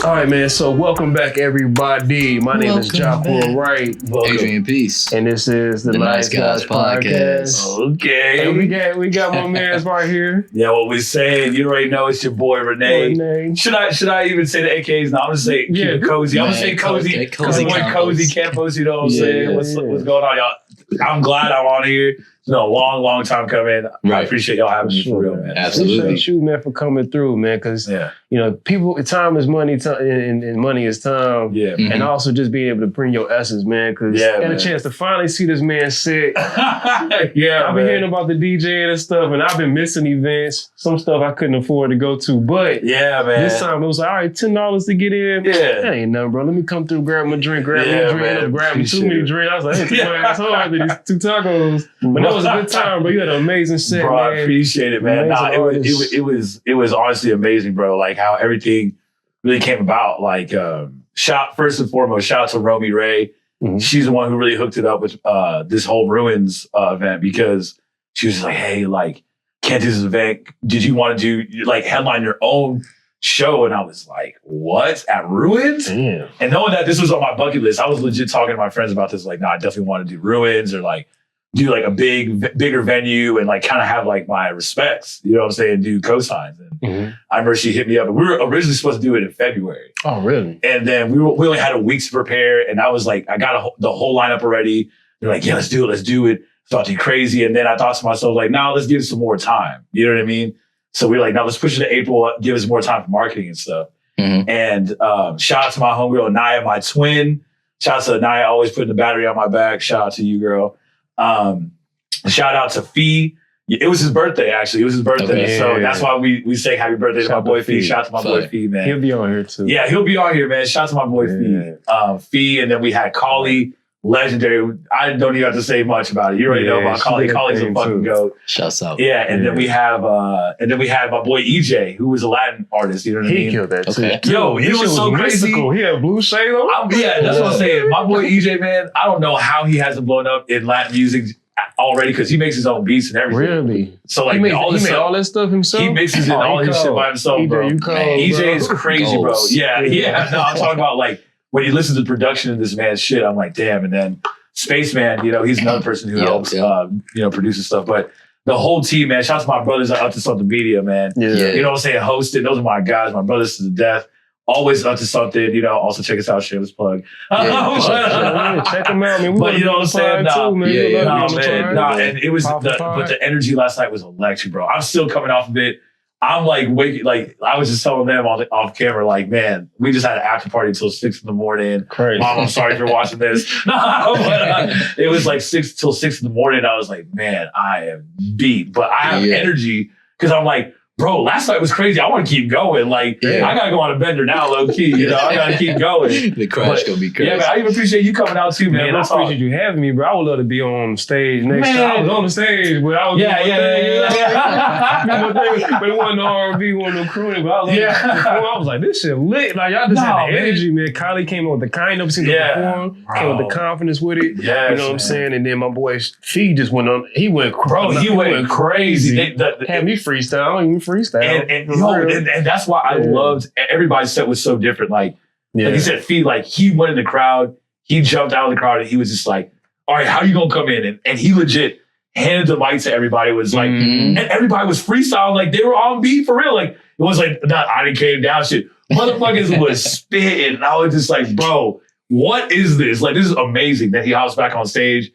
All right, man. So welcome back, everybody. My name is QUO Wright. Adrian Peace. And this is the Nice Guys Podcast. Okay. And we got my man right here. Yeah, what we saying, you already know it's your boy Rene. Should I even say the AKs? No, I'm gonna say keep it cozy. I'm gonna say cozy. Cozy Campos, you know what I'm saying? What's going on, y'all? I'm glad I'm on here. It's been a long time coming. Right. I appreciate y'all having me for real, man. Absolutely. Appreciate you, man, for coming through, man. Because you know, people, time is money, and money is time. Yeah. And also just being able to bring your essence, man. Because I got a chance to finally see this man sit. I've been hearing about the DJing and stuff, and I've been missing events. Some stuff I couldn't afford to go to, but this time it was like, all right, $10 to get in. That ain't nothing, bro. Let me come through, grab my drink, grab me too many drinks. I was like, hey, my ass hard to these 2 tacos. But that was a good time, bro. You had an amazing set, bro, man. I appreciate it, man. Nah, it was honestly amazing, bro. Like how everything really came about. Like first and foremost, shout out to Romy Ray. Mm-hmm. She's the one who really hooked it up with this whole Ruins event, because she was like, hey, like, can't do this event. Did you want to do like headline your own show? And I was like, what? At Ruins? Damn. And knowing that this was on my bucket list, I was legit talking to my friends about this. Like, no, I definitely want to do Ruins, or like do like a bigger venue and like kind of have like my respects, you know what I'm saying? Do cosigns. And I remember she hit me up, and we were originally supposed to do it in February. Oh, really? And then we only had a week to prepare, and I was like, I got the whole lineup already. They're like, yeah, let's do it. Thought you crazy. And then I thought to myself, like, no, let's give it some more time. You know what I mean? So we were like, now let's push it to April, give us more time for marketing and stuff. And shout out to my homegirl, Anaya, my twin. Shout out to Anaya, always putting the battery on my back. Shout out to you, girl. Shout out to Fee. It was his birthday, actually. It was his birthday. Okay. So that's why we say happy birthday to my boy Fee. Shout out to my boy Fee, man. He'll be on here too. Yeah, he'll be on here, man. Shout out to my boy Fee. Fee, and then we had Collie, legendary. I don't even have to say much about it. You already know about Collie. Collie's a fucking goat. Shouts out. Yeah, and then we had my boy EJ, who was a Latin artist. You know what I mean? He killed that too. Okay. Yo, it was so crazy. He had blue shade on. That's what I'm saying. My boy EJ, man, I don't know how he hasn't blown up in Latin music already, because he makes his own beats and everything. Really? So like he made all that stuff himself? He mixes in all his shit by himself, bro. EJ is crazy, bro. Yeah. No, I'm talking about like when you listen to the production of this man's shit, I'm like, damn. And then Spaceman, you know, he's another person who helps, produces stuff. But the whole team, man, shout out to my brothers at Up to Something Media, man. You know what I'm saying? Hosted. Those are my guys, my brothers to the death. Always up to something, you know. Also check us out, shameless plug. Check them out, man. But you know what I'm saying? And it was but the energy last night was electric, bro. I'm still coming off of it. I'm like waking, like I was just telling them off camera, like, man, we just had an after party until 6 a.m. Crazy. Mom, I'm sorry for watching this. It was like 6 till 6 a.m. I was like, man, I am beat, but I have energy, because I'm like, bro, last night was crazy. I want to keep going. Like, I got to go on a bender now, low key. You know, I got to keep going. The crash going to be crazy. Yeah, man, I even appreciate you coming out too, man. I appreciate you having me, bro. I would love to be on stage next time. I was on the stage, but I was but it wasn't R&B, it wasn't no crooning, but I was like, this shit lit. Like, y'all just had the energy, man. Kylie came up with the kind of perform, came with the confidence with it. You know what I'm saying? And then my boy Fee just went on. He went crazy. Had me freestyle. I don't even freestyle. And that's why I loved, everybody's set was so different. Like you said, Fee, like he went in the crowd, he jumped out of the crowd, and he was just like, all right, how you gonna come in? And he legit handed the mic to everybody. It was like, and everybody was freestyling, like they were on beat for real. Like it was like, I didn't came down shit. Motherfuckers was spitting. And I was just like, bro, what is this? Like, this is amazing that he hops back on stage.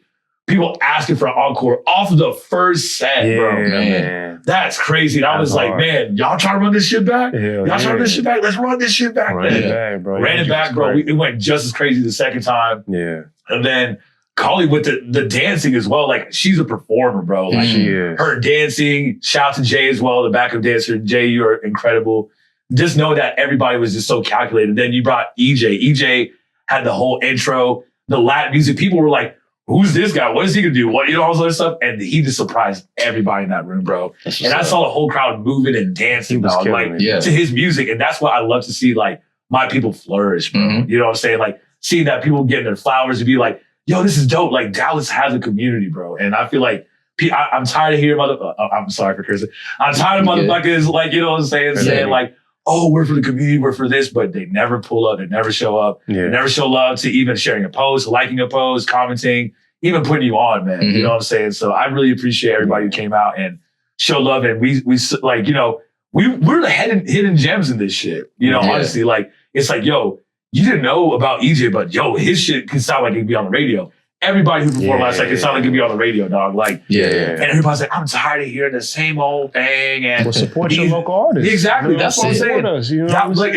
People asking for an encore off of the first set, bro. Man. That's crazy. And I was like, man, y'all trying to run this shit back? Y'all trying to run this shit back? Let's run this shit back. Ran it back, bro. It went just as crazy the second time. Yeah. And then Collie with the dancing as well. Like, she's a performer, bro. Like, her dancing. Shout out to Jay as well, the backup dancer. Jay, you're incredible. Just know that everybody was just so calculated. Then you brought EJ. EJ had the whole intro, the Latin music. People were like, who's this guy? What is he gonna do? What, you know, all this other stuff. And he just surprised everybody in that room, bro. And I saw the whole crowd moving and dancing, dog, like to his music. And that's what I love to see, like, my people flourish, bro. You know what I'm saying? Like, seeing that people getting their flowers and be like, yo, this is dope. Like, Dallas has a community, bro. And I feel like I'm tired of hearing I'm sorry for cursing. I'm tired of motherfuckers, like, you know what I'm saying? Saying like, oh, we're for the community, we're for this, but they never pull up, they never show up. They never show love to even sharing a post, liking a post, commenting, even putting you on, man. You know what I'm saying? So I really appreciate everybody who came out and showed love. And we like, you know, we're the hidden gems in this shit. You know, honestly, like, it's like, yo, you didn't know about EJ, but yo, his shit can sound like it could be on the radio. Everybody who performed last night can sound like it could be on the radio, dog. Like, and everybody's like, I'm tired of hearing the same old thing. And support your local artists. Exactly. That's what I'm saying. Us, you know that, like,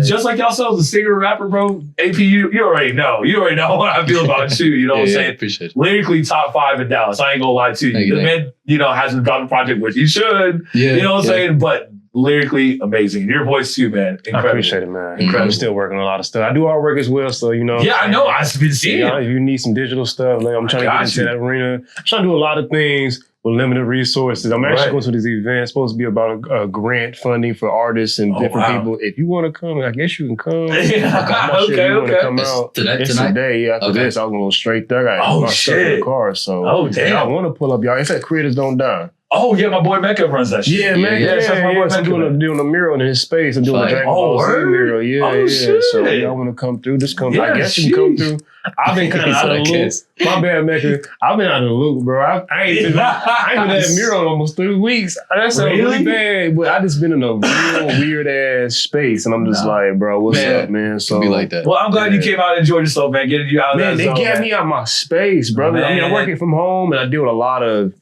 just like y'all sells a singer, rapper, bro. AP, you already know. You already know what I feel about you. You know what I'm saying? Appreciate it. Lyrically, top 5 in Dallas. I ain't gonna lie to you. The man, you know, hasn't dropped a project, which he should. You know what I'm saying? But lyrically amazing. Your voice too, man. Incredible. I appreciate it, man. Incredible. I'm still working on a lot of stuff. I do artwork as well, so you know. Yeah, I know. I've been seeing it. If you need some digital stuff, like I'm trying to get into that arena. I'm trying to do a lot of things with limited resources. I'm actually going to this event. It's supposed to be about a grant funding for artists and different people. If you want to come, I guess you can come. Okay. Come out. It's today. After this, I'm going to go straight there. I got my stuff in the car. So I want to pull up, y'all. It's at Creators Don't Die. Oh, yeah, my boy Mecca runs that shit. Yeah, man. I'm doing a mural in his space. I'm doing a Dragon Ball Z mural. Shit. So y'all want to come through? Just come. I guess you can come through. I've been kind of out of the loop. My bad, Mecca. I've been out of the loop, bro. I ain't been at a mural in almost 3 weeks. That sounds really bad, but I just been in a real weird ass space, and I'm just like, bro, what's up, man? So be like that. Well, I'm glad you came out and enjoyed yourself, man. Getting you out of that zone. They got me out of my space, brother. I mean, I'm working from home, and I deal with a lot of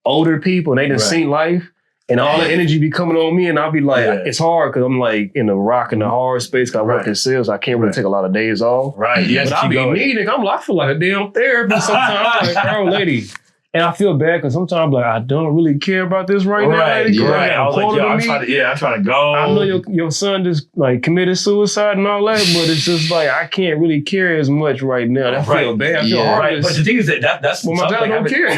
older people, and they done seen life, and all the energy be coming on me, and I'll be like, it's hard because I'm like in a rock and a hard space because I work in sales. I can't really take a lot of days off. Right. But I be needing. I feel like a damn therapist sometimes. Like, bro, lady. And I feel bad because sometimes like I don't really care about this right now. Lady. I was like, yo, I'm trying to go. I know your son just like committed suicide and all that, but it's just like I can't really care as much right now. I feel bad. I feel hard. But the thing is that's well, my dad don't care.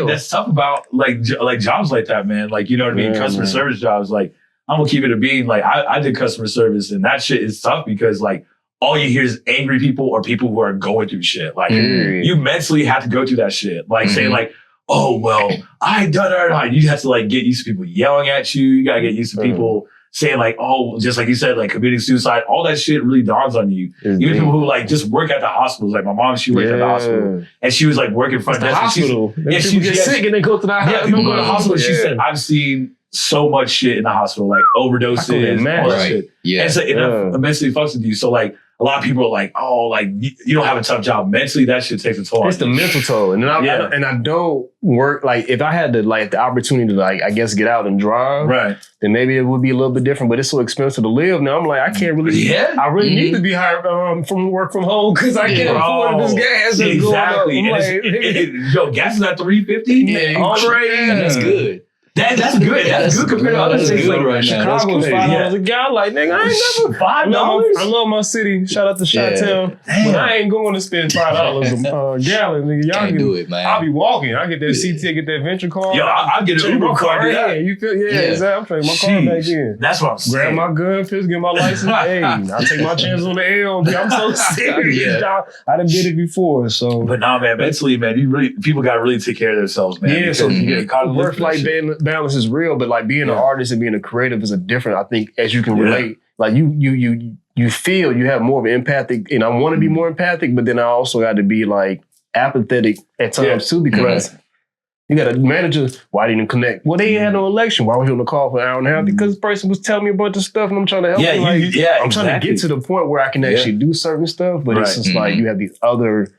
That's tough about like jobs like that, man. Like, you know what I mean? Customer service jobs. Like, I'm gonna keep it a bean. Like, I did customer service, and that shit is tough because like all you hear is angry people or people who are going through shit. Like, you mentally have to go through that shit. Like, saying like, oh, well, I done it. Like, you have to like get used to people yelling at you. You gotta get used to people saying like, oh, just like you said, like committing suicide. All that shit really dawns on you. Even people who like just work at the hospitals. Like my mom, she worked at the hospital, and she was like working front desk. Hospital. She get sick and they go to the hospital. Yeah, people go to the hospital. She said, I've seen so much shit in the hospital, like overdoses, all that shit. Yeah. And so it immensely fucks with you. So like a lot of people are like, oh, like you don't have a tough job. Mentally, that shit takes a toll. It's the mental toll. And then I don't work, like if I had the opportunity to like, I guess get out and drive, then maybe it would be a little bit different, but it's so expensive to live now. I'm like, I can't really, I really need to be hired from work from home because I can't afford this gas. Exactly. Yo, gas is at $3.50? Yeah, that's good. That's good. That's good compared to other cities. Like right now. Chicago's $5 a gallon. Like, nigga, I ain't never $5. I love my city. Shout out to Chi-Town. But I ain't going to spend $5 a gallon, nigga. Y'all can't do it, man. I'll be walking. I get that CT, get that venture car. Yo, I'll get an Uber car. You feel? Exactly. I'm trading my car back in. That's what I'm saying. Grab my gun, pistol, get my license. Hey, I'll take my chances on the L. I'm so serious. I done did it before. So, but nah, man, mentally, man, people got to really take care of themselves, man. Yeah, so you get caught in work-life balance is real, but like being an artist and being a creative is a different, I think, as you can relate. Like you feel you have more of an empathic, and I want to be more empathic, but then I also got to be like apathetic at times too, because you got a manager, why didn't you connect? Well, they had no election. Why was you on the call for an hour and a half? Because the person was telling me a bunch of stuff and I'm trying to help them. I'm trying to get to the point where I can actually do certain stuff, but it's just like you have these other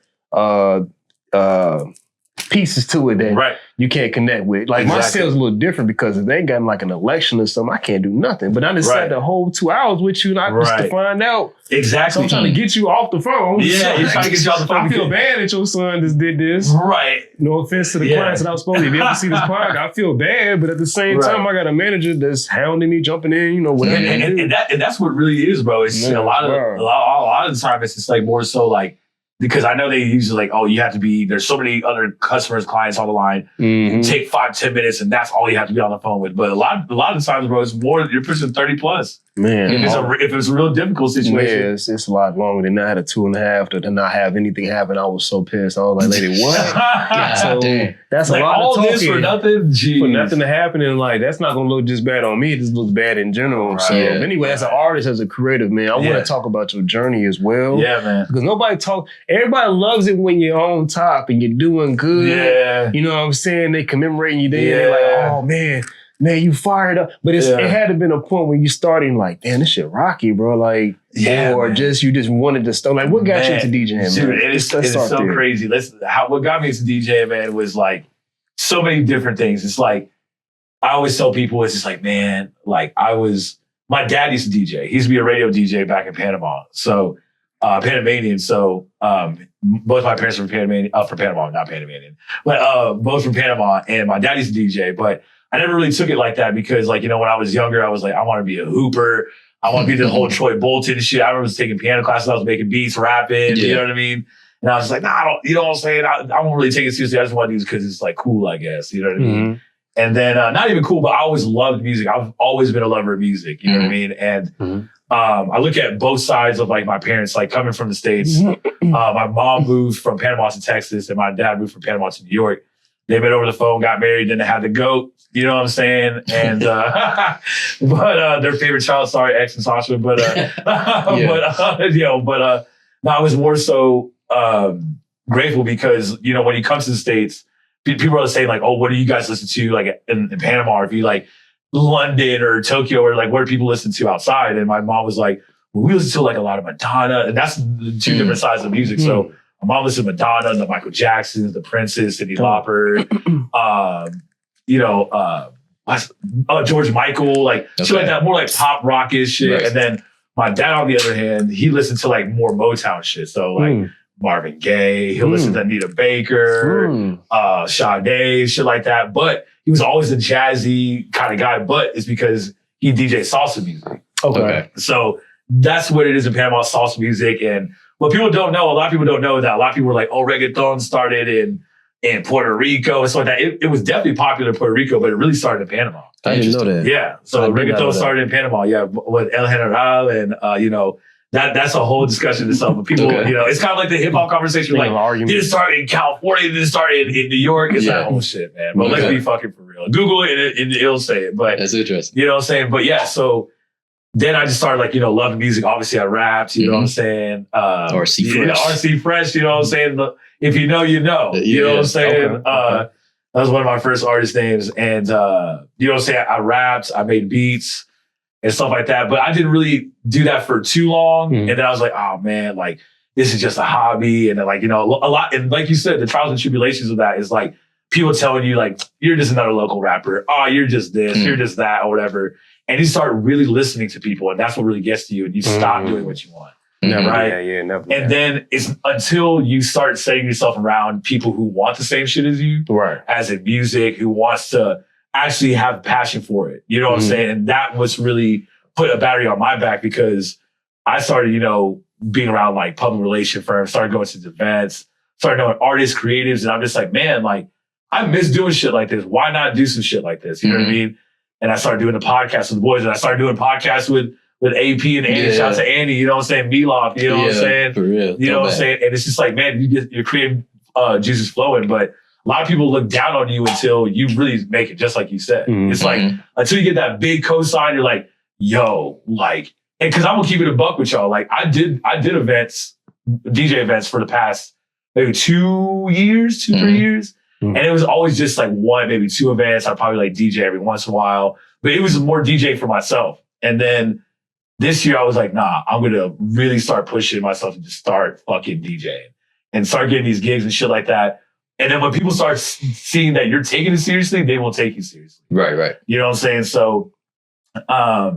pieces to it that you can't connect with. Like my sales a little different because if they ain't got like an election or something, I can't do nothing. But I just sat the whole 2 hours with you, not just to find out. Exactly. So I'm trying to get you off the phone. Yeah, you're trying to get you off the phone. I feel bad that your son just did this. Right. No offense to the clients that I was supposed to. If you ever see this podcast, I feel bad, but at the same time, I got a manager that's hounding me, jumping in, you know, whatever. And that's what really is, bro. It's a lot of the time it's just like more so like because I know they usually like, oh, you have to be, there's so many other customers, clients on the line. Take 5-10 minutes and that's all you have to be on the phone with. But a lot of the times, bro, it's more, you're pushing 30 plus. Man. If it's a real difficult situation. Yeah, it's a lot longer than I had a 2.5 to not have anything happen. I was so pissed. I was like, lady, what? So that's like, a lot all of talking. This for nothing? Jeez. For nothing to happen. And like, that's not going to look just bad on me. It just looks bad in general. Right. So anyway, as an artist, as a creative, man, I want to talk about your journey as well. Yeah, man. Because everybody loves it when you're on top and you're doing good. Yeah. You know what I'm saying? They commemorating you there. They're like, oh, man, you fired up. But it had to been a point where you starting like, damn, this shit rocky, bro. Like, or man. you just wanted to start. Like, what got you into DJing, Dude, man? it is so crazy. What got me into DJing, man, was like so many different things. It's like, I always tell people, it's just like, man, like my dad used to DJ. He used to be a radio DJ back in Panama. So, Panamanian. So, both my parents were from Panama, not Panamanian, but both from Panama. And my dad used to DJ, but I never really took it like that because, like, you know, when I was younger, I was like, I want to be a hooper. I want to be the whole Troy Bolton shit. I remember taking piano classes. I was making beats, rapping. You know what I mean? And I was like, nah, you know what I'm saying? I won't really take it seriously. I just want to do this because it's like cool, I guess. You know what I mean? And then not even cool, but I always loved music. I've always been a lover of music. You know what I mean? And I look at both sides of like my parents, like coming from the States. My mom moved from Panama to Texas, and my dad moved from Panama to New York. They met over the phone, got married, then they had the goat. You know what I'm saying? And but their favorite child, sorry, X and Sasha, but no, I was more so grateful because, you know, when you come to the States, people are saying like, oh, what do you guys listen to like in Panama? Or if you like London or Tokyo, or like what do people listen to outside? And my mom was like, well, we listen to like a lot of Madonna, and that's the two different sides of music. So my mom listened to Madonna, the Michael Jacksons, the Princes, Cyndi Lauper, George Michael, like shit like that, more like pop rockish shit. Right. And then my dad, on the other hand, he listened to like more Motown shit. So like Marvin Gaye, he'll listen to Anita Baker, Sade, shit like that. But he was always a jazzy kind of guy, but it's because he DJed salsa music. Okay. So that's what it is in Panama, salsa music. And what people don't know, a lot of people don't know that a lot of people were like, oh, reggaeton started in Puerto Rico and stuff like that. It was definitely popular in Puerto Rico, but it really started in Panama. I didn't know that. Yeah. So reggaeton started in Panama. Yeah. With El General and, that's a whole discussion itself. But people, you know, it's kind of like the hip hop conversation. Like, did it start in California? Did it start in New York? It's that whole shit, man. But let's be fucking for real. Google it and it'll say it. But that's interesting. You know what I'm saying? But yeah, so then I just started like, you know, loving music. Obviously I rapped, you know what I'm saying? RC Fresh. RC Fresh, you know what I'm saying? If you know, you know. You know what I'm saying? That was one of my first artist names. And you know what I'm saying? I rapped, I made beats and stuff like that. But I didn't really do that for too long. And then I was like, oh man, like this is just a hobby. And then like, you know, a lot. And like you said, the trials and tribulations of that is like people telling you like, you're just another local rapper. Oh, you're just this, you're just that or whatever. And you start really listening to people. And that's what really gets to you. And you stop doing what you want. Right? Yeah, never. And then it's until you start setting yourself around people who want the same shit as you. Right. As in music, who wants to actually have passion for it. You know what I'm saying? And that was really put a battery on my back because I started, you know, being around like public relation firms, started going to events, started knowing artists, creatives. And I'm just like, man, like I miss doing shit like this. Why not do some shit like this? You know what I mean? And I started doing the podcast with the boys, and I started doing podcasts with AP and Andy. Shout out to Andy, you know what I'm saying? Meloff, you know what I'm saying? For real. You know what I'm saying? And it's just like, man, you're creating juices flowing, but a lot of people look down on you until you really make it, just like you said. It's like, until you get that big cosign, you're like, yo, like, and cause I'm gonna keep it a buck with y'all. Like I did events, DJ events for the past maybe 2 years, 3 years. And it was always just like one, maybe two events. I'd probably like DJ every once in a while, but it was more DJ for myself. And then this year I was like, nah, I'm going to really start pushing myself and just start fucking DJing and start getting these gigs and shit like that. And then when people start seeing that you're taking it seriously, they will take you seriously. Right. You know what I'm saying? So, I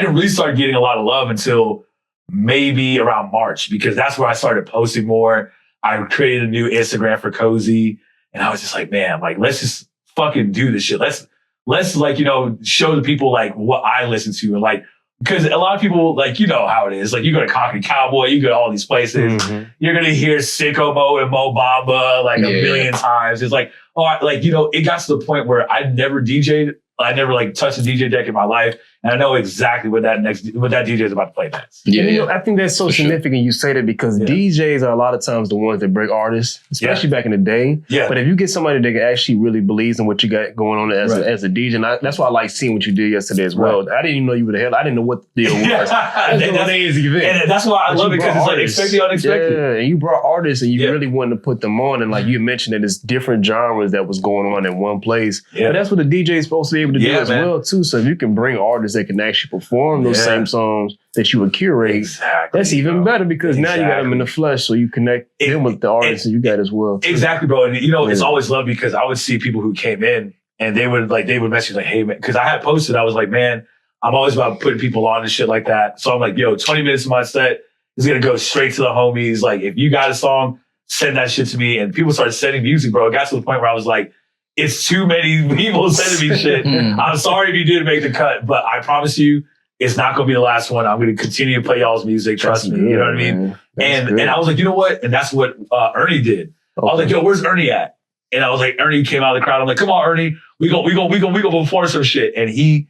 didn't really start getting a lot of love until maybe around March, because that's where I started posting more. I created a new Instagram for Cozy, and I was just like, man, like, let's just fucking do this shit. Let's like, you know, show the people like what I listen to and like because a lot of people, like, you know how it is. Like, you go to Concrete Cowboy, you go to all these places. You're going to hear Sicko Mo and Mo Bamba like a million times. It's like, like, you know, it got to the point where I never DJ'd. I never like touched a DJ deck in my life. And I know exactly what that DJ is about to play next. Yeah, and, you know, I think that's so significant you say that because DJs are a lot of times the ones that break artists, especially back in the day. Yeah. But if you get somebody that actually really believes in what you got going on as a DJ, and that's why I like seeing what you did yesterday as well. I didn't even know you were the hell. I didn't know what the deal was. And that's why I love it because it's like expected unexpected. Yeah, and you brought artists and you really wanted to put them on. And like you mentioned that it's different genres that was going on in one place. Yeah. But that's what the DJ is supposed to be able to do as well too. So if you can bring artists that can actually perform those same songs that you would curate, that's even better because now you got them in the flesh, so you connect them with the artists that you got as well. Exactly, bro. And you know, it's always loved because I would see people who came in and they would message like, hey man, because I had posted, I was like, man, I'm always about putting people on and shit like that. So I'm like, yo, 20 minutes of my set is gonna go straight to the homies. Like, if you got a song, send that shit to me. And people started sending music, bro. It got to the point where I was like, it's too many people sending me shit. I'm sorry if you didn't make the cut, but I promise you, it's not going to be the last one. I'm going to continue to play y'all's music. Trust me. You know what I mean? And I was like, you know what? And that's what Ernie did. I was like, yo, where's Ernie at? And I was like, Ernie came out of the crowd. I'm like, come on, Ernie. We go perform some shit. And he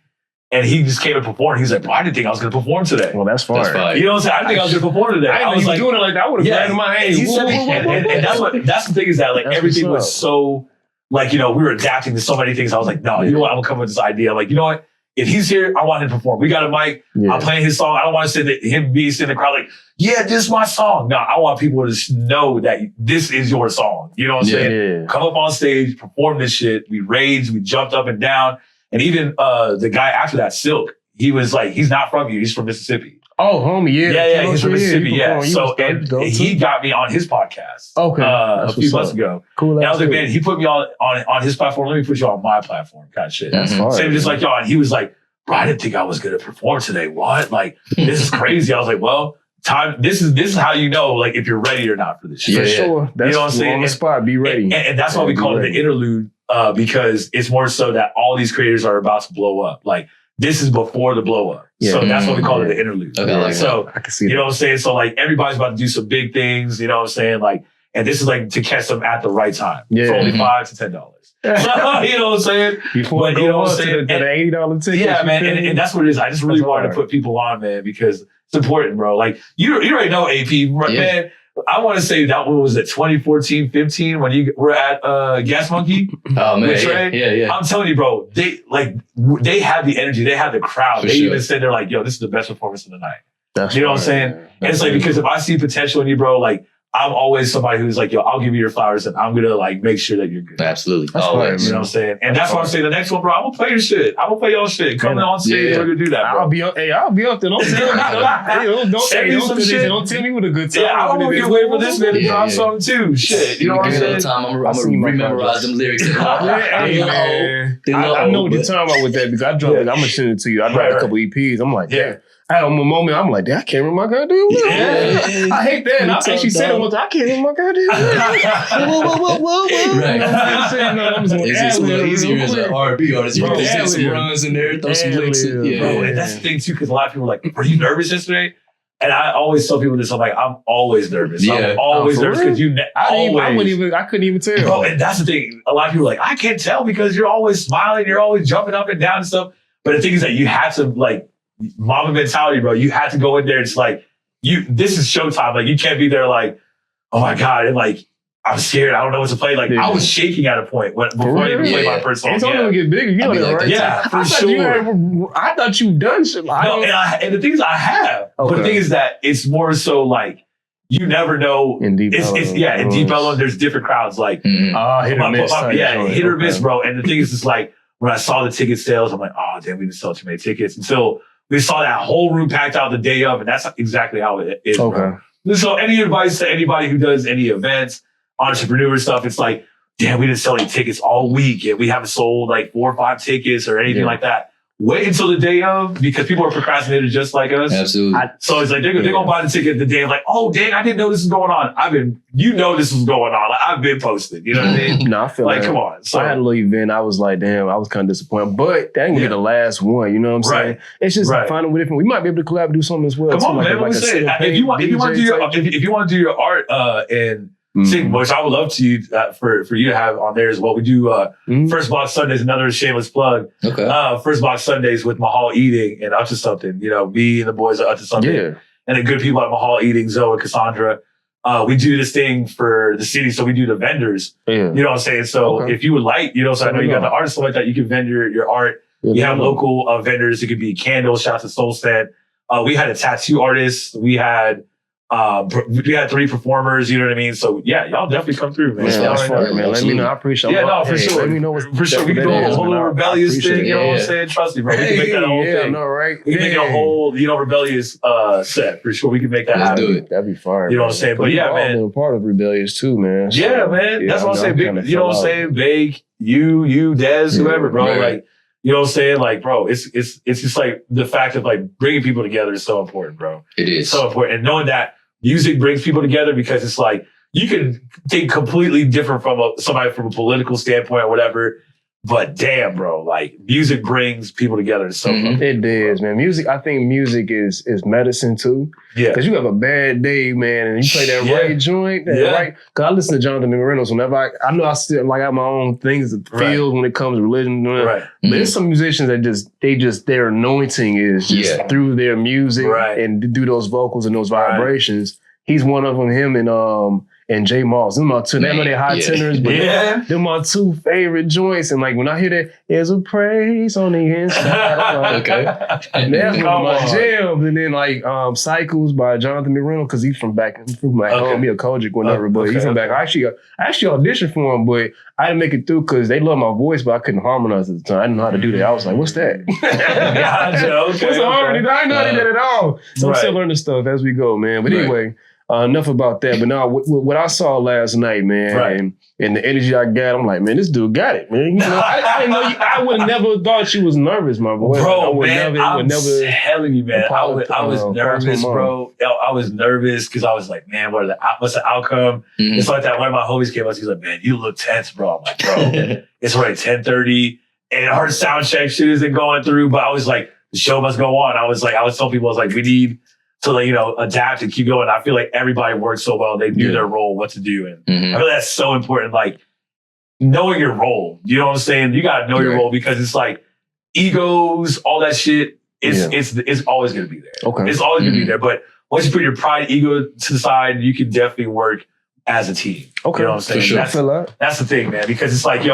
just came and performed. He's like, bro, I didn't think I was going to perform today. Well, that's fine. You know what I'm saying? I didn't think I was going to perform today. I was like doing it like that. I would have grabbed my hand. And that's the thing is that like everything was so, like, you know, we were adapting to so many things. I was like, no, you know what? I'm going to come up with this idea. I'm like, you know what? If he's here, I want him to perform. We got a mic. I'm playing his song. I don't want to sit him be sitting in the crowd like, yeah, this is my song. No, I want people to know that this is your song. You know what I'm saying? Come up on stage, perform this shit. We raged. We jumped up and down. And even the guy after that, Silk, he was like, he's not from here. He's from Mississippi. Oh, homie, yeah, he's from Mississippi, So, and he got me on his podcast a few months ago. Cool. And I was like, man, he put me on his platform. Let me put you on my platform, kind of shit. That's fine. Same just like y'all. And he was like, bro, I didn't think I was going to perform today. What? Like, this is crazy. I was like, well, this is how you know, like, if you're ready or not for this shit. For sure. That's, you know what I'm saying? On the spot, be ready. And that's why we call it the interlude, because it's more so that all these creators are about to blow up. Like, this is before the blow up. So that's what we call it, the interlude. Okay, so, I can see you know what I'm saying? So like everybody's about to do some big things, you know what I'm saying? Like, and this is like to catch them at the right time for only $5 to $10. You know what I'm saying? Before you know what I'm saying? The $80 ticket. Yeah, man. And that's what it is. I just really wanted to put people on, man, because it's important, bro. Like you already know AP, man. I want to say that one was at 2014, 15 when you were at Gas Monkey. Oh man, yeah. I'm telling you, bro, they had the energy, they had the crowd. They even said they're like, yo, this is the best performance of the night. You know what I'm saying? And it's like, because if I see potential in you, bro, like I'm always somebody who's like, yo, I'll give you your flowers and I'm gonna like make sure that you're good. Absolutely. Always. You know what I'm saying? And that's why I'm saying the next one, bro, I'm gonna play your shit. I'm gonna play y'all shit. Coming on stage, we're gonna do that, bro. I'll be up there. Don't tell me. Don't tell me with a good time. Yeah, I don't know if you're waiting for this man to drop something too. Shit. You know what I'm saying? I'm gonna rememorize them lyrics. I know what you're talking about with that because I dropped it. I'm gonna send it to you. I dropped a couple EPs. I'm like, yeah. I had a moment, I'm like, I can't remember my goddamn lyrics. I hate that. And I actually said it once, I can't remember my goddamn lyrics. Whoa. Right. It's a little easier as an R&B artist. You can just take some runs in there, throw some licks in. Bro, and that's the thing too, because a lot of people are like, were you nervous yesterday? And I always tell people this, I'm like, I'm always nervous. I'm always nervous because I couldn't even tell. Bro, and that's the thing. A lot of people are like, I can't tell because you're always smiling, you're always jumping up and down and stuff. But the thing is that you have to like, mama mentality, bro. You had to go in there. It's like, this is showtime. Like, you can't be there like, oh my God. And like, I'm scared. I don't know what to play. Like, I was shaking at a point before I even played my first song. It's only going to get bigger. You know that, right? Yeah, for sure. I thought you've done shit. And the thing is, I have. Okay. But the thing is that it's more so like, you never know. In Deep Ellum. In Deep Ellum, there's different crowds. Like, hit or miss. Hit or miss, bro. And the thing is, it's like, when I saw the ticket sales, I'm like, oh, damn, we didn't sell too many tickets. Until we saw that whole room packed out the day of, and that's exactly how it is. Okay. Bro. So any advice to anybody who does any events, entrepreneur stuff, it's like, damn, we didn't sell any tickets all week, and we haven't sold like 4 or 5 tickets or anything like that. wait until the day of because people are procrastinators just like us. Absolutely. So it's like they're gonna buy the ticket the day of like, oh dang, I didn't know this was going on. This was going on. Like I've been posted. You know what I mean? No, I feel like come on. So I had a little event. I was like, damn, I was kind of disappointed. But that ain't gonna be the last one. You know what I'm saying? It's just finding with different. We might be able to collab and do something as well. Come on, man. Like if you want to do your art and sing, which I would love to for you to have on there as well. We do First Box Sundays, another shameless plug. Okay. First Box Sundays with Mahal Eating and Up to Something. You know, me and the boys are Up to Something. Yeah. And the good people at Mahal Eating, Zoe and Cassandra. We do this thing for the city, so we do the vendors. Yeah. You know what I'm saying? So if you would like, you know, so I know you got the artists like that, you can vendor your art. You have local vendors. It could be candles, shout out to Soul Stand. We had a tattoo artist. We had 3 performers, you know what I mean? So yeah, y'all definitely come through, man. Yeah, that's fun, man. Let me know. I appreciate it. Yeah, no, for sure. Let me know what's for sure. We can do a whole rebellious thing, you know what I'm saying? Trust me, bro. We can make that a whole thing. No, right? We can make a whole, rebellious set for sure. We can make that happen. Do it. That'd be fire. You know what I'm saying? But yeah, man. Been a part of rebellious too, man. Yeah, man. That's what I'm saying. Big, you know what I'm saying? Big, you, Dez, whoever, bro. Like, you know what I'm saying? Like, bro, it's just like the fact of like bringing people together is so important, bro. It is so important, and knowing that music brings people together because it's like you can think completely different from somebody from a political standpoint or whatever. But damn, bro, like music brings people together. It's so fun. It does, man. Music, I think music is medicine too. Yeah. Because you have a bad day, man, and you play that right joint, right. Because I listen to Jonathan McReynolds whenever I know I still like have my own things to feel when it comes to religion. Right. But there's some musicians that their anointing is just through their music and do those vocals and those vibrations. He's one of them, him and J Moss. Them are two. They know they're high tenors, but them are 2 favorite joints. And like when I hear that, there's a praise on the inside. Like, and that's one of my jams. And then like Cycles by Jonathan McReynolds, because he's from home. He a Kojic, whatever, but he's from back. I actually auditioned for him, but I didn't make it through because they love my voice, but I couldn't harmonize at the time. I didn't know how to do that. I was like, what's that? Gotcha. What's harmony? I didn't know how to do that at all. So I'm still learning stuff as we go, man. But anyway. Enough about that. But now, what I saw last night, man, and the energy I got, I'm like, man, this dude got it, man. You know, I didn't know I would have never thought you was nervous, my boy. Bro, I'm telling you, man, I was nervous, bro. I was nervous because I was like, man, what's the outcome? It's like that. One of my homies came up, he's like, man, you look tense, bro. I'm like, bro, it's already 10:30, and our sound check shit isn't going through. But I was like, the show must go on. I was telling people, I was like, we need to like, adapt and keep going. I feel like everybody worked so well. They knew their role, what to do. And I feel that's so important. Like knowing your role, you know what I'm saying? You got to know your role because it's like egos, all that shit. It's always going to be there. Okay. It's always going to be there. But once you put your pride, ego to the side, you can definitely work as a team. Okay. You know what I'm saying? Sure. That's the thing, man, because it's like,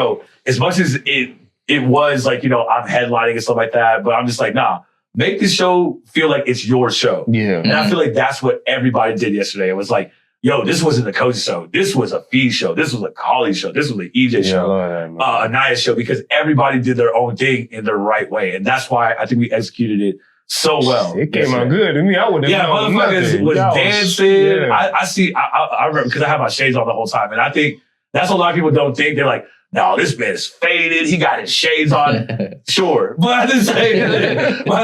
as much as it was like, I'm headlining and stuff like that, but I'm just like, nah. Make this show feel like it's your show. Yeah. And I feel like that's what everybody did yesterday. It was like, this wasn't a coach show. This was a feed show. This was a colleague show. This was an EJ show. A Naya show, because everybody did their own thing in the right way. And that's why I think we executed it so well. It came out good. I mean, I wouldn't have known motherfuckers was dancing. I remember because I had my shades on the whole time. And I think that's what a lot of people don't think. They're like, no, this man's faded. He got his shades on. Sure. But at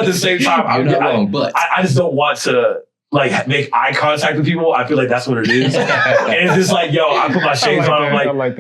the same time, I just don't want to like make eye contact with people. I feel like that's what it is. And it's just like, I put my shades on. I'm like,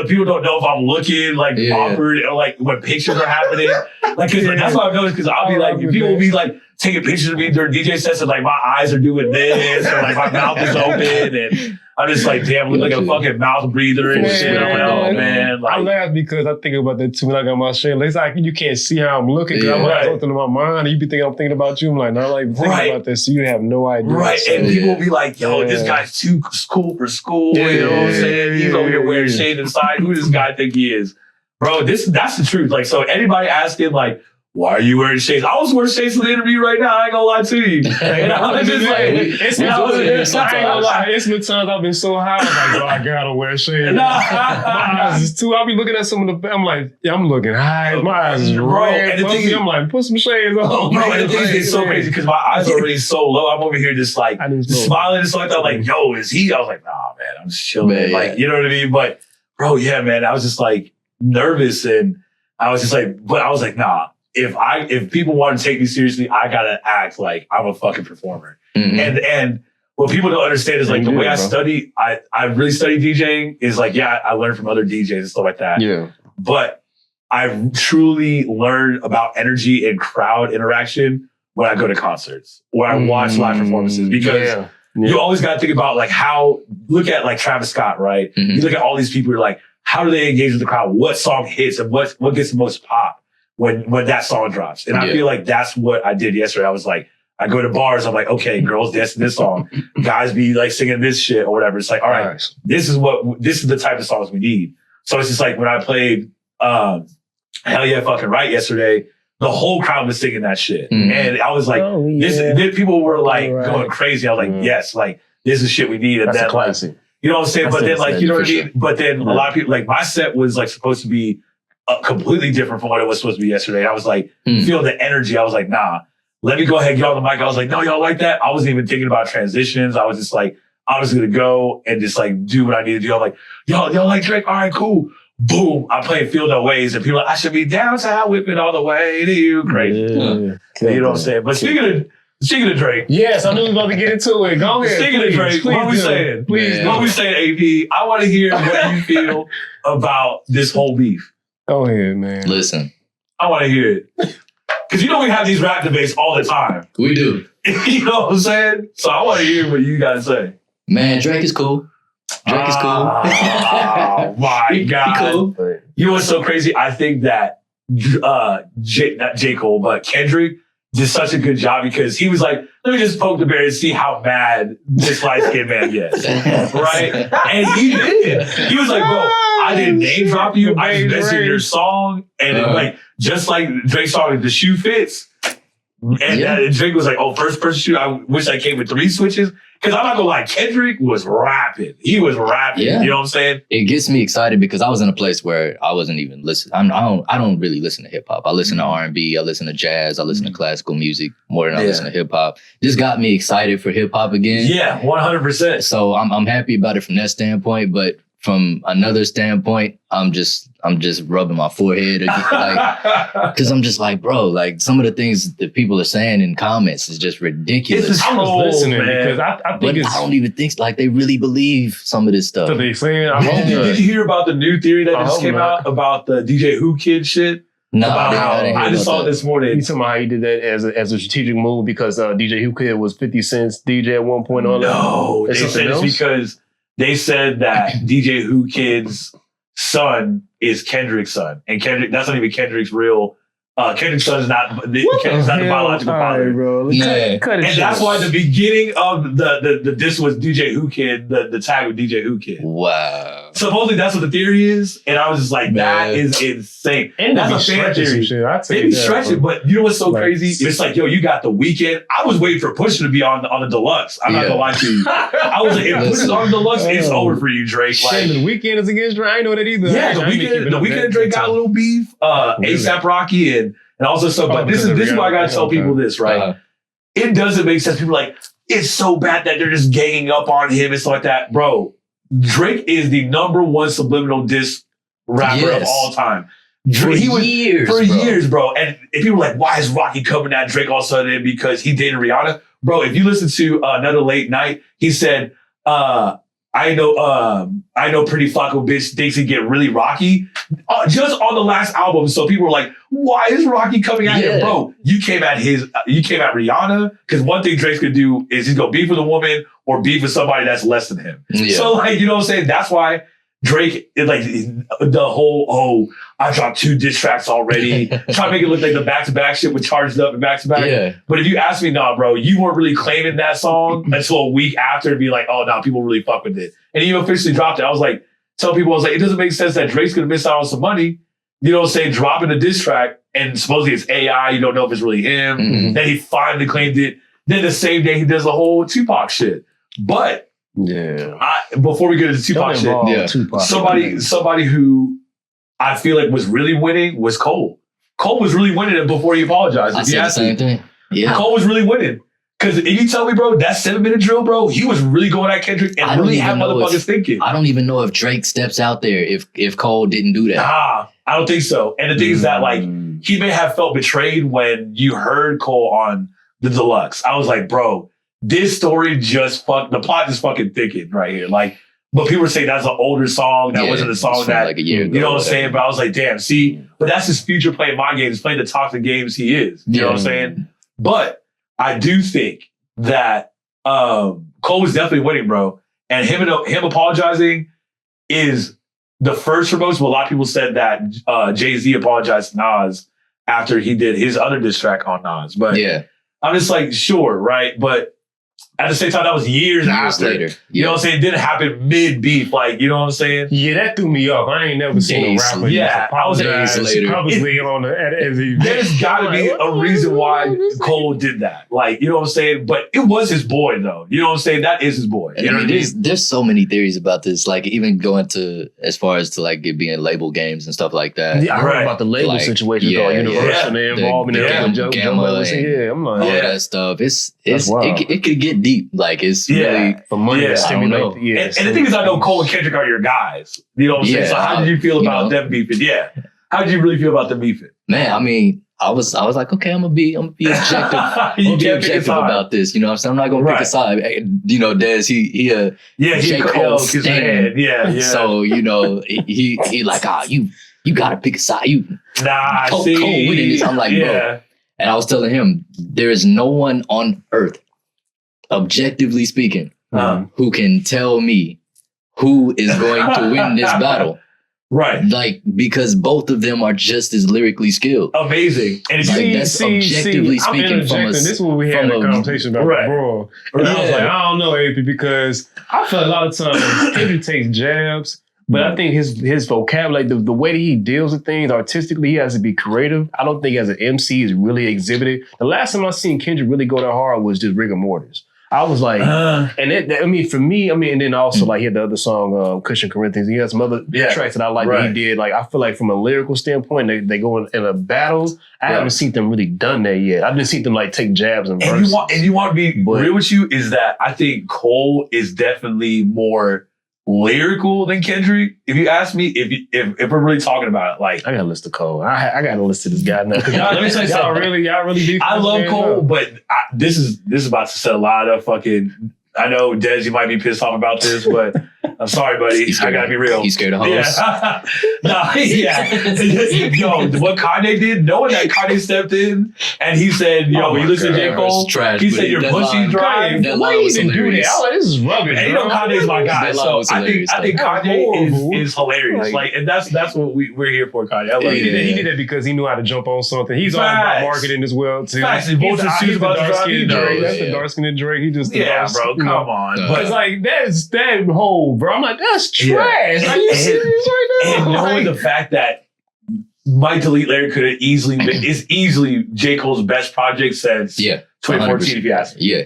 people don't know if I'm looking like awkward or like when pictures are happening. Like, cause that's what I've noticed, because I'll be like, people will be like taking pictures of me during DJ sets and like my eyes are doing this or like my mouth is open and I'm just like, damn, I look like a fucking mouth breather and shit. I'm like, oh man. Like, I laugh because I think about that too when I got my shit. It's like you can't see how I'm looking because I'm looking in my mind and you be thinking I'm thinking about you. I'm like, no, like thinking about this, so you have no idea. Right. So, and people will be like, this guy's too cool for school. You know what I'm saying? He's over here wearing shades inside. Who does this guy think he is? Bro, that's the truth. Like, so anybody asking like, why are you wearing shades? I was wearing shades for the interview right now. I ain't gonna lie to you. And I was just like, I ain't gonna lie. It's been times I've been so high. I was like, bro, I gotta wear shades. My eyes is too. I'll be looking at some of the. I'm like, I'm looking high. My eyes is red. And the thing is, I'm like, put some shades on. Bro, and the thing is so crazy because my eyes are already so low. I'm over here just like smiling and stuff like that. Like, yo, is he? I was like, nah, man, I'm just chilling. Man, like, you know what I mean? But bro, yeah, man, I was just like nervous and I was just like, but I was like, nah. if people want to take me seriously, I gotta act like I'm a fucking performer. And what people don't understand is like the way I study, I really study DJing is like, I learned from other DJs and stuff like that. Yeah. But I truly learn about energy and crowd interaction when I go to concerts, when I watch live performances, because you always got to think about like look at like Travis Scott, right? You look at all these people, you're like, how do they engage with the crowd? What song hits and what gets the most pop when that song drops? And I feel like that's what I did yesterday. I was like, I go to bars, I'm like, okay, girls dancing this song, guys be like singing this shit or whatever. It's like, all right, this is the type of songs we need. So it's just like when I played Hell Yeah Fucking Right yesterday, the whole crowd was singing that shit. And I was like, people were like going crazy. I was like, yes, like this is shit we need. And that's then a classic. You know what I'm saying? But then like, you know what I mean? But then a lot of people, like my set was like supposed to be completely different from what it was supposed to be yesterday. I was like, feel the energy. I was like, nah, let me go ahead and get on the mic. I was like, no, y'all like that? I wasn't even thinking about transitions. I was just like, I was going to go and just like do what I need to do. I'm like, y'all like Drake? All right, cool. Boom. I'm playing Feel No Ways and people are like, I should be downtown whipping all the way to you. Crazy. You know what I'm saying? But speaking of Drake. Yes, I knew we were about to get into it. Go ahead. Speaking of Drake, what we saying? What we saying, AP? I want to hear what you feel about this whole beef. Go ahead, man. Listen. I want to hear it. Because you know we have these rap debates all the time. We do. You know what I'm saying? So I want to hear what you got to say. Man, Drake is cool. Drake is cool. Oh my God. Cool. You know what's so crazy? I think that not J. Cole, but Kendrick did such a good job because he was like, let me just poke the bear and see how mad this light-skinned man gets. Right? And he did. He was like, bro, I didn't name drop you. I just mentioned your song. And it, like, just like Drake's song, The Shoe Fits. And Drake was like, oh, first person shoot. I wish I came with 3 switches. Because I'm not gonna lie, Kendrick was rapping. He was rapping. You know what I'm saying? It gets me excited because I was in a place where I wasn't even listening. I don't really listen to hip hop. I listen to R&B. I listen to jazz. I listen to classical music more than I listen to hip hop. This got me excited for hip hop again. Yeah, 100%. So I'm happy about it from that standpoint. But from another standpoint, I'm just rubbing my forehead because I'm just like, bro, like some of the things that people are saying in comments is just ridiculous. I was listening because I think I don't even think like they really believe some of this stuff. So they saying, did you hear about the new theory that just came out about the DJ Who Kid shit? No, I just saw it this morning. You talking about how he did that as a strategic move because DJ Who Kid was 50 Cent's DJ at one point on No, they said it's because they said that DJ Who Kid's son is Kendrick's son. And Kendrick, that's not even Kendrick's real. Kendrick's son is not the biological father. Bro? Cut it and that's why the beginning of the diss was DJ Who Kid, the tag with DJ Who Kid. Wow. Supposedly that's what the theory is. And I was just like, that is insane. And that's a fan theory. They be stretching, but you know what's so crazy? It's like, yo, you got The Weeknd. I was waiting for Pusha to be on the deluxe. I'm not gonna lie to you. I was like, if Pusha's on the deluxe, it's over for you, Drake. Like, The Weeknd is against Drake. I ain't know that either. Yeah, The Weeknd and Drake got a little beef. ASAP Rocky and also so, but this is why I gotta tell people this, right? It doesn't make sense. People are like, it's so bad that they're just ganging up on him and stuff like that. Bro, Drake is the #1 subliminal diss rapper of all time. For years, bro. And if people are like, why is Rocky coming at Drake all of a sudden because he dated Rihanna? Bro, if you listen to Another Late Night, he said, I know pretty Flacco bitch thinks he get really Rocky just on the last album. So people were like, why is Rocky coming at him? Bro, you came at Rihanna because one thing Drake's gonna do is he's gonna beef with a woman or beef with somebody that's less than him. So like, you know what I'm saying? That's why Drake, like the whole, I dropped 2 diss tracks already. Trying to make it look like the back-to-back shit with Charged Up and back-to-back. Yeah. But if you ask me, nah, bro, you weren't really claiming that song until a week after to be like, oh, nah, people really fuck with it. And you officially dropped it. I was like, tell people, I was like, it doesn't make sense that Drake's going to miss out on some money. You know what I'm saying? Dropping a diss track and supposedly it's AI. You don't know if it's really him. Mm-hmm. Then he finally claimed it. Then the same day he does the whole Tupac shit. But before we get into Tupac shit, Tupac, somebody who I feel like was really winning was Cole. Cole was really winning it before he apologized. I said the same thing. Yeah, Cole was really winning. Because if you tell me, bro, that 7-minute drill, bro, he was really going at Kendrick and really had motherfuckers thinking. I don't even know if Drake steps out there if Cole didn't do that. I don't think so. And the thing is that like he may have felt betrayed when you heard Cole on the Deluxe. I was like, bro, this story the plot just fucking thickened right here. Like, but people were saying that's an older song. That wasn't a song that, like a year ago, you know what I'm saying? But I was like, damn, see, but that's his future playing my games, playing the toxic games he is. You know what I'm saying? But I do think that Cole was definitely winning, bro. And him apologizing is the first for most. But a lot of people said that Jay-Z apologized to Nas after he did his other diss track on Nas. But I'm just like, sure, right? But at the same time, that was years after. Later. You know what I'm saying? It didn't happen mid-beef. Like, you know what I'm saying? Yeah, that threw me off. I ain't never seen a rapper apologize publicly on the There's got to be a reason why Cole did that. Like, you know what I'm saying? But it was his boy, though. You know what I'm saying? That is his boy. You know what I mean? There's so many theories about this. Like, even going to as far as to like it being label games and stuff like that. Yeah, I heard about the label situation, though. Universal, their involvement in Joe. I'm like, all that stuff. It could get deep. Like, it's really for money to stimulate. And the thing is, I know Cole and Kendrick are your guys. You know what I'm saying? So how did you feel about them beefing? Yeah. How did you really feel about them beefing? Man, I mean, I was like, okay, I'm gonna be objective. I'm gonna be objective about this. You know what I'm saying? I'm not gonna pick a side. You know, Dez, he J. Cole stan. Yeah. So, you know, he like, you gotta pick a side. Cole winning this. I'm like, bro. And I was telling him, there is no one on earth, objectively speaking, who can tell me who is going to win this battle. Right. Like, because both of them are just as lyrically skilled. Amazing. And that's objectively speaking from us. This is what we had a conversation about before. And I was like, I don't know, AP, because I feel a lot of times Kendrick takes jabs, but I think his vocabulary, the way that he deals with things artistically, he has to be creative. I don't think as an MC is really exhibited. The last time I seen Kendrick really go that hard was just Rigor Mortis. I was like, for me, and then also like he had the other song, Cushion Corinthians. He had some other tracks that I like that he did. Like, I feel like from a lyrical standpoint, they go in a battle. I haven't seen them really done that yet. I've just seen them like take jabs and verses. And you want to be real with you is that I think Cole is definitely more lyrical than Kendrick. If you ask me, if we're really talking about it, like, I got a list of Cole. I got a list of this guy now. Let me tell you something. Y'all really beef. I love Cole, but this is about to set a lot of fucking. I know, Dez, you might be pissed off about this, but I'm sorry, buddy. I gotta be real. He's scared of hoes. Yo, what Kanye did, knowing that Kanye stepped in and he said, yo, you listen to J. Cole, he said your pussy dry. Why you even do that? I was like, this is rubbish. And you know Kanye's my guy, so I think Kanye is hilarious. Like, and that's what we're here for, Kanye. I love he did that because he knew how to jump on something. He's all about marketing as well, too. He's the dark-skinned Drake. He just bro. Come on. But it's like, that whole, bro. I'm like, that's trash. Are you serious right now? And knowing the fact that Mike Delete Larry could have easily been, is easily J. Cole's best project since 2014, if you ask me. Yeah.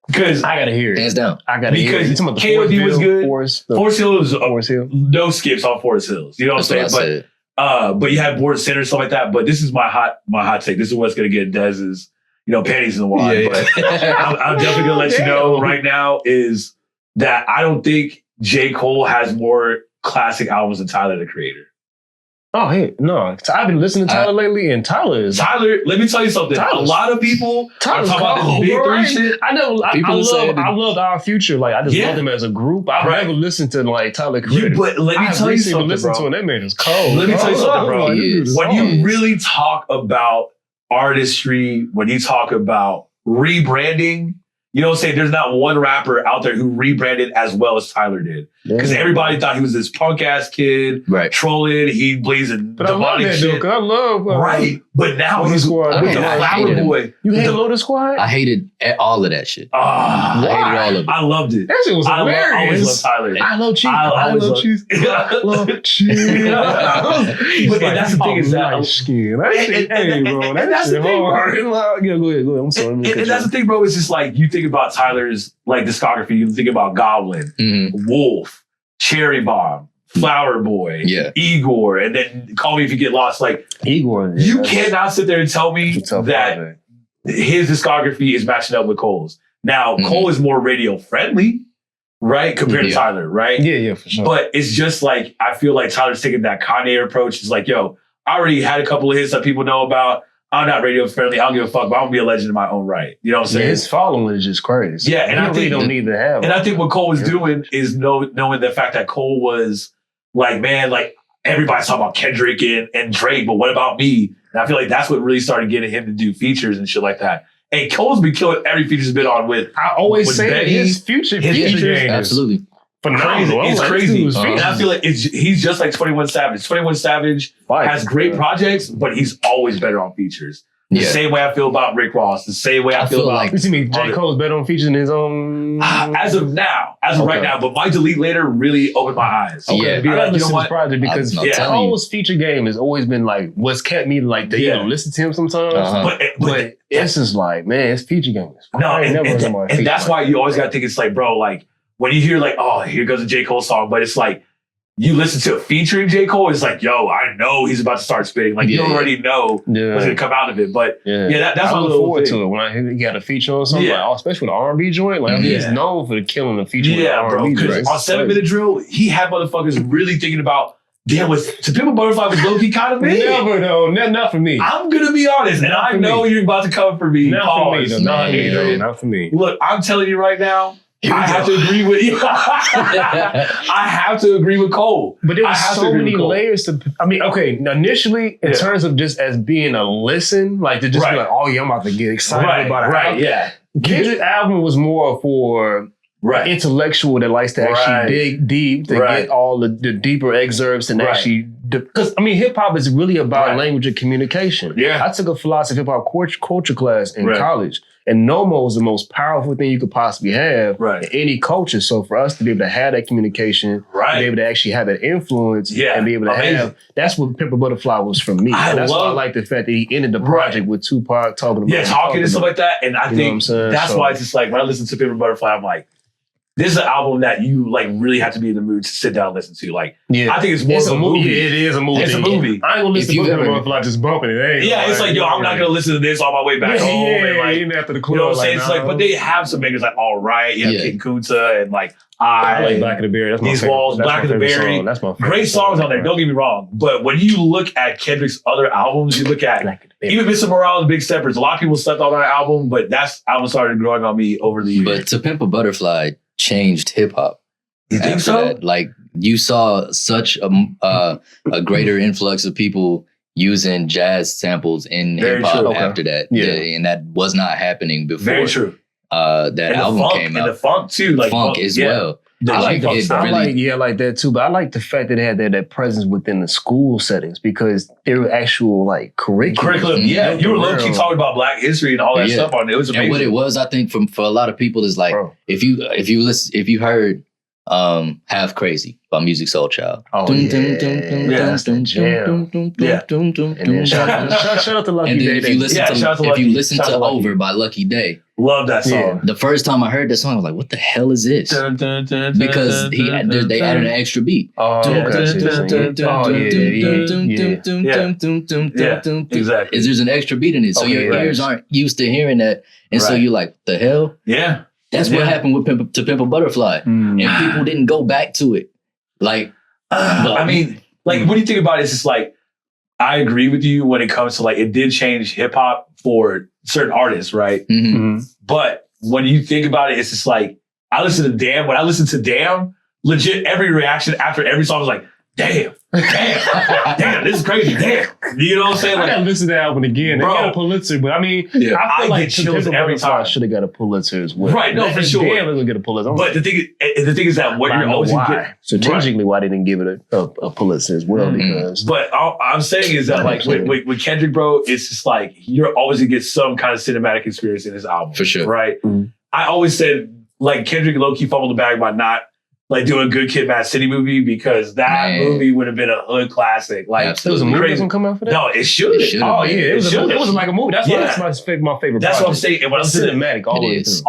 Because I gotta hear it. Hands down. I gotta hear it. Because KOD was good. Forest Hills was no skips on Forest Hills. You know what I'm saying? But you had Board Center, stuff like that. But this is my hot take. This is what's gonna get Dez's panties in the wad. But I'm definitely gonna let you know right now is that I don't think J. Cole has more classic albums than Tyler, the Creator. Oh, hey, no. I've been listening to Tyler lately, and Tyler, let me tell you something. A lot of people are talking about this big three shit. I love Our Future. Like, I just love them as a group. I've never listened to, like, Tyler, Creator. But let me tell you something, listen to him. That man is cold. Let me tell you something, bro. When you really talk about artistry, when you talk about rebranding, you know what I'm saying? There's not one rapper out there who rebranded as well as Tyler did. Because everybody thought he was this punk ass kid, trolling. He blazing demonic shit. I love right. But now he's with the Flower Boy. You hate Lotus Squad? I hated all of that shit. I hated all of it. I loved it. That shit was hilarious. I always loved Tyler. I love cheese. I love cheese. I love cheese. But that's the thing is that skin. Hey, bro, that's the thing. Yeah, go ahead. I'm sorry. And that's the thing, bro. It's just like you think about Tyler's like discography. You think about Goblin, Wolf, Cherry Bomb, Flower Boy, Igor, and then Call Me If You Get Lost. Like Igor, you cannot sit there and tell me that his discography is matching up with Cole's. Now, Cole is more radio friendly, right? Compared to Tyler, right? Yeah, for sure. But it's just like, I feel like Tyler's taking that Kanye approach. It's like, yo, I already had a couple of hits that people know about. I'm not radio friendly. I don't give a fuck, but I'm gonna be a legend in my own right. You know what I'm saying? His following is just crazy. Yeah, and I really don't need to have. And I think what Cole was doing is knowing the fact that Cole was like, man, like everybody's talking about Kendrick and Drake, but what about me? And I feel like that's what really started getting him to do features and shit like that. And Cole's been killing every feature he's been on with. I always say Betty, his future game absolutely. Phenomenal. It's crazy. And I feel like he's just like 21 Savage. 21 Savage has great projects, but he's always better on features. The same way I feel about Rick Ross. The same way I feel about... You see me, J. Cole's better on features than his own... As of now. As of right now. But my Delete Later really opened my eyes. Okay. I gotta listen to this project because Cole's feature game has always been like what's kept me like to listen to him sometimes. But it's just like, man, his feature game is... And that's why you always gotta think it's like, bro, like when you hear like, oh, here goes a J. Cole song, but it's like, you listen to it featuring J. Cole, it's like, yo, I know he's about to start spitting. Like, you already know what's going to come out of it. But, that's I my look little forward thing. to it. When I hear he got a feature on something, like, especially with an R&B joint, like, he's known for the killing the feature with R&B joint. On 7 Minute Drill, he had motherfuckers really thinking about, damn, To Pimp a Butterfly was low-key kind of me. Never, though. Not for me. I'm going to be honest, and I know you're about to come for me. Not for me, though. Not for me. Look, I'm telling you right now, I have to agree with you. I have to agree with Cole. But there was so many layers to... I mean, okay, now initially, in terms of just as being a listen, like to just be like, oh, yeah, I'm about to get excited about it. Right, Kendrick's album was more for intellectual that likes to actually dig deep, to get all the deeper excerpts and actually... Because, I mean, hip-hop is really about language and communication. Yeah. I took a philosophy hip-hop culture class in college. And NOMO is the most powerful thing you could possibly have in any culture. So for us to be able to have that communication, to be able to actually have that influence, and be able to have, that's what Pimp a Butterfly was for me. That's why I like the fact that he ended the project with Tupac talking about talking and stuff like that. And I think that's why it's just like, when I listen to Pimp a Butterfly, I'm like, this is an album that you like really have to be in the mood to sit down and listen to. Like, I think it's more of a movie. It is a movie. It's a movie. I ain't gonna listen to Pimp a Butterfly just bumping it. It's like, yo, I'm not gonna listen to this on my way back home. And like, even after the club. You know what I'm saying? It's like, but they have some makers like All Right, you have Kid Kunta and like I like Black of the Berry. That's my These favorite. Walls, Black of the Berry. That's my favorite. Great songs on there. Don't get me wrong. But when you look at Kendrick's other albums, you look at even Mr. Morale and Big Steppers. A lot of people slept on that album, but that album started growing on me over the years. But To Pimp a Butterfly changed hip hop. You think so? That. Like you saw such a greater influx of people using jazz samples in hip hop after that. And that was not happening before. Very true. That album came out. And the funk too. Like funk as well. I like that too, but I like the fact that they had that presence within the school settings because there were actual like curriculum. Yeah, you were low-key talking about Black history and all that stuff on it. It was amazing. And what it was, I think, for a lot of people is like if you heard Half Crazy by Music Soul Child. Oh, shout out to Lucky Day. If you listen to Over by Lucky Day. Love that song. The first time I heard that song, I was like, what the hell is this? Because they added an extra beat. Exactly. There's an extra beat in it. So your ears aren't used to hearing that. And so you're like, the hell? Yeah. That's what happened with To Pimp a Butterfly. And people didn't go back to it. Like, I mean, like, what do you think about it? It's just like, I agree with you when it comes to like, it did change hip hop for certain artists, right? But when you think about it, it's just like, I listen to Damn. When I listen to Damn, legit every reaction after every song was like, damn, this is crazy, damn. You know what I'm saying? Like, I gotta listen to that album again. They got a Pulitzer, but I mean, I feel like chills every time. Should have got a Pulitzer as well. Right, no, for sure. Damn, they're gonna get a Pulitzer. But the thing is that what you're always getting. Strategically, why they didn't give it a Pulitzer as well? Because, but all I'm saying is that like with Kendrick, bro, it's just like you're always gonna get some kind of cinematic experience in his album, for sure. Right? I always said like Kendrick low-key fumbled the bag by not like doing a Good Kid, Mad City movie because that movie would have been a hood classic. Like, there was a movie that's gonna come out for that? No, it should. Oh yeah, it wasn't like a movie. That's why that's my favorite. That's what I'm saying. And when I listen to cinematic, always.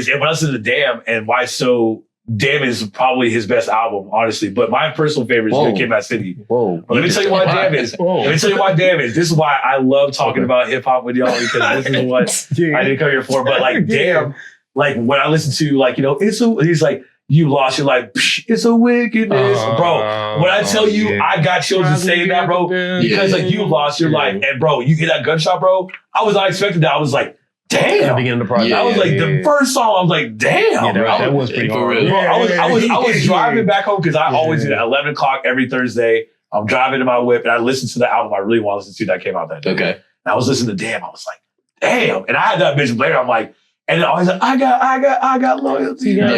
And when I listen to Damn and why so Damn is probably his best album, honestly. But my personal favorite is Good Kid, Mad City. But let me tell you why Damn is. Let me tell you why Damn is. This is why I love talking about hip hop with y'all because this is what I didn't come here for. But like Damn, like when I listen to like he's like. you lost, you're like, it's a wickedness. Bro, when I tell you, I got chills just saying that, bro, because like you lost your life. And bro, you hear that gunshot, bro, I was not expecting that. I was like, damn. Beginning of the project. I was like, the first song, I was like, damn. That was pretty hard. Bro, I was driving back home because I always do that 11 o'clock every Thursday. I'm driving in my whip and I listened to the album I really want to listen to that came out that day. Okay. And I was listening to Damn. I was like, damn. And I had that bitch later. I'm like, and then I was like, I got loyalty. And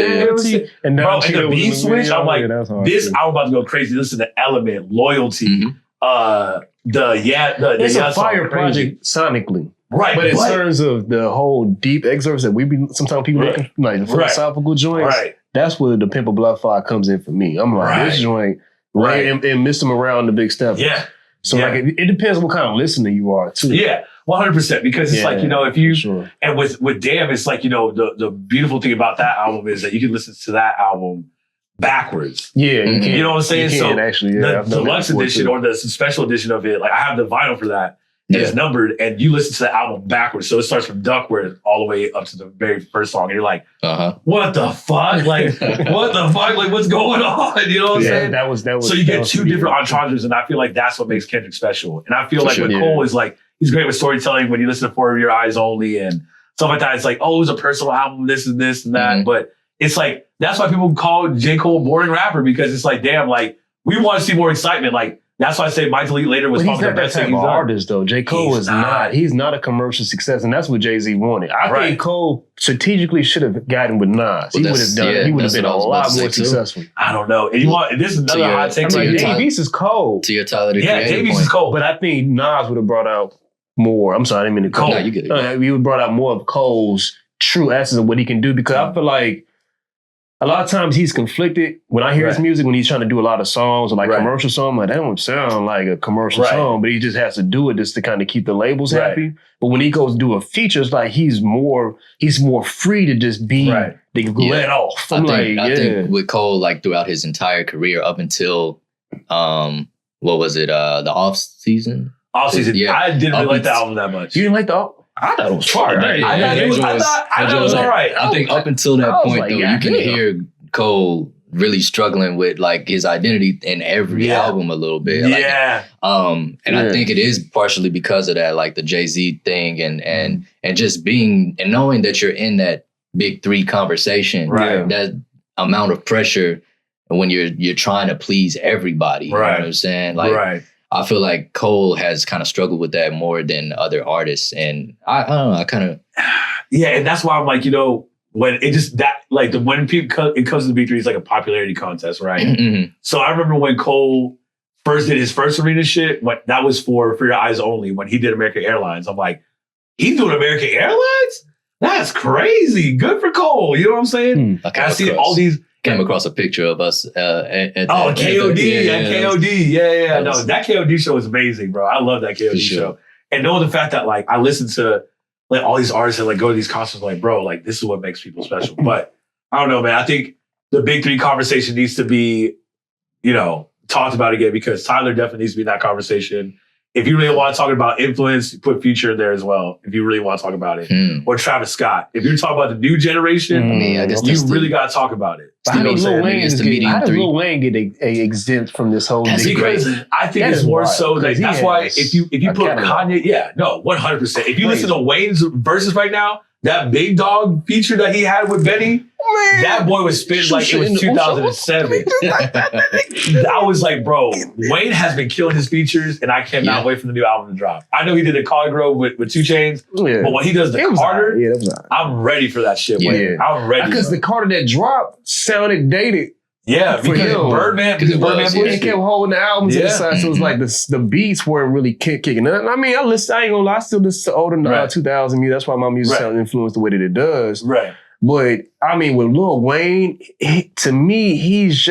bro, and the beat switch, I'm like, this album about to go crazy. Listen to Element, Loyalty, it's a fire project sonically. Right. But in terms of the whole deep excerpts that sometimes people looking like the philosophical joints, that's where the Pimp a Block Fire comes in for me. I'm like, this joint, and Missed Him Around the Big Step. Yeah. So like it depends what kind of listener you are too. Yeah. 100%, because it's like, if you, and with Damn, it's like, the beautiful thing about that album is that you can listen to that album backwards. Yeah, you can. You know what I'm saying? You can, actually, the deluxe edition or the special edition of it, like I have the vinyl for that. And it's numbered, and you listen to the album backwards. So it starts from Duckward all the way up to the very first song. And you're like, what the fuck? Like, what the fuck? Like, what's going on? You know what I'm saying? That was. So you get two different entendres, and I feel like that's what makes Kendrick special. And I feel like with Cole is like, he's great with storytelling when you listen to For Your Eyes Only and stuff like that. It's like, oh, it was a personal album, this and this and that. But it's like, that's why people call J. Cole a boring rapper, because it's like, damn, like, we want to see more excitement. Like, that's why I say My Delete Later was probably the best thing he's done. Artist though. J. Cole is not. He's not a commercial success, and that's what Jay-Z wanted. I think Cole strategically should have gotten with Nas. He would have done. He would have been a lot more successful. I don't know. And this is another hot take. Dave is cold. To your Tyler, Dave is cold, but I think Nas would have brought out more. I'm sorry, I didn't mean to Cole. No, you get it. He would have brought out more of Cole's true essence of what he can do, because I feel like a lot of times he's conflicted when I hear his music, when he's trying to do a lot of songs or like commercial songs. Like, that don't sound like a commercial song, but he just has to do it just to kind of keep the labels happy. But when he goes to do a feature, it's like he's more free to just be they can let off. I think with Cole, like throughout his entire career up until what was it, the off season? Off season. Yeah. I didn't really like the album that much. You didn't like the I thought it was fire. I thought it was all right. I think up until that point, though, you can hear Cole really struggling with like his identity in every album a little bit. And I think it is partially because of that, like the Jay-Z thing and just being and knowing that you're in that big three conversation, that amount of pressure when you're trying to please everybody. You know what I'm saying? Like, I feel like Cole has kind of struggled with that more than other artists. And I don't know, I kind of... Yeah, and that's why I'm like, when it just, that, like, when people, it comes to the big three, it's like a popularity contest, right? So I remember when Cole first did his first arena shit, that was for Your Eyes Only, when he did American Airlines. I'm like, he's doing American Airlines? That's crazy. Good for Cole. You know what I'm saying? I see all these... Came across a picture of us at KOD. Yeah. No, that KOD show is amazing, bro. I love that KOD show. And knowing the fact that, like, I listen to, like, all these artists that, like, go to these concerts, like, bro, like, this is what makes people special. But I don't know, man. I think the big three conversation needs to be, talked about again, because Tyler definitely needs to be in that conversation. If you really want to talk about influence, put Future in there as well. If you really want to talk about it. Or Travis Scott. If you're talking about the new generation, I guess you really got to talk about it. How does Lil Wayne get exempt from this whole thing? Because I think it's more so that that's why if you put Kanye, 100%. If you listen to Wayne's verses right now, that Big Dog feature that he had with Benny, that boy was spitting like it was 2007. I was like, bro, Wayne has been killing his features, and I cannot wait for the new album to drop. I know he did the College Grove with 2 Chainz, but when he does the Carter, I'm ready for that shit, Wayne. I'm ready. Because the Carter that dropped sounded dated. Yeah, because Birdman kept holding the album to the side, so it was like the beats weren't really kicking. I mean, I ain't gonna lie, I still listen to older 2000 music. That's why my music sound influenced the way that it does. Right. But I mean, with Lil Wayne, to me, he's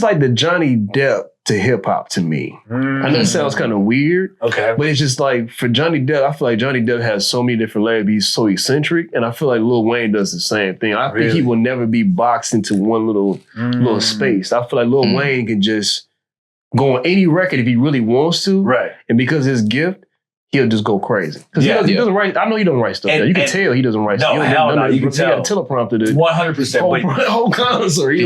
like the Johnny Depp to hip hop to me. I know it sounds kind of weird. Okay. But it's just like for Johnny Depp, I feel like Johnny Depp has so many different layers. He's so eccentric. And I feel like Lil Wayne does the same thing. I think he will never be boxed into one little space. I feel like Lil Wayne can just go on any record if he really wants to. Right. And because of his gift, he'll just go crazy. Because he doesn't write, I know he doesn't write stuff. You can tell he doesn't write stuff. No, hell no, you can tell. He got a teleprompter. 100%. Whole concert.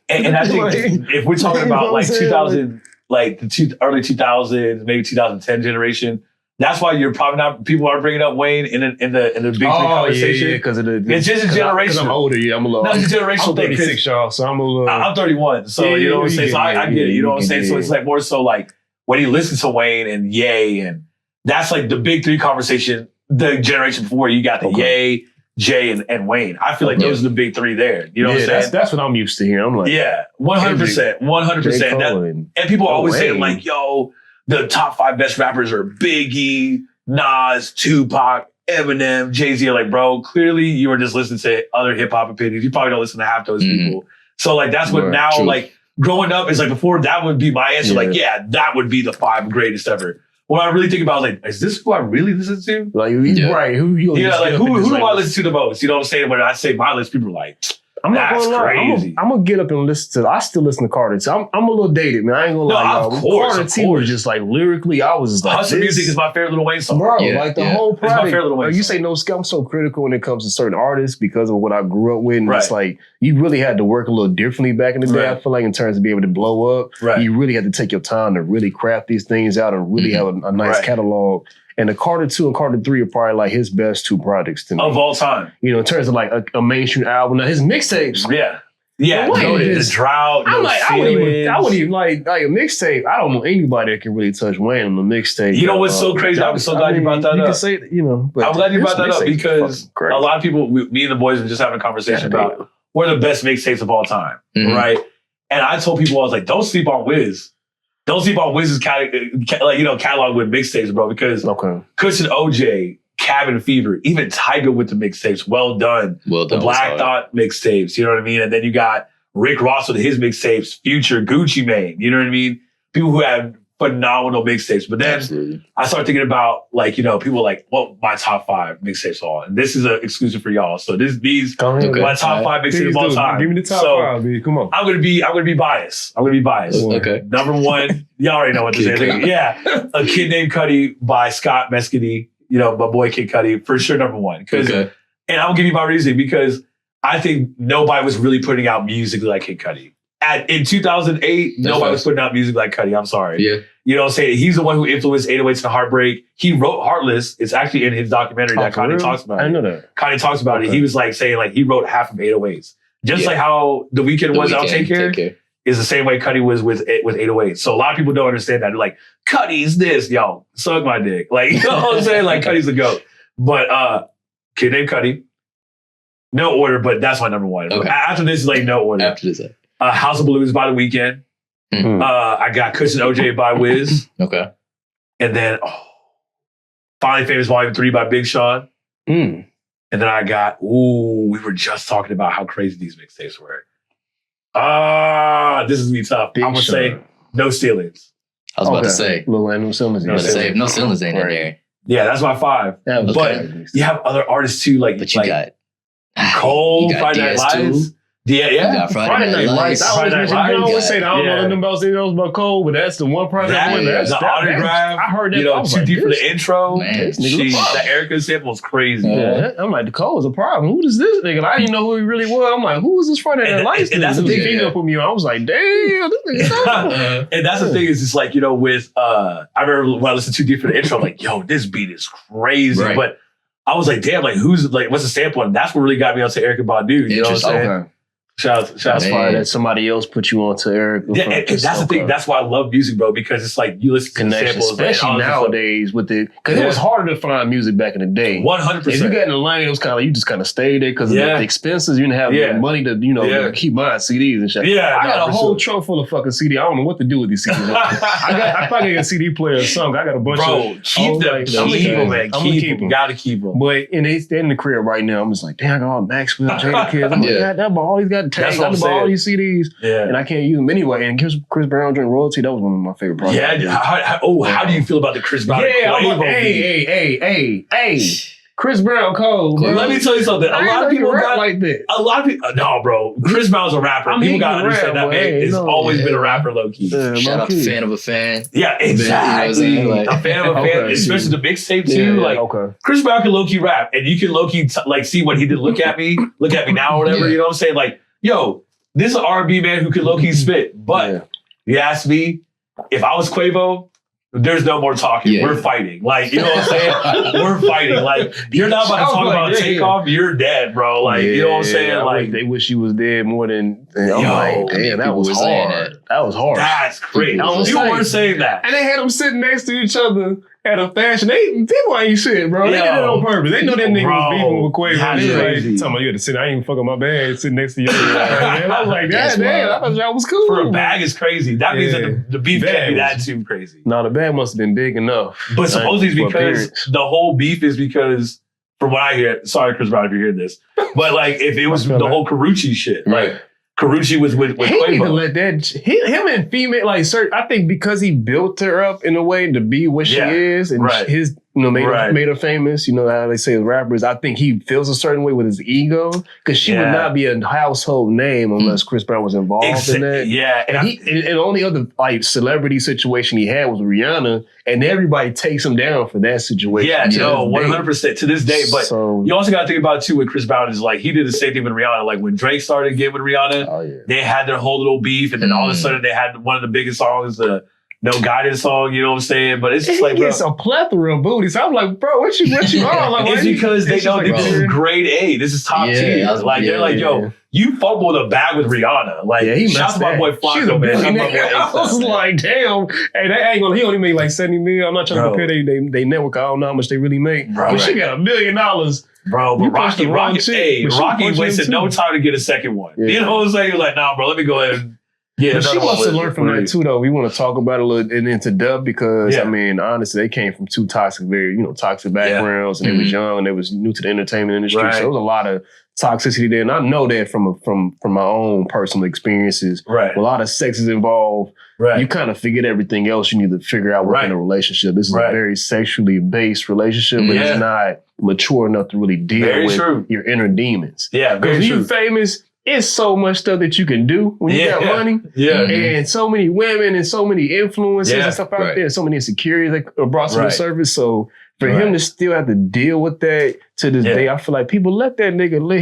And I think if we're talking about like 2000, like the early 2000s, maybe 2010 generation, that's why you're probably not, people are bringing up Wayne in the big three conversation. Yeah, because it's just a generation. Because I'm older, I'm a little. No, it's a generational I'm 36, y'all, so I'm a little. I'm 31, so you know what I'm saying? So I get it, you know what I'm saying? So it's like more so like when you listen to Wayne and Ye, and that's like the big three conversation, the generation before you got the Ye, Jay, and Wayne. I feel like those are the big three there. You know what I'm saying? That's what I'm used to hearing. I'm like, 100%. 100%. And people always say like, yo, the top 5 best rappers are Biggie, Nas, Tupac, Eminem, Jay-Z. Like, bro, clearly you were just listening to other hip hop opinions. You probably don't listen to half those people. So like, that's what now, like growing up is like before that would be my answer. Like, that would be the 5 greatest ever. When I really think about like, is this who I really listen to? Like, right. Who do I listen to the most? You know what I'm saying? When I say my list, people are like, I'm not gonna lie. I'm gonna get up and listen to. I still listen to Carter T. I'm a little dated, man. I ain't gonna lie. Of course, Carter T was just like lyrically. I was just like, Hustle Music is my favorite Lil Wayne song, bro. Like the whole project. It's my favorite Lil Wayne you say no skill. I'm so critical when it comes to certain artists because of what I grew up with. And it's like you really had to work a little differently back in the day. I feel like in terms of being able to blow up, you really had to take your time to really craft these things out and really have a nice catalog. And the Carter 2 and Carter 3 are probably like his best 2 projects to me. Of all time. You know, in terms of like a mainstream album. Now his mixtapes. Yeah, the drought. I'm like, I wouldn't even like a mixtape. I don't know anybody that can really touch Wayne on the mixtape. You know what's so crazy? I'm so glad you brought that up. You can say, but I'm glad you brought that up because a lot of people, me and the boys were just having a conversation about what are the best mixtapes of all time, right? And I told people, I was like, don't sleep on Wiz. Don't sleep on Wiz's catalog with mixtapes, bro, because Cushion OJ, Cabin Fever, even Tyga with the mixtapes, well done. The Black Thought mixtapes, you know what I mean? And then you got Rick Ross with his mixtapes, Future, Gucci Mane, you know what I mean? People who have phenomenal mixtapes. But then I started thinking about people like, what my top 5 mixtapes are. And this is an exclusive for y'all. So these my top 5 mixtapes of all time. Give me the top 5, dude. Come on. I'm gonna be biased. Okay. Number 1, y'all already know what to say. A Kid Named Cudi by Scott Mescudi. My boy Kid Cudi, for sure, number 1. And I'll give you my reason, because I think nobody was really putting out music like Kid Cudi. In 2008, nobody was putting out music like Cudi. I'm sorry. Yeah. You know what I'm saying? He's the one who influenced 808s and Heartbreak. He wrote Heartless. It's actually in his documentary that Kanye talks about. I know that. Kanye talks about it. He was like saying like he wrote half of 808s. Just like how The Weeknd was on Take Care. Is the same way Cudi was with 808. So a lot of people don't understand that. They're like, Cudi's this, yo, suck my dick. Like, you know what I'm saying? Like, Cudi's the GOAT. But Kid Named Cudi, no order, but that's my number 1. Okay. After this is like no order. After this, House of Blues by The Weeknd. I got Cushion OJ by Wiz. Okay. And then Finally Famous Volume 3 by Big Sean. And then I got, we were just talking about how crazy these mixtapes were. This is me tough. I'm gonna say No Ceilings. I was about to say Lil Wayne, No Ceilings. No Ceilings ain't in there. Yeah, that's my 5. But you have other artists too, like but you got Cole, Friday Night Lights. Yeah. Friday Night Lights. I always say that I don't know nothing else about Cole, but that's the one project. The Autograph. I heard that. Too Deep for the intro. Man, that Erica sample is crazy. I'm like, the Cole is a problem. Who is this nigga? I didn't know who he really was. I'm like, who is this Friday Night Lights? And that's the thing. Female put me on. I was like, damn, this nigga. And that's the thing is just like, with I remember when I listened to Too Deep for the intro, I'm like, yo, this beat is crazy. Right. But I was like, damn, like what's the sample? And that's what really got me onto Erykah Badu. You know what I'm saying? Okay. Shots fired that somebody else put you onto Eric. Yeah, and that's the thing. That's why I love music, bro, because it's like you listen to connection, samples, especially nowadays with it. Because it was harder to find music back in the day. 100%. If you got in the lane, it was kind of like you just kind of stayed there because of the expenses. You didn't have the money to to keep buying CDs and shit. Yeah, I got a whole trunk full of fucking CD. I don't know what to do with these CDs. I probably got a CD player or something. I got a bunch of. Keep them, man. Keep them. Gotta keep them. But in the crib right now, I'm just like, damn, I got all Maxwell, Jada Kids. I'm like, goddamn, all these got tags. All these CDs, and I can't use them anyway. And Chris Brown joint Royalty, that was one of my favorite projects. Yeah, how do you feel about the Chris Brown? Yeah, hey. Chris Brown cold, bro. Let me tell you something. A lot of people rap like that. A lot of people, no, bro. Chris Brown's a rapper. People gotta understand that man has always been a rapper, low key. Shout out to fan of a fan. Yeah, exactly. You know what I'm saying? A fan of a fan, especially the mixtape too. Chris Brown can low key rap, and you can low key see what he did. Look at me now, or whatever. You know what I'm saying? Like, yo, this is an R&B man who can low key spit. But you ask me, if I was Quavo, there's no more talking. We're fighting. Like, you know what I'm saying? We're fighting. Like, you're not about to talk about Takeoff. You're dead, bro. Like, you know what I'm saying? Like, they wish he was dead more than. I'm like, damn, that was hard. That was hard. That's crazy. You weren't saying that. And they had them sitting next to each other at a fashion. People ain't shit, bro. They did it on purpose. They know that nigga was beefing with Quavo. They like, talking about you had to sit. I ain't even fucking my bag sitting next to you. I was like, damn, I thought y'all was cool. For a bag is crazy. That means that the beef can't be that too crazy. No, the bag must have been big enough. But supposedly it's because the whole beef is because, from what I hear, sorry, Chris Brown, if you hear this, but like if it was the whole Karuchi shit, like Karuchi was with Quavo. He need to let that, him and female, like, I think because he built her up in a way to be what she is, and his, made her famous, how they say as rappers, I think he feels a certain way with his ego, because she would not be a household name unless Chris Brown was involved in that. Yeah. And the only other, like, celebrity situation he had was Rihanna, and everybody takes him down for that situation. Yeah, no, 100% to this day. But you also got to think about it, too, with Chris Brown is like, he did the same thing with Rihanna. Like, when Drake started getting with Rihanna, they had their whole little beef, and then all of a sudden they had one of the biggest songs, the No Guidance song, you know what I'm saying? But it's just like, bro, it's a plethora of booty. So I'm like, bro, what you on? Like, it's because they know this is grade A. This is top tier. Like, they're like, yo, you fumbled a bag with Rihanna. Like, shout out to my boy Flacco, man. I was like, damn. Hey, they ain't gonna, he only made like 70 million. I'm not trying to compare they network. I don't know how much they really make. Bro, but she got $1 million. Bro, but Rocky wasted no time to get a second one. You know what I'm saying? He was like, nah, bro, let me go ahead and but she wants to learn from that too, though. We want to talk about it a little and into dub because I mean, honestly, they came from two toxic backgrounds, and they was young and they was new to the entertainment industry. So there was a lot of toxicity there, and I know that from my own personal experiences. A lot of sex is involved. You kind of forget everything else you need to figure out within a relationship. This is a very sexually based relationship, but it's not mature enough to really deal with your inner demons. Because you famous. It's so much stuff that you can do when you got money. And so many women and so many influences and stuff out there. So many insecurities that are brought to the surface. So for him to still have to deal with that to this day, I feel like people let that nigga live.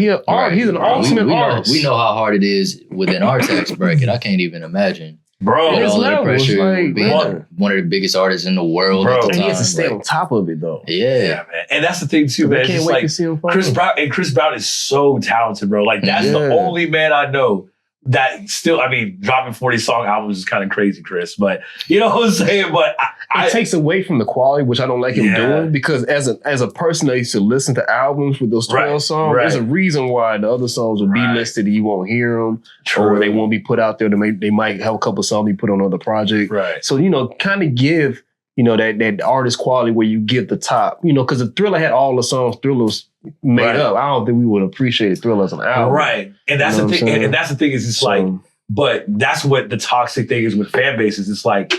He's an ultimate artist. We know how hard it is within our tax bracket. I can't even imagine. Bro, with all that pressure, like, being one of the biggest artists in the world at the time. And he has to stay on top of it, though. Yeah, man. And that's the thing, too, man. I can't wait to see him Chris Brown is so talented, bro. Like, that's the only man I know that still, I mean, dropping 40 song albums is kind of crazy, Chris. But, you know what I'm saying? But it takes away from the quality, which I don't like him doing, because as a person that used to listen to albums with those 12 songs, there's a reason why the other songs will be listed and you won't hear them, or they won't be put out there. They might have a couple songs be put on other projects. So, kind of give, that artist quality where you get the top, because the Thriller had all the songs Thriller's made up. I don't think we would appreciate Thriller as an album. And that's the thing. And that's the thing is it's like, but that's what the toxic thing is with fan bases. It's like,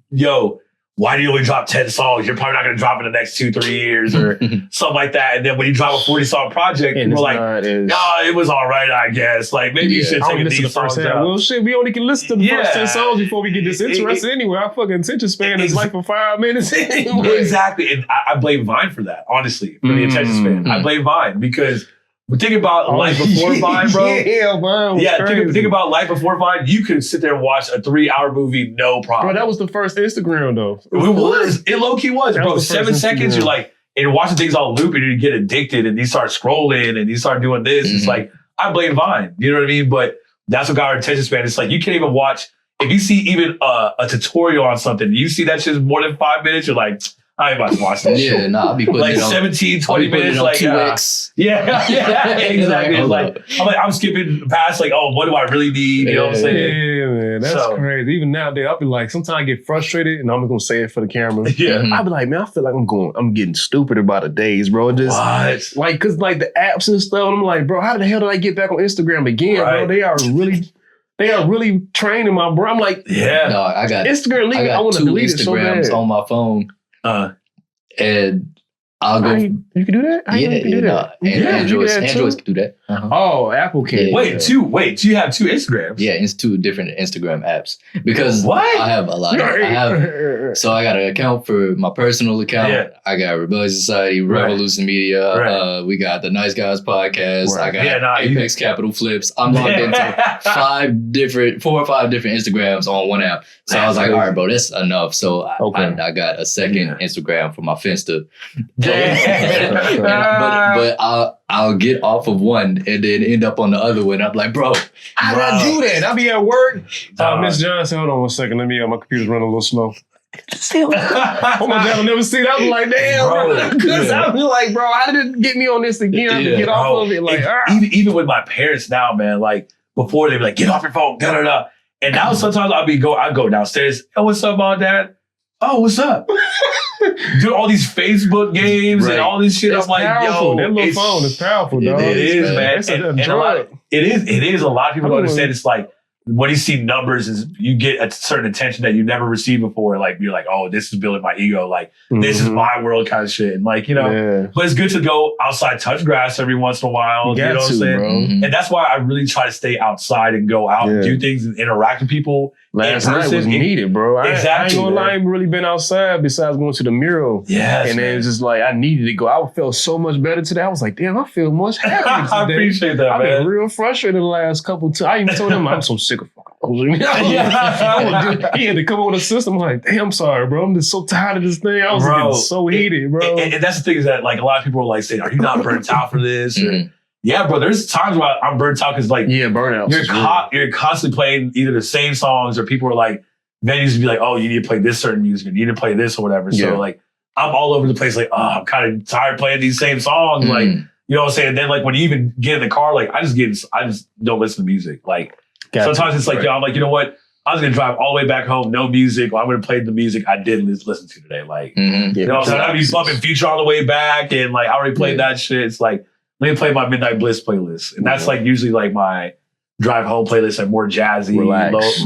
yo, why do you only drop 10 songs? You're probably not going to drop in the next 2-3 years or something like that. And then when you drop a 40-song project, people are like, it was all right, I guess. Like, maybe you should take these songs out. Well, shit, we only can listen to the first 10 songs before we get this interested anyway. Our fucking attention span is like for 5 minutes anyway. Exactly. And I blame Vine for that, honestly, for the attention span. I blame Vine because think about Life Before Vine, bro. Think about Life Before Vine. You could sit there and watch a 3-hour movie, no problem. Bro, that was the first Instagram, though. It was. It low-key was, bro. 7 seconds, you're like, and you're watching things on loop, and you get addicted, and you start scrolling, and you start doing this. It's like, I blame Vine. You know what I mean? But that's what got our attention span. It's like, you can't even watch, if you see even a tutorial on something, you see that shit's more than 5 minutes, you're like, I ain't about to watch that shit. I'll be putting like it on 17, 20 minutes. Like 2X. Exactly. I'm skipping past what do I really need? You know what I'm saying? Yeah, man. That's crazy. Even nowadays, I'll be like, sometimes I get frustrated, and I'm just gonna say it for the camera. I'll be like, man, I feel like I'm getting stupid about the days, bro. Just cause the apps and stuff. And I'm like, bro, how the hell did I get back on Instagram again, bro? They are really training my bro. I'm like, no, I got Instagram. I want to delete it so bad. on my phone. And I'll go. You can do that? You can do that. Androids can do that. Oh, Apple can. Yeah. Wait, do you have 2 Instagrams? Yeah, it's 2 different Instagram apps. Because I have a lot. So I got an account for my personal account. Yeah. I got Rebellious Society, Revolution Media. We got the Nice Guys podcast. I got Apex Capital Flips. I'm logged into 4 or 5 different Instagrams on one app. So I was like, all right, bro, that's enough. So I got a second Instagram for my Finsta. but I'll get off of one and then end up on the other one. I'm like, bro, how did I do that? I'll be at work. Miss Johnson, hold on 1 second. Let me my computer's running a little slow. Oh my God, I'll never see that. I was like, damn, because I was like, bro, how did it get me on this again? I have to get off of it. Like, even with my parents now, man, like before they'd be like, get off your phone, da da da. And now sometimes I'd go downstairs. Oh, what's up, Mom, Dad? Oh, what's up? Do all these Facebook games and all this shit. It's I'm like, powerful. yo, that little phone is powerful, dog. It is, man. It's a drug. It is. A lot of people don't understand. It's like when you see numbers, is you get a certain attention that you never received before. Like you're like, oh, this is building my ego. Like this is my world kind of shit. And like, you know, but it's good to go outside, touch grass every once in a while. You know what I'm saying? Bro. And that's why I really try to stay outside and go out and do things and interact with people. Last night was needed, bro. I ain't gonna lie, I ain't really been outside besides going to the mural. Yes, and then it's just like I needed to go. I felt so much better today. I was like, damn, I feel much happier today. I appreciate that, I've been real frustrated the last couple times. I even told him I'm so sick of fucking posing. He had to come over the system. I'm like, damn, I'm sorry, bro. I'm just so tired of this thing. I was getting so heated, bro. And that's the thing is that like a lot of people are like saying, are you not burnt out for this? Or, yeah, bro. There's times where I'm burnt out because like burnout. You're constantly playing either the same songs or people are like venues be like, oh, you need to play this certain music, or you need to play this or whatever. So like I'm all over the place. Like, oh, I'm kind of tired playing these same songs. Like, you know what I'm saying? And then like when you even get in the car, like I just don't listen to music. Like sometimes it's like, yo, I'm like, you know what? I was gonna drive all the way back home, no music. Well, I'm gonna play the music I didn't listen to today. Like, you know what I'm saying? I'd be bumping Future on the way back, and like I already played that shit. It's like, let me play my Midnight Bliss playlist, and that's like usually like my drive home playlist, like more jazzy, relaxed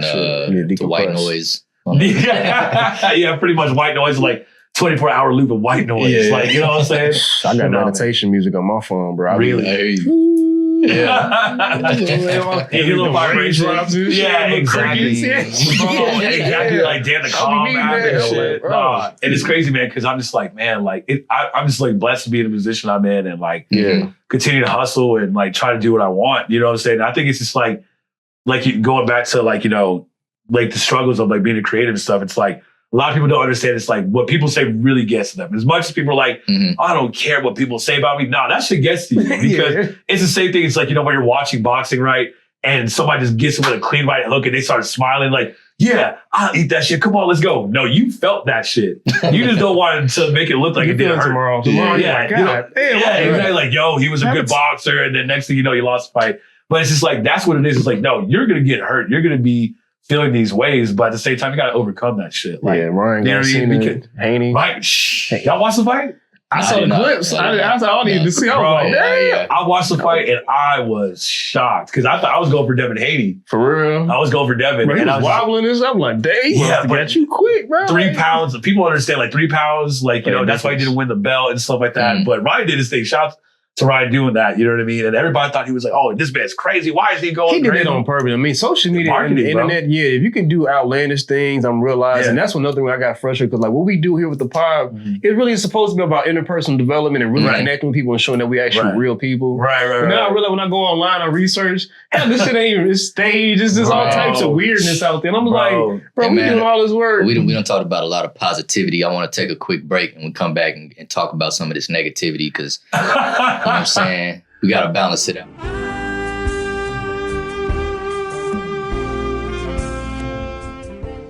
shit. The white noise. Yeah, pretty much white noise, like 24-hour loop of white noise. Yeah. Like, you know what I'm saying? I got meditation music on my phone, bro. Really? Yeah. You little vibrations. Yeah, exactly. Exactly. Like, damn, the calm app and shit. No. And it's crazy, man, because I'm just like, man, like, I'm just like blessed to be in the position I'm in and like continue to hustle and like try to do what I want. You know what I'm saying? I think it's just like going back to like, you know, like the struggles of like being a creative and stuff. It's like, a lot of people don't understand. It's like what people say really gets to them. As much as people are like, I don't care what people say about me. No, that shit gets to you because it's the same thing. It's like, you know, when you're watching boxing, right? And somebody just gets with a clean right hook and they start smiling like, yeah, I'll eat that shit. Come on, let's go. No, you felt that shit. You just don't want to make it look like it didn't hurt. Tomorrow, exactly. Like, yo, he was a good boxer. And then next thing you know, you lost the fight. But it's just like, that's what it is. It's like, no, you're going to get hurt. You're going to be feeling these ways, but at the same time, you got to overcome that shit. Like, Ryan Haney. Right? Y'all watch the fight? I saw the clips. I saw all these to see. I was like, damn. I watched the fight and I was shocked because I thought I was going for Devin Haney. For real? I was going for Devin. Bro, and I was wobbling this. I'm like, dang, yeah, but got you quick, bro. 3 pounds. People understand like 3 pounds. Like, you know, that's why he didn't win the belt and stuff like that. But Ryan did his thing. Shout to Ryan doing that, you know what I mean? And everybody thought he was like, oh, this man's crazy. Why is he going He did it on purpose. I mean, social media and the internet, if you can do outlandish things, I'm realizing that's another thing where I got frustrated because like what we do here with the pod, it really is supposed to be about interpersonal development and really connecting with people and showing that we actually real people. Right. Now I realize when I go online, I research, this shit ain't even, it's staged. It's just all types of weirdness out there. And I'm like, bro, we doing all this work. We don't talk about a lot of positivity. I want to take a quick break and we come back and talk about some of this negativity because you know what I'm saying? We got to balance it out.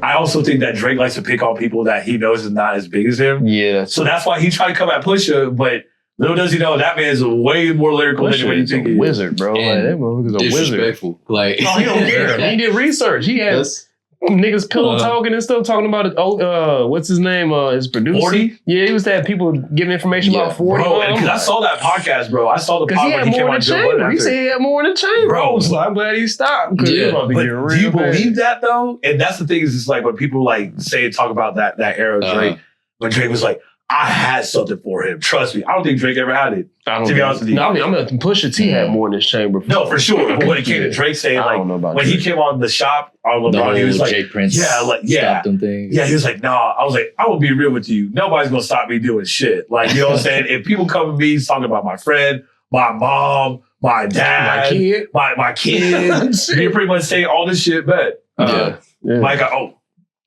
I also think that Drake likes to pick on people that he knows is not as big as him. Yeah. So that's why he tried to come at Pusha, but little does he know that man is way more lyrical than what you think he is. Wizard, bro. Like, that motherfucker's a disrespectful. Like, no, he don't care. He did research. He has niggas pillow talking and stuff, talking about it. What's his name? His producer. 40? Yeah, he was had people giving information about 40. Bro, because I saw that podcast, bro. I saw the podcast he came on Joe Budden. He said he had more in the chamber. Bro, so I'm glad he stopped. Because about to get real do you believe that though? And that's the thing is, it's like when people like talk about that era of Drake, when Drake was like, I had something for him. Trust me. I don't think Drake ever had it. To be honest with you. No, I mean, I'm gonna Pusha T had more in his chamber. No, for sure. But when it came to Drake saying, like, when he came on the shop on LeBron, he was like, Jay Prince stop them things. Yeah, he was like, nah. I was like, I will be real with you. Nobody's gonna stop me doing shit. Like, you know what I'm saying? If people come to me talking about my friend, my mom, my dad, my kid, you're pretty much saying all this shit, but Mike, I'm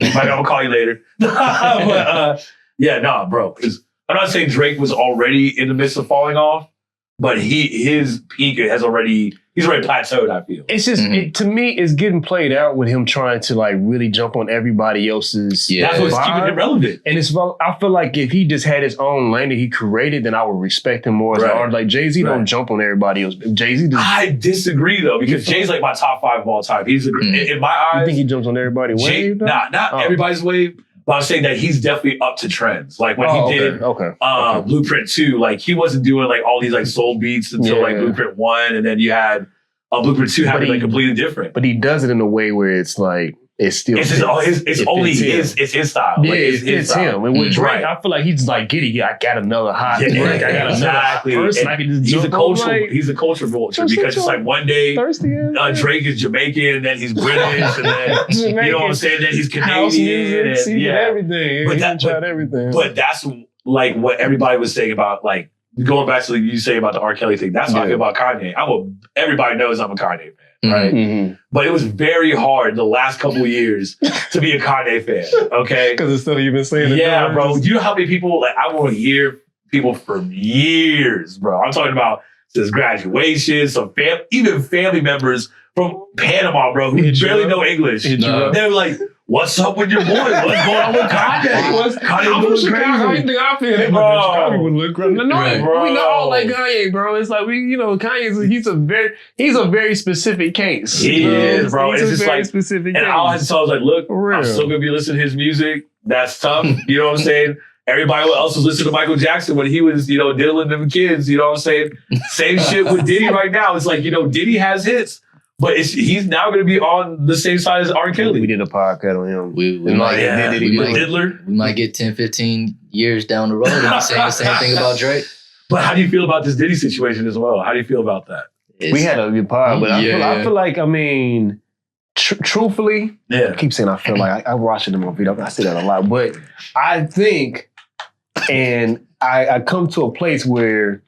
gonna call you later. But bro. Because I'm not saying Drake was already in the midst of falling off, but his peak he's already plateaued, I feel. It's just, to me, it's getting played out with him trying to like really jump on everybody else's. That's what's keeping him relevant. And I feel like if he just had his own lane that he created, then I would respect him more as an artist. Like Jay-Z don't jump on everybody else. Jay-Z does. I disagree though, because Jay's like my top 5 of all time. He's in my eyes. You think he jumps on everybody's wave? Not everybody's wave. But I'm saying that he's definitely up to trends. Like when he did Blueprint 2, like he wasn't doing like all these like soul beats until like Blueprint 1, and then you had Blueprint 2 having like completely different. But he does it in a way where it's like it's still it's his style. Yeah, like, it's him. And with Drake, I feel like he's like giddy. I got another hot Drake. I got another person. I can just he's a culture vulture because it's like one day Drake is Jamaican, and then he's British, and then you know what I'm saying. Then he's Canadian, and everything. But tried everything. But that's like what everybody was saying about like going back to you say about the R. Kelly thing. That's how I feel about Kanye. Everybody knows I'm a Kanye fan. Right. Mm-hmm. But it was very hard the last couple of years to be a Kanye fan. Okay. Because it's stuff you've been saying. Yeah, bro. Do you know how many people, like, I want to hear people for years, bro. I'm talking about since graduation, even family members from Panama, bro, who barely know English. They were like, what's up with your boy? What's going on with Kanye? Kanye was crazy. How you think I feel? Kanye would look crazy. No, we all like Kanye, bro. It's like Kanye's he's a very specific case. He is, bro. It's just like specific. And I was like, look, I'm still gonna be listening to his music. That's tough. You know what I'm saying? Everybody else was listening to Michael Jackson when he was, diddling them kids. You know what I'm saying? Same shit with Diddy right now. It's like, Diddy has hits. But he's now going to be on the same side as R. Kelly. We did a podcast on him. We might get 10, 15 years down the road and be saying the same thing about Drake. But how do you feel about this Diddy situation as well? How do you feel about that? We had a good pod, but I feel like, truthfully, I keep saying I feel like I watch it in my video. I say that a lot. But I think, and I come to a place where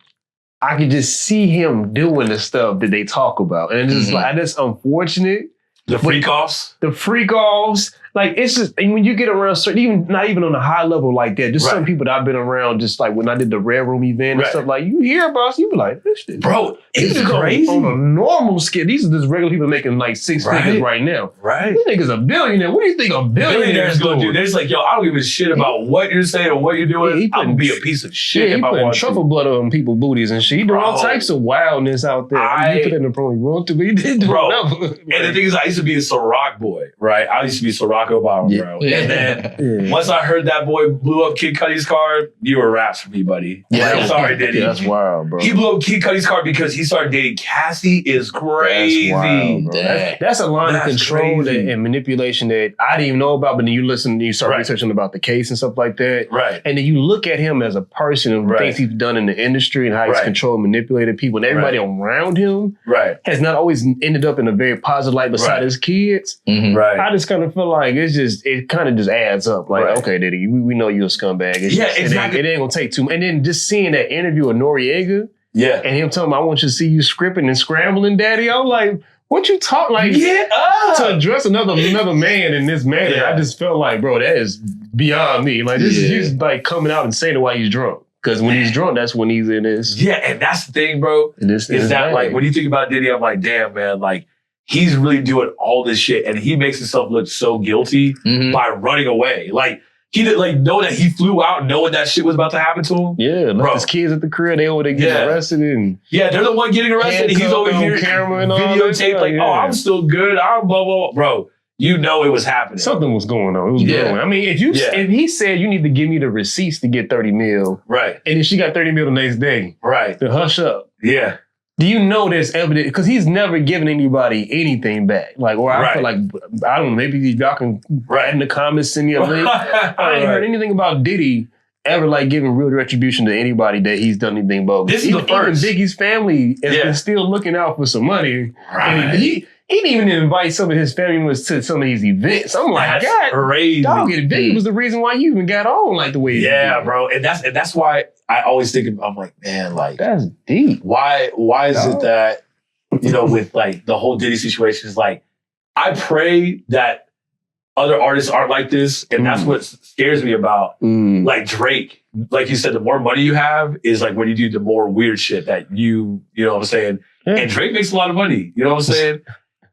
I can just see him doing the stuff that they talk about. And it's just like, that's unfortunate. The freak offs? The freak offs. Like, it's just, and when you get around certain, not even on a high level like that, just some people that I've been around, just like when I did the Red Room event and stuff, like, you hear about, you be like, this shit. Bro, it's crazy. On a normal scale, these are just regular people making like 6 figures right now. Right. This nigga's a billionaire. What do you think a billionaire is going to do? They're just like, yo, I don't give a shit about what you're saying or what you're doing. I'm going to be a piece of shit if I want to. He truffle blood on people's booties and shit. He doing all types of wildness out there. You put it in the promo you want to, but he didn't do it. And the thing is, I used to be a Ciroc boy, right? I used to be Ciroc Obama, bro. And then once I heard that boy blew up Kid Cudi's car, you were raps for me, buddy. I'm sorry, Diddy. That's wild, bro. He blew up Kid Cudi's car because he started dating Cassie. Is crazy. That's wild, bro. That's a line of control and manipulation that I didn't even know about, but then you listen and you start researching about the case and stuff like that. Right. And then you look at him as a person and things he's done in the industry and how he's controlled and manipulated people, and everybody around him has not always ended up in a very positive light beside his kids. Mm-hmm. Right. I just kind of feel like it kind of just adds up. Like, okay, Diddy, we know you're a scumbag. Exactly. It ain't gonna take too much. And then just seeing that interview with Noriega, and him telling me, I want you to see you scripting and scrambling, Daddy. I'm like, what you talk like? To address another man in this manner, I just felt like, bro, that is beyond me. Like, this is he's like coming out and saying it while he's drunk. Because when he's drunk, that's when he's in this. Yeah, and that's the thing, bro. Is that like when you think about Diddy, I'm like, damn, man, like, he's really doing all this shit, and he makes himself look so guilty by running away. Like, he didn't know that he flew out knowing that shit was about to happen to him. Yeah, left his kids at the crib. They over there getting arrested. And they're the one getting arrested. And he's over here camera and videotaped like, oh, I'm still good. I'm blah, blah, blah. Bro, you know it was happening. Something was going on. It was growing. I mean, if he said you need to give me the receipts to get 30 mil. Right. And then she got 30 mil the next day. Right. To hush up. Yeah. Do you know there's evidence? Because he's never given anybody anything back. Like, or I feel like, I don't know, maybe y'all can write in the comments, send me a link. I ain't heard anything about Diddy ever like giving real retribution to anybody that he's done anything bogus. This is the first. Even Biggie's family has been still looking out for some money. Right. And he didn't even invite some of his family members to some of these events. I'm like, That's God, crazy. dog, Biggie was the reason why you even got on like the way. Yeah, bro, and that's why I always think I'm like, man, like that's deep. Why is it that with like the whole Diddy situation is like, I pray that other artists aren't like this, and that's what scares me about like Drake. Like you said, the more money you have is like when you do the more weird shit that you know what I'm saying. Yeah. And Drake makes a lot of money. You know what I'm saying?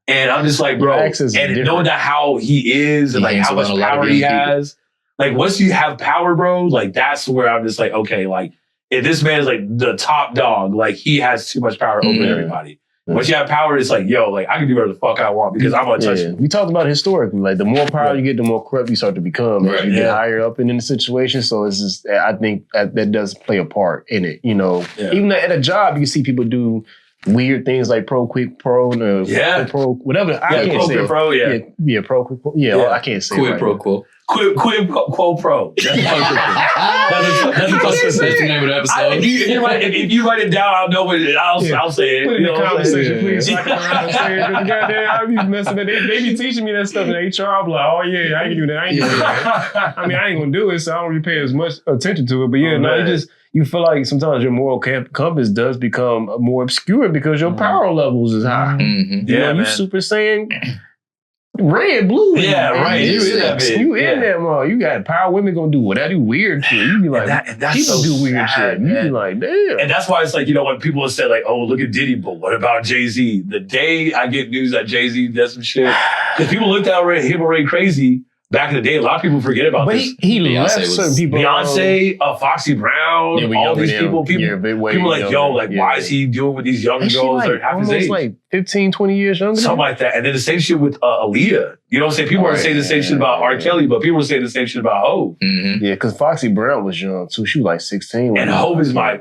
And I'm just like, bro, and knowing that how he is and like how much power he has, like once you have power, bro, like that's where I'm just like, okay, like if this man is like the top dog, like he has too much power over everybody. Once you have power, it's like, yo, like I can do whatever the fuck I want because I'm untouchable. We talked about it historically, like the more power you get, the more corrupt you start to become. Right. You get higher up in the situation. So it's just, I think that does play a part in it. Even at a job, you see people do weird things like pro quid pro, pro whatever. I can't say pro, pro quid pro. I can't say quid pro quo. Quid pro pro. That's the name of the episode. If you write it down, I'll know what it. I'll say it. Put it in the comment section, please. So I can around and say it. Goddamn, I be messing with it. They be teaching me that stuff in HR. I'm like, oh yeah, I can do that. I ain't do that. I mean, I ain't gonna do it, so I don't really pay as much attention to it. But you feel like sometimes your moral compass does become more obscure because your power levels is high. You Super Saiyan. Red, blue. Yeah, right. You in that mall. You got power. Women gonna do whatever. Do weird shit. You be like, people do weird shit. You be like, damn. And that's why it's like, when people say like, oh, look at Diddy, but what about Jay-Z? The day I get news that Jay-Z does some shit, because people looked at him already crazy. Back in the day, a lot of people forget about this. But he left certain people. Beyonce, Foxy Brown, all these people. People like, yo, like, why is he doing with these younger girls that are half his age? Like 15, 20 years younger. Something like that. And then the same shit with Aaliyah. You know what I'm saying? People are saying the same shit about R. Kelly, but people are saying the same shit about Hov. Yeah, because Foxy Brown was young too. She was like 16. And Hov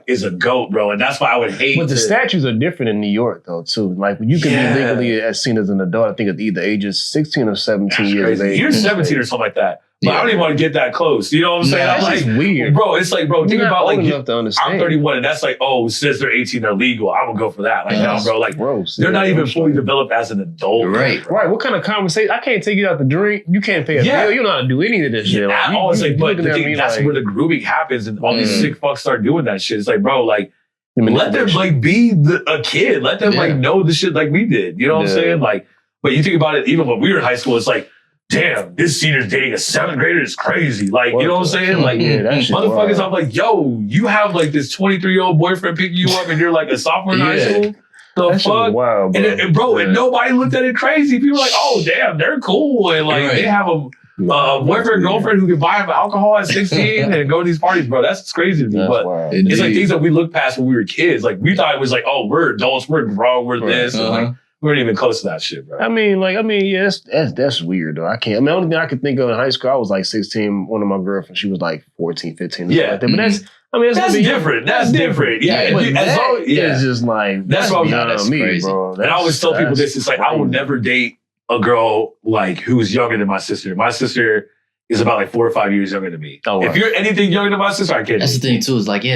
is a GOAT, bro. And that's why I would hate. But the statutes are different in New York though, too. Like you can be legally seen as an adult, I think at either ages 16 or 17 years of age. You're 17 or something like that. But I don't even want to get that close. You know what I'm saying? That's like weird. Bro, it's like, bro, think about like, I'm 31 and that's like, oh, since they're 18, they're legal. I'm going to go for that. Like, no, bro, like, they're not even fully developed as an adult. Right. Right. What kind of conversation? I can't take you out to drink. You can't pay a bill. You don't know how to do any of this shit. Like, but the thing, that's where the grooming happens and all these sick fucks start doing that shit. It's like, bro, like, let them like be a kid. Let them like know the shit like we did. You know what I'm saying? Like, but you think about it, even when we were in high school, it's like, damn, this senior's dating a 7th grader is crazy. Like, you know what I'm saying? Like, motherfuckers, I'm like, yo, you have like this 23-year-old boyfriend picking you up and you're like a sophomore in high school? The fuck? Wild, bro. And nobody looked at it crazy. People were like, oh, damn, they're cool. And like, they have a boyfriend, girlfriend who can buy them alcohol at 16 and go to these parties, bro. That's crazy to me. But it's like things that we looked past when we were kids. Like, we thought it was like, oh, we're adults, we're grown, we're this. And like, we weren't even close to that shit, bro. Yeah, that's weird, though. I can't. I mean, the only thing I could think of in high school, I was like 16. One of my girlfriends, she was like 14, 15. Yeah. Like that. But that's different. That's different. Yeah. It's just like, that's what beyond me, crazy. bro. And I always tell people this. It's like, I will never date a girl like who's younger than my sister. My sister is about like 4 or 5 years younger than me. Oh, if you're anything younger than my sister, I can't. That's the thing, too. Is like,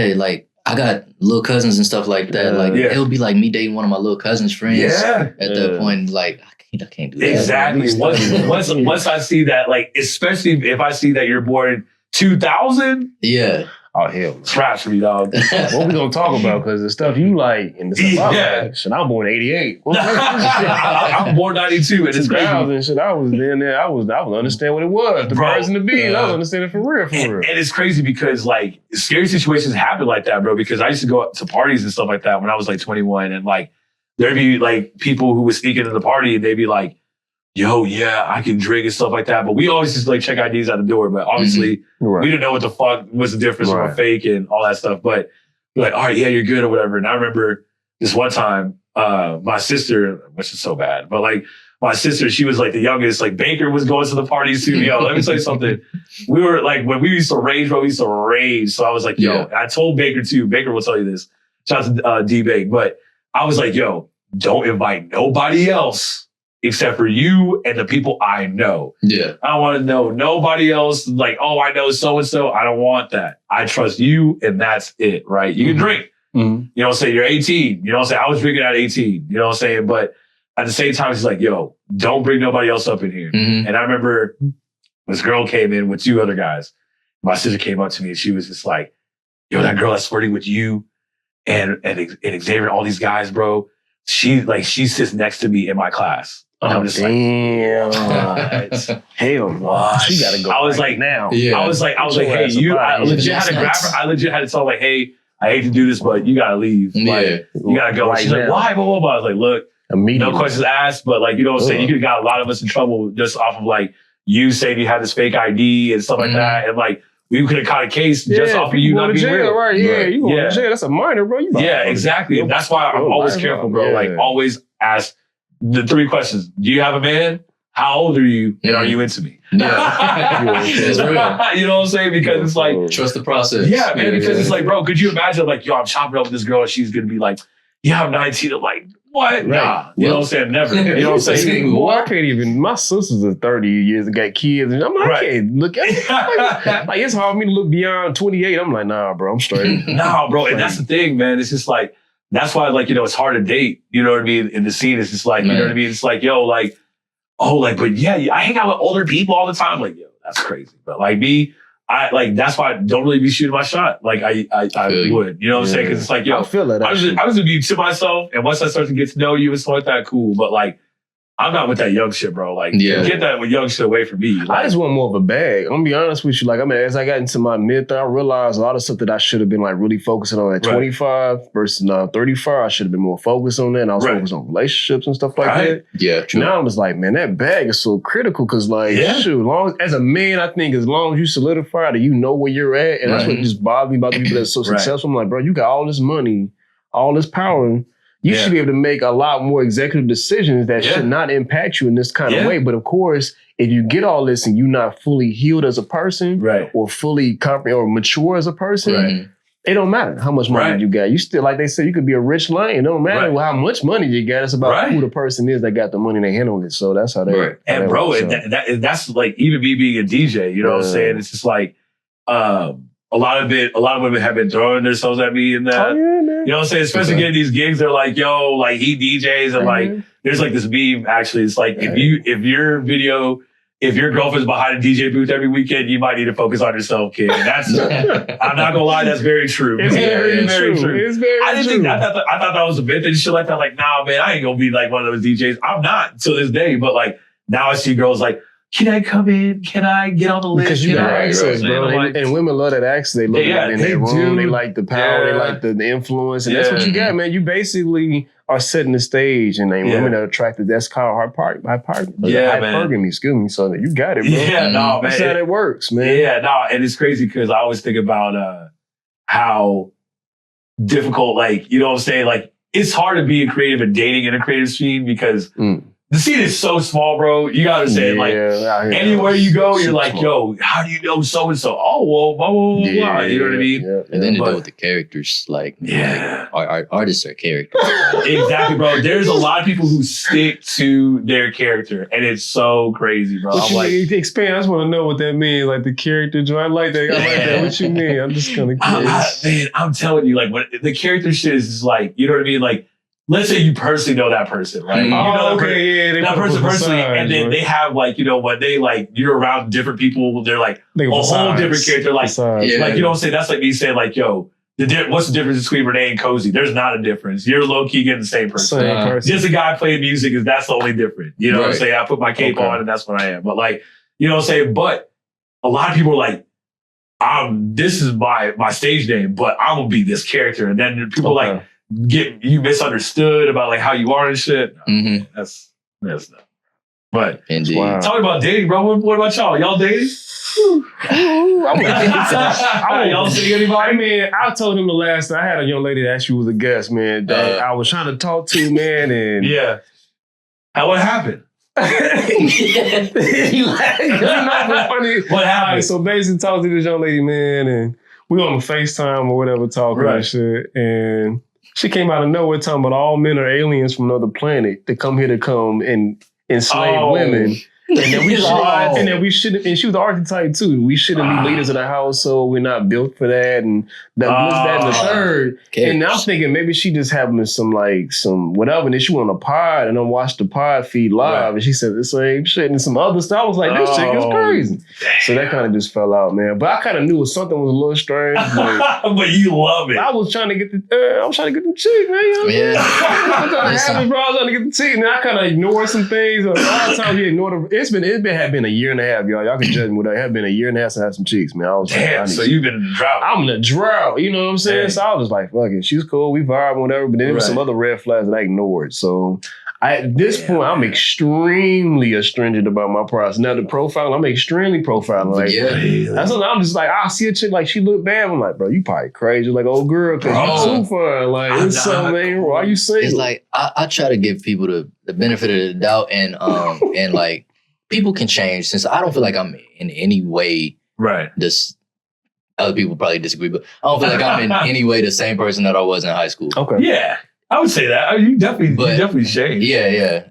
I got little cousins and stuff like that. Like it'll be like me dating one of my little cousin's friends. At that point, like I can't do that. Exactly. Once I see that, like especially if I see that you're born 2000. Yeah. Oh hell, trash for me, dog. What we gonna talk about? Because the stuff you like and the stuff I like. Shit, I'm born '88. I'm born '92, and it's crazy. Shit, I was in there. I was understand what it was. The birds and the bees. I was understanding for real. And it's crazy because like scary situations happen like that, bro. Because I used to go to parties and stuff like that when I was like 21, and like there'd be like people who would sneak into the party and they'd be like, yo, yeah, I can drink and stuff like that. But we always just like check IDs out the door. But obviously, we didn't know what the fuck was the difference from a fake and all that stuff. But we're like, all right, yeah, you're good or whatever. And I remember this one time, my sister, which is so bad, but like my sister, she was like the youngest. Like Baker was going to the parties too. Yo, let me tell you something. We were like, when we used to rage, bro, we used to rage. So I was like, yo, and I told Baker too. Baker will tell you this. Shout out to D-Bake. But I was like, yo, don't invite nobody else except for you and the people I know. Yeah. I don't want to know nobody else. Like, oh, I know so-and-so. I don't want that. I trust you and that's it, right? You can drink. You know what I'm saying? You're 18. You know what I'm saying? I was drinking at 18. You know what I'm saying? But at the same time, he's like, yo, don't bring nobody else up in here. And I remember this girl came in with 2 other guys. My sister came up to me and she was just like, yo, that girl that's flirting with you and Xavier, all these guys, bro. She sits next to me in my class. And I'm just damn. Hell no. She gotta go. I was right like, now. Yeah. I was like, hey, you, I legit had to grab her. I legit had to tell her, like, hey, I hate to do this, but you gotta leave. Like, you gotta go. Right She's like, why? Blah, blah, blah. I was like, look, no questions asked, but like, you know what I'm saying? You could have got a lot of us in trouble just off of like you saying you had this fake ID and stuff like that. And like, we could have caught a case just off of you not being real. Right? Yeah, you going to jail. That's a minor, bro. Exactly. And that's why I'm always careful, bro. Like, always ask the 3 questions. Do you have a man? How old are you? And are you into me? Yeah. That's real. You know what I'm saying? Because it's like... Trust the process. Yeah, man. Because it's like, bro, could you imagine like, yo, I'm chopping up with this girl and she's going to be like, yeah, I'm 19. I'm like, what? Right. Nah. You know what I'm saying? Never. You know what I'm saying? Well, I can't even... My sisters are 30 years and got kids. And I'm like, I can't look at it. Like, it's hard for me to look beyond 28. I'm like, nah, bro, I'm straight. Nah, bro. And that's the thing, man. It's just like, that's why, like, you know, it's hard to date. You know what I mean? In the scene, it's just like, you know what I mean? It's like, yo, like, oh, like, but yeah, I hang out with older people all the time. Like, yo, that's crazy. But like me, I like, that's why I don't really be shooting my shot. Like I would, you know what I'm saying? Cause it's like, yo, I feel that. I just gonna be to myself. And once I start to get to know you and stuff like that, cool. But like, I'm not with that young shit, bro. Like, get that young shit away from me. Like, I just want more of a bag. I'm gonna be honest with you. Like, I mean, as I got into my mid, I realized a lot of stuff that I should have been like really focusing on at 25 versus 35. I should have been more focused on that. And I was focused on relationships and stuff like that. Yeah, true. Now I'm just like, man, that bag is so critical because, like, shoot, as a man, I think as long as you solidify that you know where you're at, and that's what just bothers me about the people that are so successful. I'm like, bro, you got all this money, all this power. You should be able to make a lot more executive decisions that should not impact you in this kind of way. But of course, if you get all this and you're not fully healed as a person or fully or mature as a person, it don't matter how much money you got. You still, like they say, you could be a rich lion. It don't matter how much money you got. It's about who the person is that got the money and they handle it. So that's how they And bro, that's like, even me being a DJ, you know what I'm saying? It's just like, a lot of women have been throwing themselves at me in that. You know what I'm saying? Especially getting these gigs, they're like, yo, like he DJs and like, there's like this meme actually. It's like, if your girlfriend's behind a DJ booth every weekend, you might need to focus on yourself, kid. That's, I'm not gonna lie, that's very true. It's very true. It's very I didn't think that, I thought that was a myth and shit like that. Like, nah, man, I ain't gonna be like one of those DJs. I'm not to this day, but like, now I see girls like, can I come in? Can I get on the list? Because you got access, bro. And women love that access. They love it in their room. They like the power. They like the influence. And that's what you got, man. You basically are setting the stage. And women are attracted. That's called hypergamy, excuse me. So you got it, bro. Yeah, no, man. That's how it works, man. Yeah, no. And it's crazy because I always think about how difficult, like, you know what I'm saying? Like, it's hard to be a creative and dating in a creative scene because the scene is so small, bro. You gotta understand, like, anywhere you go, you're like, yo, how do you know so-and-so? Oh, well, blah, blah, blah, blah. You know what I mean? And then to do with the characters, like, our artists are characters. Exactly, bro. There's a lot of people who stick to their character, and it's so crazy, bro. What you mean? Expand. I just want to know what that means, like the character. I like that. I like that. What you mean? I'm just kind of curious. Man, I'm telling you, like, when the character shit is just like, you know what I mean? Like, let's say you personally know that person, right? You know that person personally, and then they have like, you know, when they like, you're around different people, they're like a whole different character. Like, like, you know what I'm saying? That's like me saying like, yo, what's the difference between Rene and Cozy? There's not a difference. You're low key getting the same person. Just a guy playing music that's the only different. You know what I'm saying? I put my cape on and that's what I am. But like, you know what I'm saying? But a lot of people are like, this is my stage name, but I'm gonna be this character. And then people like, get you misunderstood about like how you are and shit. No, that's not. But talking about dating, bro. What about y'all? Y'all dating? Y'all see anybody? I mean, I told him the last time I had a young lady that actually was a guest, man, that I was trying to talk to, man, and How what happened? Funny. What happened? So basically, talked to this young lady, man, and we on FaceTime or whatever, talking and shit, and she came out of nowhere talking about all men are aliens from another planet that come here to come and enslaved women. And then we shouldn't, and she was the archetype too. We shouldn't be leaders of the household. We're not built for that. And that and the third. And I'm thinking maybe she just having some whatever. And then she went on a pod and I watched the pod feed live. And she said the same shit and some other stuff. I was like, this chick is crazy. Damn. So that kind of just fell out, man. But I kind of knew something was a little strange. But you love it. I was trying to get the cheek, man. You know? Yeah. I was trying to get the cheek. And I kind of ignored some things. A lot of times you ignore the. It had been a year and a half, y'all. Y'all can judge me. It had been a year and a half since I had some cheeks, man. I was damn. So you've been in the drought. I'm in a drought. You know what I'm saying? Damn. So I was just like, fuck it. She's cool. We vibe, whatever. But then there was some other red flags that I ignored. So at this point, I'm extremely astringent about my process. Now the profile, I'm extremely profiling. Like, that's something I'm just like, I see a chick like she look bad. I'm like, bro, you probably crazy. Like, old girl, cause you too fun. Like, it's something ain't wrong. Why you single? It's like I try to give people the benefit of the doubt and and like. People can change since I don't feel like I'm in any way this other people probably disagree, but I don't feel like I'm in any way the same person that I was in high school. Okay. Yeah. I would say that. You definitely changed. Yeah.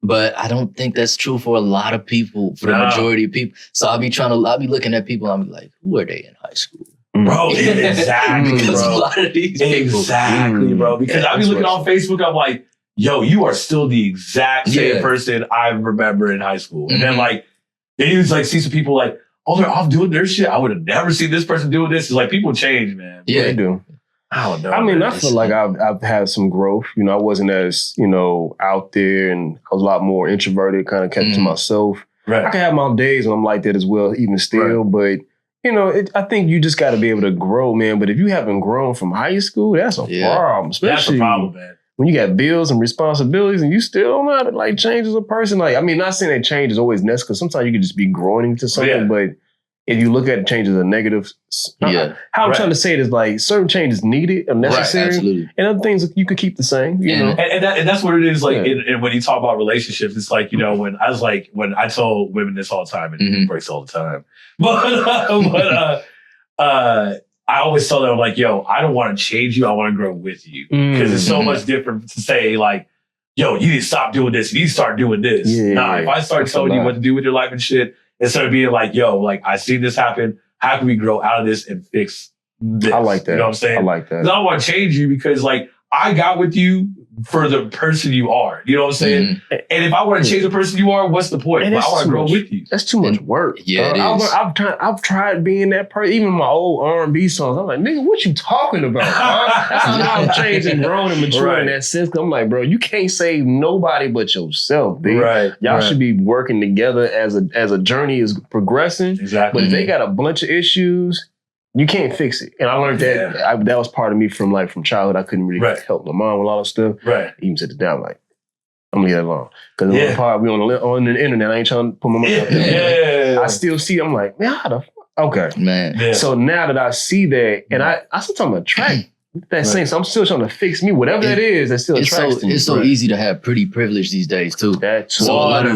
But I don't think that's true for a lot of people, for the majority of people. So I'll be looking at people, I'll be like, who are they in high school? Bro, exactly. Because bro. a lot of these people. Exactly, bro. Because I'll be looking on Facebook, I'm like, yo, you are still the exact same person I remember in high school. And then you just like see some people like, oh, they're off doing their shit. I would have never seen this person doing this. It's like people change, man. Yeah, they do. I don't know. I mean, I feel like I've had some growth. You know, I wasn't as, out there and I was a lot more introverted, kind of kept to myself. Right. I can have my days when I'm like that as well, even still. But, I think you just got to be able to grow, man. But if you haven't grown from high school, that's a problem. Especially that's a problem, man. When you got bills and responsibilities and you still don't know how to change as a person. Like, I mean, not saying that change is always necessary because sometimes you can just be growing into something, but if you look at change as a negative, how I'm trying to say it is like certain changes needed or necessary, and other things you could keep the same. You know, and that's what it is. Like, and when you talk about relationships, it's like when I tell women this all the time, and it breaks all the time, but I always tell them like, yo, I don't want to change you. I want to grow with you because it's so much different to say like, yo, you need to stop doing this. You need to start doing this. If I start telling you what to do with your life and shit, instead of being like, yo, like I see this happen. How can we grow out of this and fix this? I like that. You know what I'm saying? I like that. I don't want to change you because like I got with you for the person you are. You know what I'm saying? And if I want to change the person you are, what's the point? I want to grow with you. That's too much work. Yeah, it is. I've tried being that person. Even my old R&B songs, I'm like, nigga, what you talking about? That's how I'm changing, growing, and maturing in that sense. I'm like, bro, you can't save nobody but yourself, dude. Y'all should be working together as a journey is progressing. Exactly. But if they got a bunch of issues, you can't fix it. And I learned that that was part of me from childhood. I couldn't really help my mom with a lot of stuff. Even sit it down like, I'm gonna leave that alone. Because we on the internet, I ain't trying to put my money out there. I still see, I'm like, man, how the fuck? Okay. Man. Yeah. So now that I see that, and I sometimes attract that same, so I'm still trying to fix me, whatever that is, that still attracts me. It's so easy to have pretty privilege these days too. That's so a lot of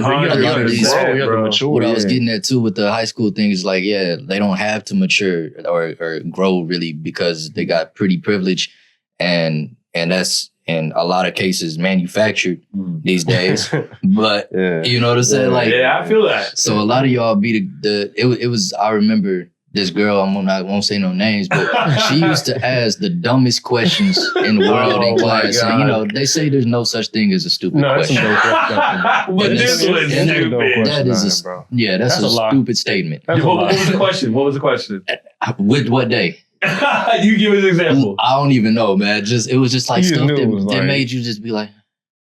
these, mature, what I was getting at too with the high school thing is like, they don't have to mature or grow really because they got pretty privilege, and that's in a lot of cases manufactured these days. But you know what I'm saying? Like, I feel that. So a lot of y'all be it was I remember this girl, I won't say no names, but she used to ask the dumbest questions in the world in class. And, they say there's no such thing as a stupid question. But this was stupid. That's a stupid statement. What was the question? What was the question? With what day? You give us an example. I don't even know, man. It was just like stuff that made you just be like,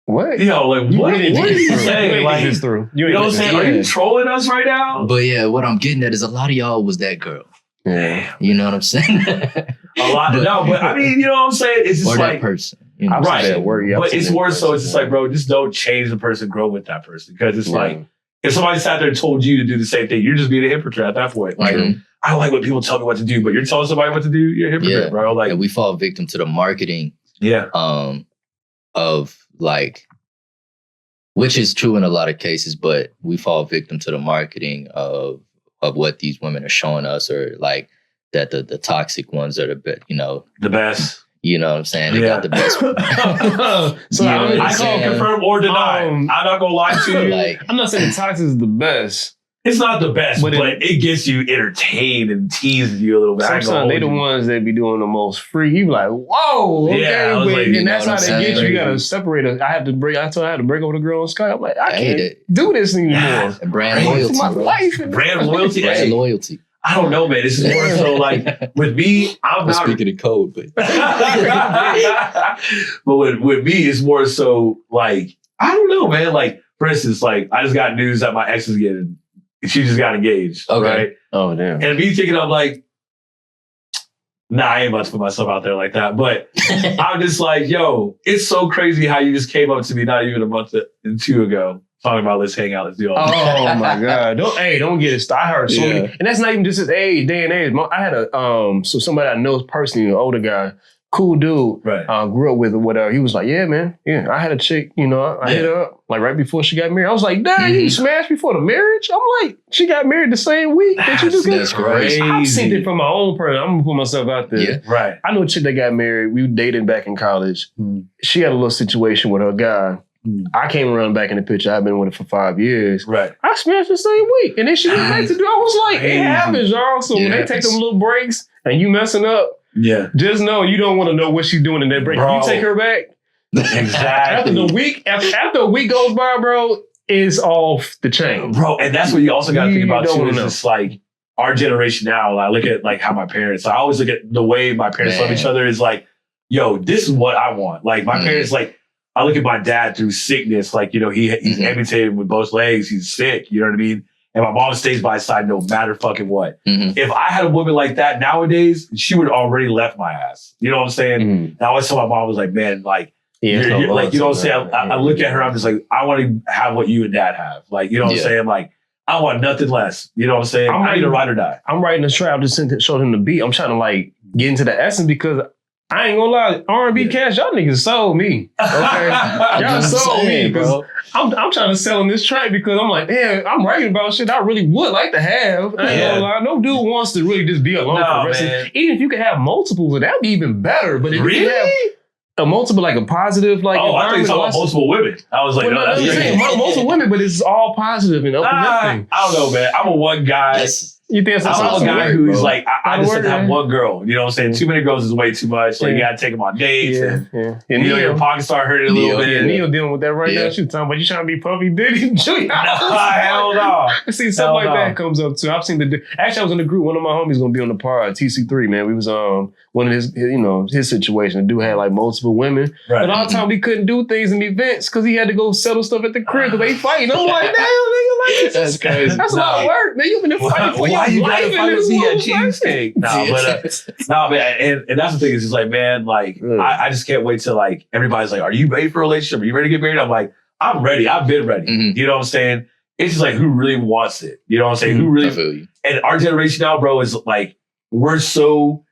what? What did you say? Like, you know what I'm saying? Are you trolling us right now? But what I'm getting at is a lot of y'all was that girl. Yeah. You know what I'm saying? A lot. But I mean, you know what I'm saying? It's just or like that person. You know right. But it's more so, it's just like, bro, just don't change the person, grow with that person. Because it's like, if somebody sat there and told you to do the same thing, you're just being a hypocrite at that point. Like, I don't like when people tell me what to do, but you're telling somebody what to do, you're a hypocrite, bro. Like, we fall victim to the marketing. Of like, which is true in a lot of cases, but we fall victim to the marketing of what these women are showing us, or like that the toxic ones are the best. You know what I'm saying? They got the best. So I can't confirm or deny. I'm not gonna lie to you. Like, I'm not saying the toxic is the best. It's not the best, but it gets you entertained and teases you a little bit. Sometimes they the ones that be doing the most free. You be like, whoa, okay, and that's how they get you. You gotta separate us. I told her I had to break over the girl on Skype. I'm like, I can't do this anymore. Brand loyalty. My life. Brand loyalty. Brand loyalty. I don't know, man. This is more so like with me, I'm not speaking in code, but but with me, it's more so like, I don't know, man. Like, for instance, like I just got news that my ex is getting, she just got engaged. Okay. Right? Oh, damn. And me thinking, I'm like, nah, I ain't about to put myself out there like that. But I'm just like, yo, it's so crazy how you just came up to me not even a month or two ago talking about let's hang out, let's do all this. Oh my God. Don't get it started. I heard so many. And that's not even just his age, day and age. I had so somebody I know personally, an older guy, cool dude, right. Grew up with or whatever. He was like, yeah, man. Yeah, I had a chick, I hit her up like right before she got married. I was like, damn, you smashed before the marriage? I'm like, she got married the same week that you just got. That's crazy. I've seen it from my own person. I'm gonna put myself out there. Yeah. Right. I know a chick that got married. We were dating back in college. She had a little situation with her guy. I came around back in the picture. I've been with her for 5 years. Right. I smashed the same week. And then she went back to do. I was like, it happens, y'all. So when they take them little breaks and you messing up, just know you don't want to know what she's doing in that break. Bro. You take her back. Exactly. After a week goes by, bro, it's off the chain. Bro, and that's what you also got to think about too. Is just like our generation now. I look at like how my parents. I always look at the way my parents love each other. Is like, yo, this is what I want. Like my parents, like. I look at my dad through sickness, like, he's amputated with both legs. He's sick, you know what I mean? And my mom stays by his side no matter fucking what. If I had a woman like that nowadays, she would already left my ass. You know what I'm saying? And I always tell my mom, was like, man, like, you're like, you know what I'm saying? I look at her, I'm just like, I want to have what you and dad have. Like, you know what I'm saying? Like, I want nothing less. You know what I'm saying? I need to ride or die. I'm writing a track. I just showed him the beat. I'm trying to like get into the essence because I ain't gonna lie, R&B Cash, y'all niggas sold me. Okay, y'all sold me because I'm trying to sell in this track because I'm like, damn, I'm writing about shit I really would like to have. I ain't gonna lie, no dude wants to really just be alone for the rest of it. Even if you could have multiples, that'd be even better. But if you could have a multiple, like a positive, like I thought you were talking about multiple women. I was like, no, that's saying multiple women, but it's all positive and uplifting. I don't know, man. I'm a one guy. You think I'm a guy who's like, I just have one girl. You know what I'm saying? Too many girls is way too much. Like, you gotta take them on dates. And your pockets start hurting a little bit. Neil dealing with that right now. She's talking about you trying to be Puffy Diddy. Hell no. I see stuff like that comes up too. I've seen actually I was in the group. One of my homies gonna be on the pod, TC3, man. We was one of his situation. The dude had like multiple women. Right. But all the time we couldn't do things in events because he had to go settle stuff at the crib because they fighting. I'm like, damn, nigga, like that's crazy. That's a lot of work, man. You've been fighting for why you gotta fight with me at cheesecake? Man, and that's the thing is just like, man, like I just can't wait till like everybody's like, are you ready for a relationship? Are you ready to get married? I'm like, I'm ready. I've been ready. You know what I'm saying? It's just like who really wants it? You know what I'm saying? Who really? I feel you. And our generation now, bro, is like we're so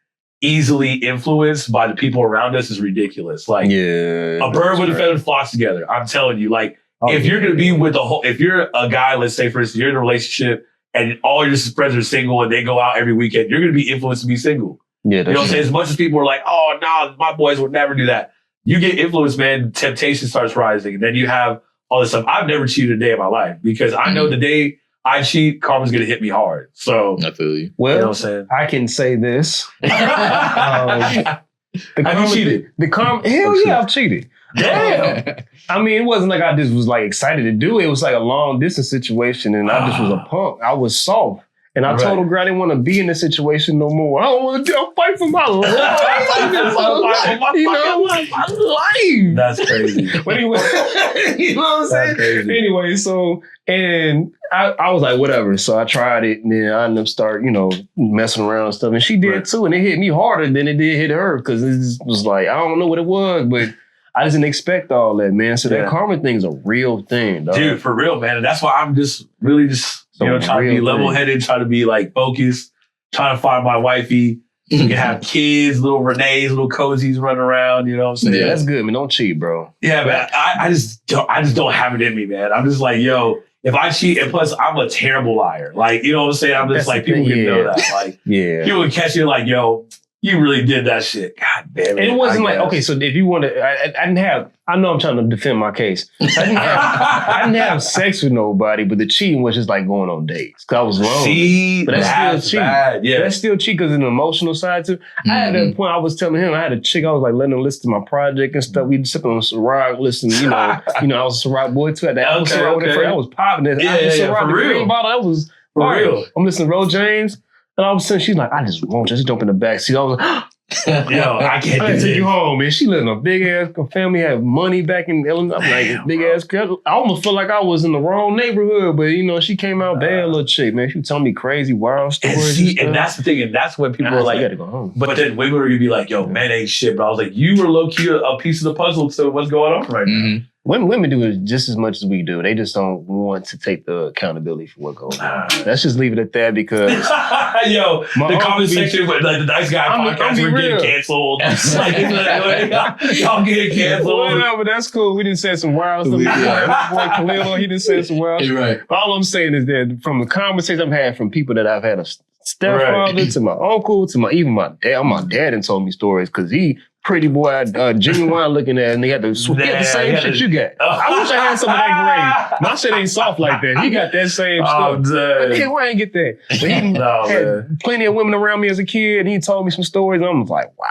easily influenced by the people around us is ridiculous. Like a bird with a feather flocks together. I'm telling you, like if you're gonna be with if you're a guy, let's say for instance, you're in a relationship and all your friends are single and they go out every weekend, you're gonna be influenced to be single. Yeah, you know what I'm saying? As much as people are like, oh no, my boys would never do that. You get influenced, man, temptation starts rising. And then you have all this stuff. I've never cheated a day in my life because I know the day I cheat, karma's gonna hit me hard. So I feel you. Well, you know what I'm saying? I can say this. Have you cheated? Hell yeah, I've cheated. Damn. I mean, it wasn't like I just was like excited to do it. It was like a long distance situation and I just was a punk. I was soft. And I told a girl I didn't want to be in this situation no more. I don't want to fight for my life. My life. That's crazy. But anyway, you know what I'm saying? Crazy. Anyway, so, and I was like, whatever. So I tried it and then I ended up messing around and stuff. And she did too. And it hit me harder than it did hit her because it was like, I don't know what it was, but I just didn't expect all that, man. So that karma thing is a real thing, dog. Dude, for real, man. And that's why I'm just really trying to be level-headed, trying to be like focused, trying to find my wifey. You can have kids, little Rene's, little cozies running around. You know what I'm saying? Yeah, that's good, man. Don't cheat, bro. Yeah, man. I just don't have it in me, man. I'm just like, yo, if I cheat, and plus I'm a terrible liar. Like, you know what I'm saying? I'm just like, people can know that. Like, people can catch you like, yo, You really did that shit. God damn it. And it wasn't like, okay, so if you want to, I didn't have, I know I'm trying to defend my case. I didn't have sex with nobody, but the cheating was just like going on dates. Cause I was wrong. See, but that's still cheating. Bad. Yeah. That's still cheating because of the emotional side too. I had a point I was telling him, I had a chick, I was like letting her listen to my project and stuff. We'd sip on Ciroc, listen, I was a Ciroc boy too. At that I was popping it. For real. That was for real. I'm listening to Ro James. And all of a sudden, she's like, I just won't just jump in the back seat. I was like, yo, I can't do this. Take you home, man. She lived in a big ass family, had money back in Illinois. I'm like, big ass. I almost felt like I was in the wrong neighborhood, but she came out bad little chick, man. She was telling me crazy, wild stories. And that's the thing, and that's when people are like, you gotta go home. But then women are gonna be like, yo, man ain't shit. But I was like, you were low key a piece of the puzzle to what's going on right now. Women do it just as much as we do. They just don't want to take the accountability for what goes on. Let's just leave it at that because yo, the comment section with like the Nice Guy podcast were getting canceled. Y'all getting canceled. Whatever, that's cool. We didn't say some wild stuff. My boy Khalil, he didn't say some wild stuff. Right. All I'm saying is that from the conversations I've had from people that I've had a stepfather to my uncle to even my dad. My dad and told me stories because he pretty boy, genuine looking at, and they had the same shit you got. I wish I had some of that grade. My shit ain't soft like that. He got that same stuff. Hey, why I ain't get that? But he had plenty of women around me as a kid, and he told me some stories, and I'm like, wow.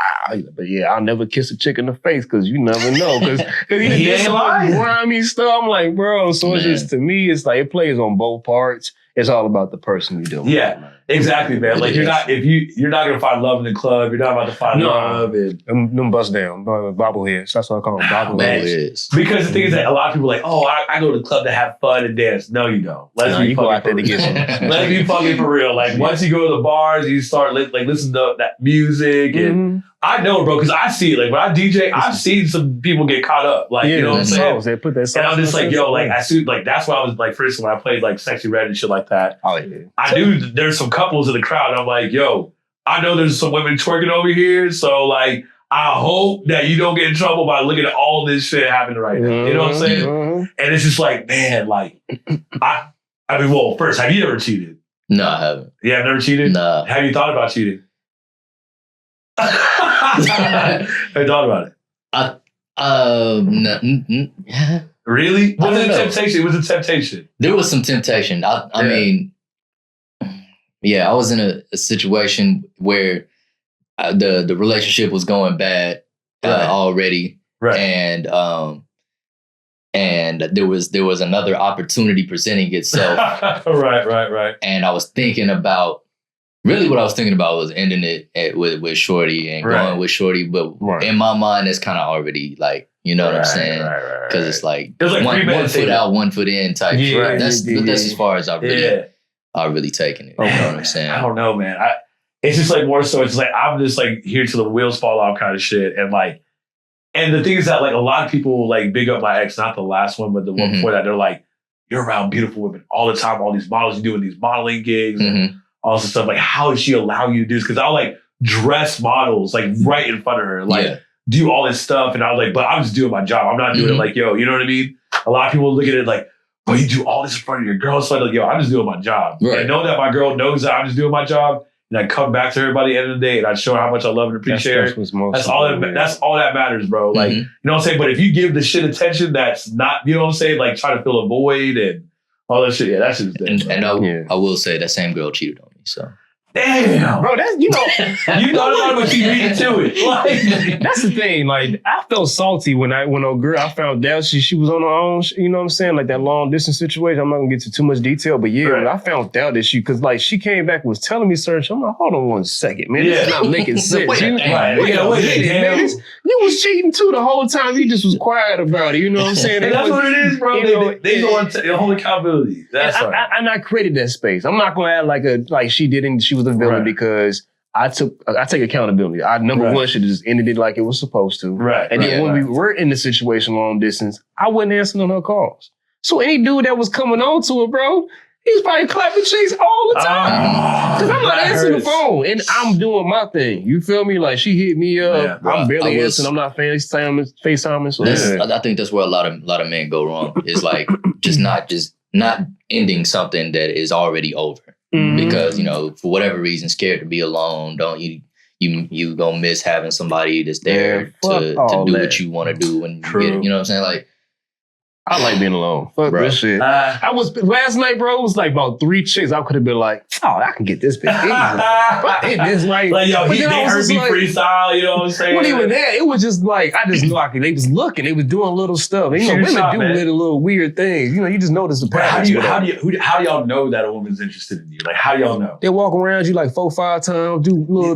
But yeah, I'll never kiss a chick in the face because you never know. Because he did some grimy stuff. I'm like, bro. So it's just, to me, it's like it plays on both parts. It's all about the person you're dealing with. Yeah, exactly, man. Like you're not gonna find love in the club. You're not about to find love and them bust down bobbleheads. That's what I call them, bobbleheads. Because the thing is that a lot of people are like, oh, I go to the club to have fun and dance. No, you don't. You go out there to get some. Let's be fucking for real. Like once you go to the bars, you start listening to that music and. I know, bro, because I see it. Like when I DJ, I've seen some people get caught up. Like, you know what I'm saying? They put that and I'm just like, yo, like I see, like that's why I was like, for instance, when I played like Sexy Red and shit like that. Oh yeah. I knew there's some couples in the crowd. And I'm like, yo, I know there's some women twerking over here, so like I hope that you don't get in trouble by looking at all this shit happening right now. You know what I'm saying? And it's just like, man, like I mean, well, first, have you ever cheated? No, I haven't. Yeah, I've never cheated? No. Have you thought about cheating? Have you thought about it? Yeah. Really? Was it a temptation? It was a temptation. There was some temptation. I mean, yeah, I was in a situation where the relationship was going bad already, right? And there was another opportunity presenting itself. Right. And I was thinking about. Really, what I was thinking about was ending it with Shorty and going with Shorty. But in my mind, it's kind of already like, you know what I'm saying? Because it's like one foot out, 1 foot in type. Yeah, that's as far as I've really taken it. You know what I'm saying? I don't know, man. It's just like more so. It's like I'm just like here till the wheels fall off kind of shit. And like, and the thing is that like a lot of people like big up my ex, not the last one, but the one before that. They're like, you're around beautiful women all the time. All these models, you're doing these modeling gigs. And, all this stuff, like how did she allow you to do this? Because I'll like dress models like right in front of her, like do all this stuff. And I was like, but I'm just doing my job. I'm not doing it like, yo, you know what I mean? A lot of people look at it like, but you do all this in front of your girl. So I'm like, yo, I'm just doing my job. Right. And I know that my girl knows that I'm just doing my job. And I come back to her by the end of the day and I show her how much I love and appreciate her. That's all that matters, bro. Like, you know what I'm saying? But if you give the shit attention that's not, you know what I'm saying? Like trying to fill a void and all that shit. Yeah, that's just I will say that same girl cheated on me. So damn, bro, that's you thought about it, but you beat it to it. Like that's the thing. Like I felt salty when a girl I found out she was on her own. You know what I'm saying? Like that long distance situation. I'm not gonna get to too much detail, but when I found out that because like she came back and was telling me certain shit. I'm like, hold on 1 second, man. This is not making sense. Wait a minute. You was cheating too the whole time. You just was quiet about it. You know what I'm saying? And that's what it is, bro. They don't want to hold accountability. That's right. And I created that space. I'm not gonna act like she didn't. She was the villain because I take accountability. I number one should have just ended it like it was supposed to. Right. And then when we were in the situation long distance, I wasn't answering on her calls. So any dude that was coming on to her, bro, he was probably clapping cheeks all the time. Because I'm not answering the phone and I'm doing my thing. You feel me? Like she hit me up. Yeah, I'm barely answering. I'm not FaceTiming. So I think that's where a lot of men go wrong. Is like just not ending something that is already over. Because, you know, for whatever reason, scared to be alone. You you gonna miss having somebody that's there to do what you want to do when you get it. You know what I'm saying? Like, I like being alone. Fuck this shit. I was last night, bro. It was like about 3 chicks. I could have been like, oh, I can get this bitch easy. But it's like yo, they heard me freestyle. You know what I'm saying? What even that? It was just like I just knew they was looking. They was doing little stuff. You know, women do little weird things. You know, you just notice the pattern. How do y'all know that a woman's interested in you? Like, how do y'all know? They walk around you like 4-5 times. Do little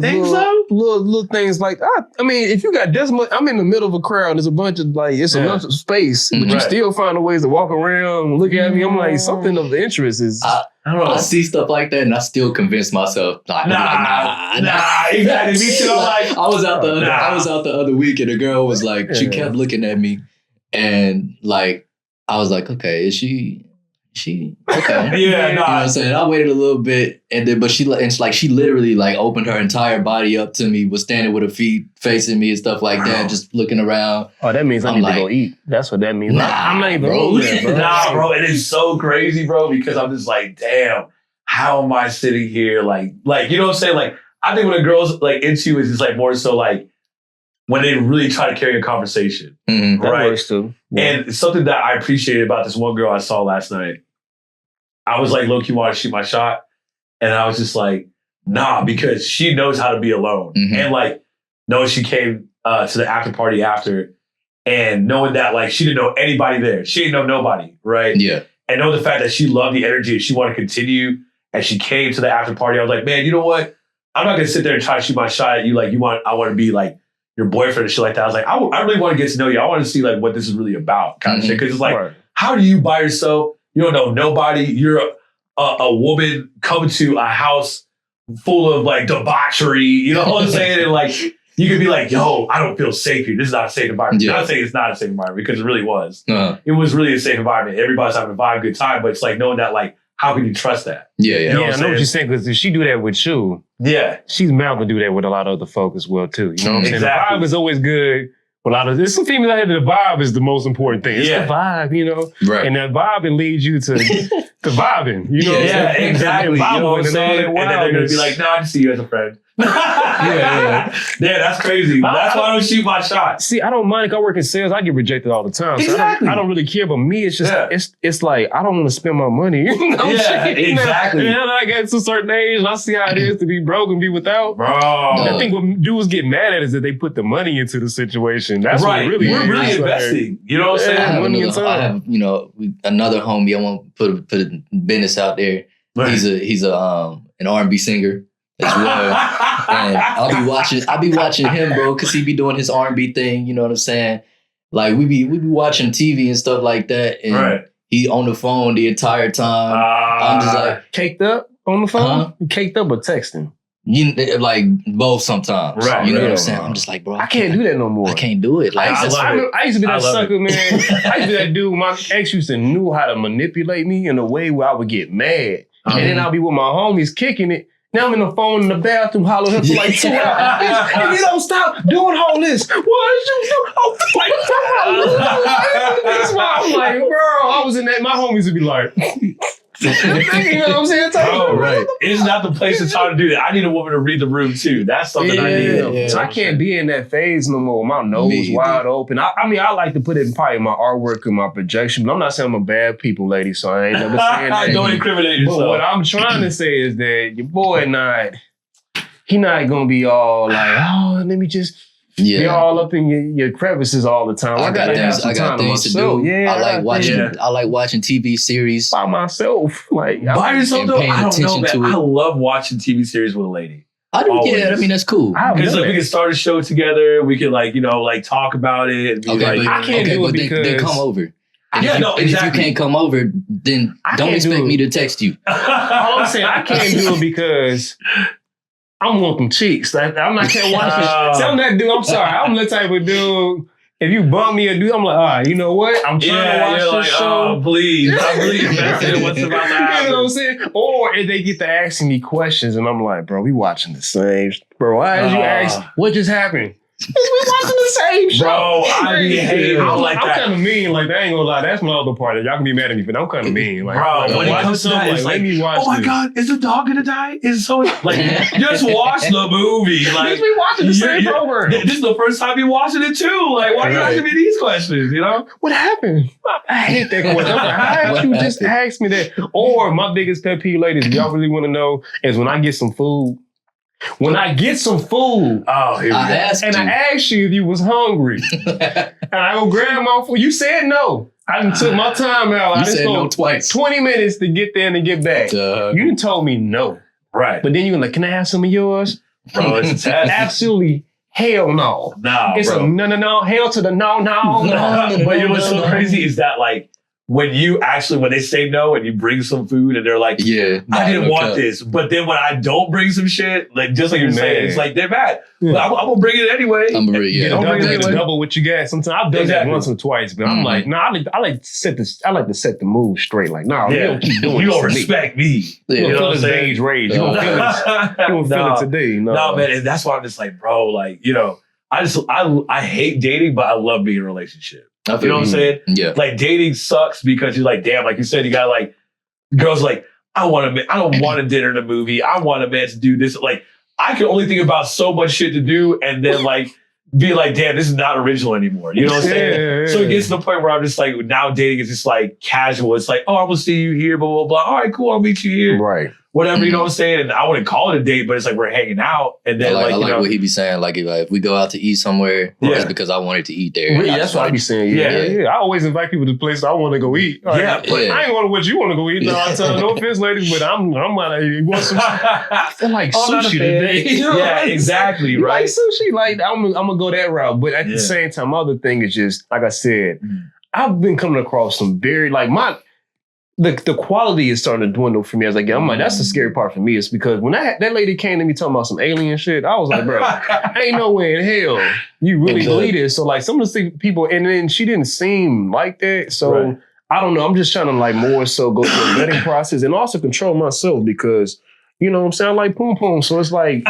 things like I mean, if you got this much, I'm in the middle of a crowd. There's a bunch of it's a bunch of space, but you still find ways to walk around and look at me. I'm like, something of interest is. I don't know. I see stuff like that, and I still convince myself. Nah. Exactly. Me too. I was out the other week, and a girl was like, she kept looking at me, and like, I was like, okay, is she okay? You know what I'm saying? I waited a little bit, and then she literally like opened her entire body up to me, was standing with her feet facing me and stuff like that, just looking around. Oh, that means I need to go eat. That's what that means. I'm not even bro. Nah, bro, it is so crazy, bro, because I'm just like, damn, how am I sitting here? Like, you know what I'm saying? Like, I think when a girl's like into you, it's just like more so like when they really try to carry a conversation, right? That works too. Yeah. And something that I appreciated about this one girl I saw last night, I was like, low-key want to shoot my shot. And I was just like, nah, because she knows how to be alone. And like, knowing she came to the after party after and knowing that like she didn't know anybody there. She didn't know nobody, right? Yeah. And know the fact that she loved the energy and she wanted to continue and she came to the after party. I was like, man, you know what? I'm not going to sit there and try to shoot my shot at you. Like, I want to be like your boyfriend and shit like that. I was like, I really want to get to know you. I want to see like what this is really about kind of shit. Because it's like, how do you by yourself? You don't know nobody. You're a woman coming to a house full of like debauchery. You know what I'm saying? And like, you could be like, yo, I don't feel safe here. This is not a safe environment. I'm not saying it's not a safe environment because it really was. It was really a safe environment. Everybody's having a vibe, good time. But it's like knowing that, like, how can you trust that? You know I know what you're saying, because if she do that with you, she's bound to do that with a lot of other folk as well too. You know what I'm saying? The vibe is always good. A lot of there's some females out here, the vibe is the most important thing. It's the vibe, you know? Right. And that vibing leads you to vibing. You know what I'm saying? Exactly. You know what I'm saying? And then they're going to be like, no, I just see you as a friend. Yeah, that's crazy. That's why I don't shoot my shot. See, I don't mind. If I work in sales, I get rejected all the time. So I don't really care. But me, it's just, it's like, I don't want to spend my money. You know exactly. And then I get to a certain age, and I see how it is to be broke and be without. Bro. I think what dudes get mad at is that they put the money into the situation. That's what really We're really investing. You know what I'm saying? I have, you know, another homie. I won't put a business out there. Right. He's an R&B singer as well. And I'll be watching him, bro, because he be doing his R&B thing, you know what I'm saying? Like we be watching TV and stuff like that, and he on the phone the entire time. I'm just like caked up on the phone? Caked up or texting? Like both sometimes. Right. You know what I'm saying? I'm just like, bro, I can't do that no more. I can't do it. Like I used to be that sucker, man. I used to be that dude. My ex used to knew how to manipulate me in a way where I would get mad. And then I'll be with my homies kicking it. Now I'm in the phone in the bathroom, hollering him for like 2 hours. If you don't stop doing all this, what you do? That's why I'm like, bro, I was in that. My homies would be like, you know what I'm saying? Right. It's not the place to try to do that. I need a woman to read the room too. That's something I need. Yeah. So I can't be in that phase no more. My nose wide open. I mean, I like to put it in probably my artwork and my projection, but I'm not saying I'm a bad people lady, so I ain't never saying that. Don't incriminate yourself. But what I'm trying to say is that your boy he not gonna be all like, oh, let me just be all up in your crevices all the time. I got things to do. Yeah, I like watching TV series by myself. Like by yourself though, I don't know, man. I love watching TV series with a lady. I do. Always. Yeah, I mean that's cool. Because like we can start a show together. We can like talk about it. And be I can't do it because then come over. Exactly. If you can't come over, then don't expect me to text you. All I'm saying, I can't do it because I want them cheeks. I'm not can't watch it. Tell that dude, I'm sorry. I'm the type of dude. If you bump me a dude, I'm like, all right, you know what? I'm trying to watch this show. Oh, please. I'm really invested in what's about to happen. You know what I'm saying? Or if they get to asking me questions and I'm like, bro, we watching the same. Bro, why did you ask? What just happened? We watching the same show. Bro, I be hating like that. I'm kind of mean. Like, I ain't gonna lie. That's my other part. Y'all can be mad at me, but I'm kind of mean. Like, bro, when it comes to that, it's like, oh my God, is the dog gonna die? Is so like, just watch the movie. Like, we watching the same program. This is the first time you're watching it too. Like, why are you asking me these questions? You know? What happened? I hate that question. How did you just ask me that? Or my biggest pet peeve, ladies, if y'all really want to know, is when I get some food. When I get some food, here we go. I asked you if you was hungry, and I go grab my food. You said no. I done took my time out. You said no twice. 20 minutes to get there and to get back. You done told me no. Right. But then you were like, can I have some of yours? Bro, it's a test. Absolutely. Hell no. No, it's bro. a no. Hell to the no. But you know what's so crazy is that like, when they say no and you bring some food and they're like, I didn't want this. But then when I don't bring some shit, like just like you're saying, it's like they're mad. Yeah. But I'm gonna bring it anyway. I'm gonna bring it. Don't bring it anyway. Double what you got. Sometimes I've done that once or twice, but I'm like, I like to set the mood straight. Like, you don't keep doing you don't respect me. You know what I'm saying? Age rage. You gonna feel it. You gonna feel it today. No, man, and that's why I'm just like, bro, like, I hate dating, but I love being in a relationship. You know what I'm saying? Yeah. Like dating sucks because you're like, damn, like you said, you got like girls like, I don't want a dinner and a movie. I want a man to do this. Like, I can only think about so much shit to do and then like be like, damn, this is not original anymore. You know what I'm saying? So it gets to the point where I'm just like, now dating is just like casual. It's like, oh, I will see you here, blah, blah, blah. All right, cool, I'll meet you here. Right. Whatever, you know what I'm saying? And I wouldn't call it a date, but it's like we're hanging out. And then I like what he be saying. Like if we go out to eat somewhere, it's because I wanted to eat there. Really, that's what I be saying. Yeah. I always invite people to places I want to go eat. But I ain't going to what you want to go eat. No offense, ladies, but I'm like, you want some? I feel like sushi today. Yeah, exactly. You right. like sushi? Like I'm gonna go that route. But at the same time, my other thing is just like I said, I've been coming across some very like the quality is starting to dwindle for me. I'm like, that's the scary part for me. It's because when that lady came to me talking about some alien shit, I was like, bro, ain't no way in hell you really believe this. So like some of the people, and then she didn't seem like that. So I don't know. I'm just trying to like more so go through a vetting process and also control myself because, you know what I'm saying? I like poom poom. So it's like,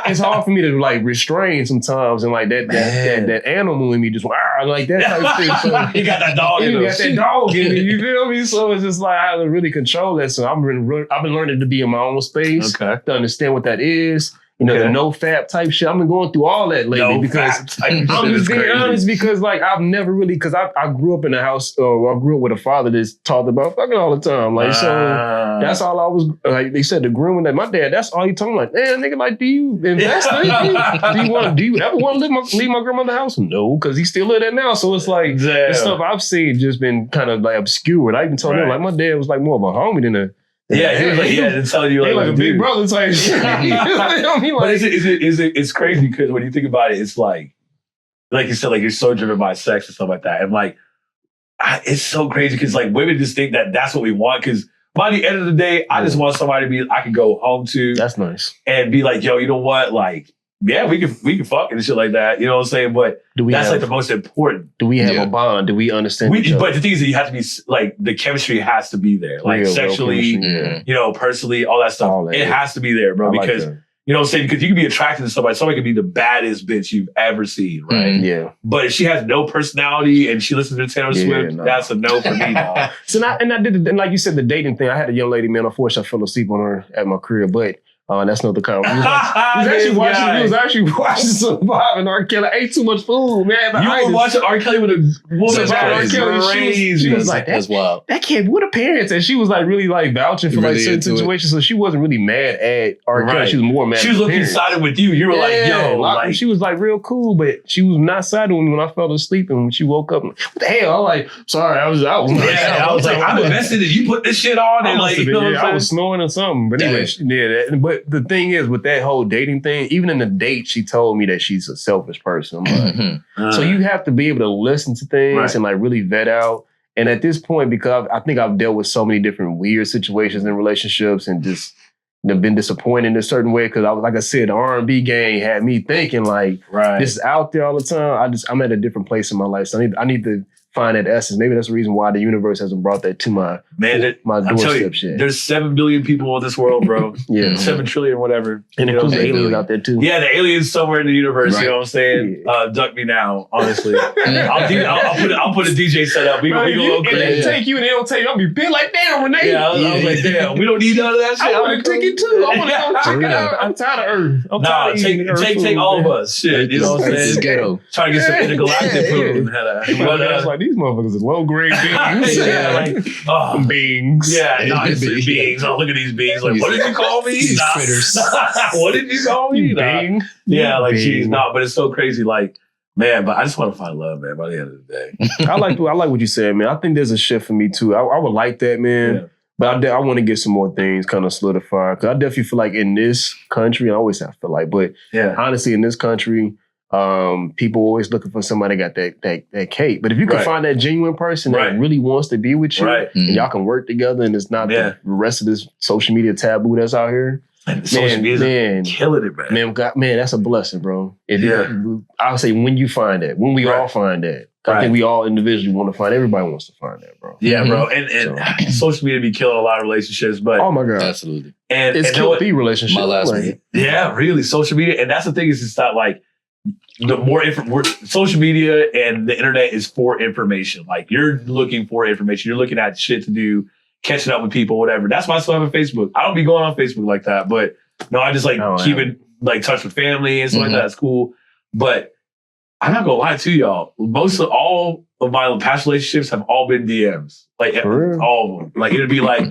it's hard for me to like restrain sometimes. And like that animal in me just like that type of thing. So you got that dog in you got that dog in me. You feel me? So it's just like, I have to really control that. So I've been learning to be in my own space, to understand what that is. You know, the no fap type shit. I've been going through all that lately because I'm just being honest because like I've never really, because I grew up in a house, or I grew up with a father that's talked about fucking all the time. Like, so that's all I was, like they said, the grooming that my dad, that's all he told me. Like, man, nigga, like, do you invest in it? Do you ever want to leave my grandmother's house? No, because he still live there now. So it's like, the stuff I've seen just been kind of like obscured. I even told him, like, my dad was like more of a homie than a, he was like, to tell you like a big brother type shit. But it's crazy because when you think about it, it's like you said, like you're so driven by sex and stuff like that. And like, it's so crazy because like women just think that that's what we want. Because by the end of the day, I just want somebody I can go home to. That's nice. And be like, yo, you know what? Like, yeah, we can fuck and shit like that. You know what I'm saying? But that's like the most important. Do we have a bond? Do we understand each other? But the thing is that you have to be like, the chemistry has to be there. Like sexually, you know, personally, all that stuff. It has to be there, bro. Because, you know what I'm saying? Because you can be attracted to somebody. Somebody can be the baddest bitch you've ever seen, right? Yeah. But if she has no personality and she listens to Taylor Swift, that's a no for me, dog. And like you said, the dating thing, I had a young lady, man, unfortunately I fell asleep on her at my crib, but that's not the kind. We was actually watching Surviving R. Kelly. I ate too much food, man. You were watching R. Kelly with a woman. R. Kelly, she was like, that's wild. That kid, what a parent. And she was like really like vouching for like certain situations. So she wasn't really mad at R. Kelly. She was more mad. She was looking sided with you. You were like, yo, like, she was like real cool, but she was not sided with me when I fell asleep. And when she woke up, what the hell? I was like, sorry, I was like, I'm invested in you put this shit on and like, you know what I'm saying? I was snoring or something. But anyway, but the thing is, with that whole dating thing, even in the date, she told me that she's a selfish person. I'm like, so you have to be able to listen to things and like really vet out. And at this point, because I think I've dealt with so many different weird situations in relationships and just been disappointed in a certain way, because like I said, the R&B gang had me thinking like, this is out there all the time. I'm at a different place in my life. So I need to find that essence. Maybe that's the reason why the universe hasn't brought that to my doorstep shit. There's 7 billion people in this world, bro. 7 trillion, whatever. And includes the aliens out there too. Yeah, the aliens somewhere in the universe. Right. You know what I'm saying? Duck me now, honestly. I'll put a DJ set up. We go and they take you and they don't take you. I'll be big like, damn, Rene. Yeah, I was like, damn, we don't need none of that shit. I want to take it too. I want to go check it out. I'm tired of Earth. I'm tired of take all of us. Shit, you know what I'm saying? Ghetto. Trying to get some intergalactic food. That's like these motherfuckers is low grade beings. Beings. Yeah, beings. Oh, look at these beings. Like, what did you call me? These critters. What did you call me? Being. Yeah, like geez, but it's so crazy. Like, man, but I just want to find love, man. By the end of the day, I like what you said, man. I think there's a shift for me too. I would like that, man. Yeah. But I want to get some more things kind of solidified because I definitely feel like in this country, I always have to feel like, but honestly, in this country, people always looking for somebody that got that cake. But if you can find that genuine person that really wants to be with you, and y'all can work together, and it's not the rest of this social media taboo that's out here. And social media killing it, man. Man, that's a blessing, bro. I would say when you find that, when we all find that. I think we all individually want to find. Everybody wants to find that, bro. Yeah, bro. And social media be killing a lot of relationships, but oh my god, absolutely. And it's killed the relationship. My last one. Yeah, really. Social media, and that's the thing is, it's not like the more social media and the internet is for information. Like you're looking for information. You're looking at shit to do, catching up with people, whatever. That's why I still have a Facebook. I don't be going on Facebook like that, but no, I just like keep in like touch with family and stuff like that. It's cool, but. I'm not gonna lie to y'all. All of my past relationships have all been DMs. Like all of them. Like it'd be like,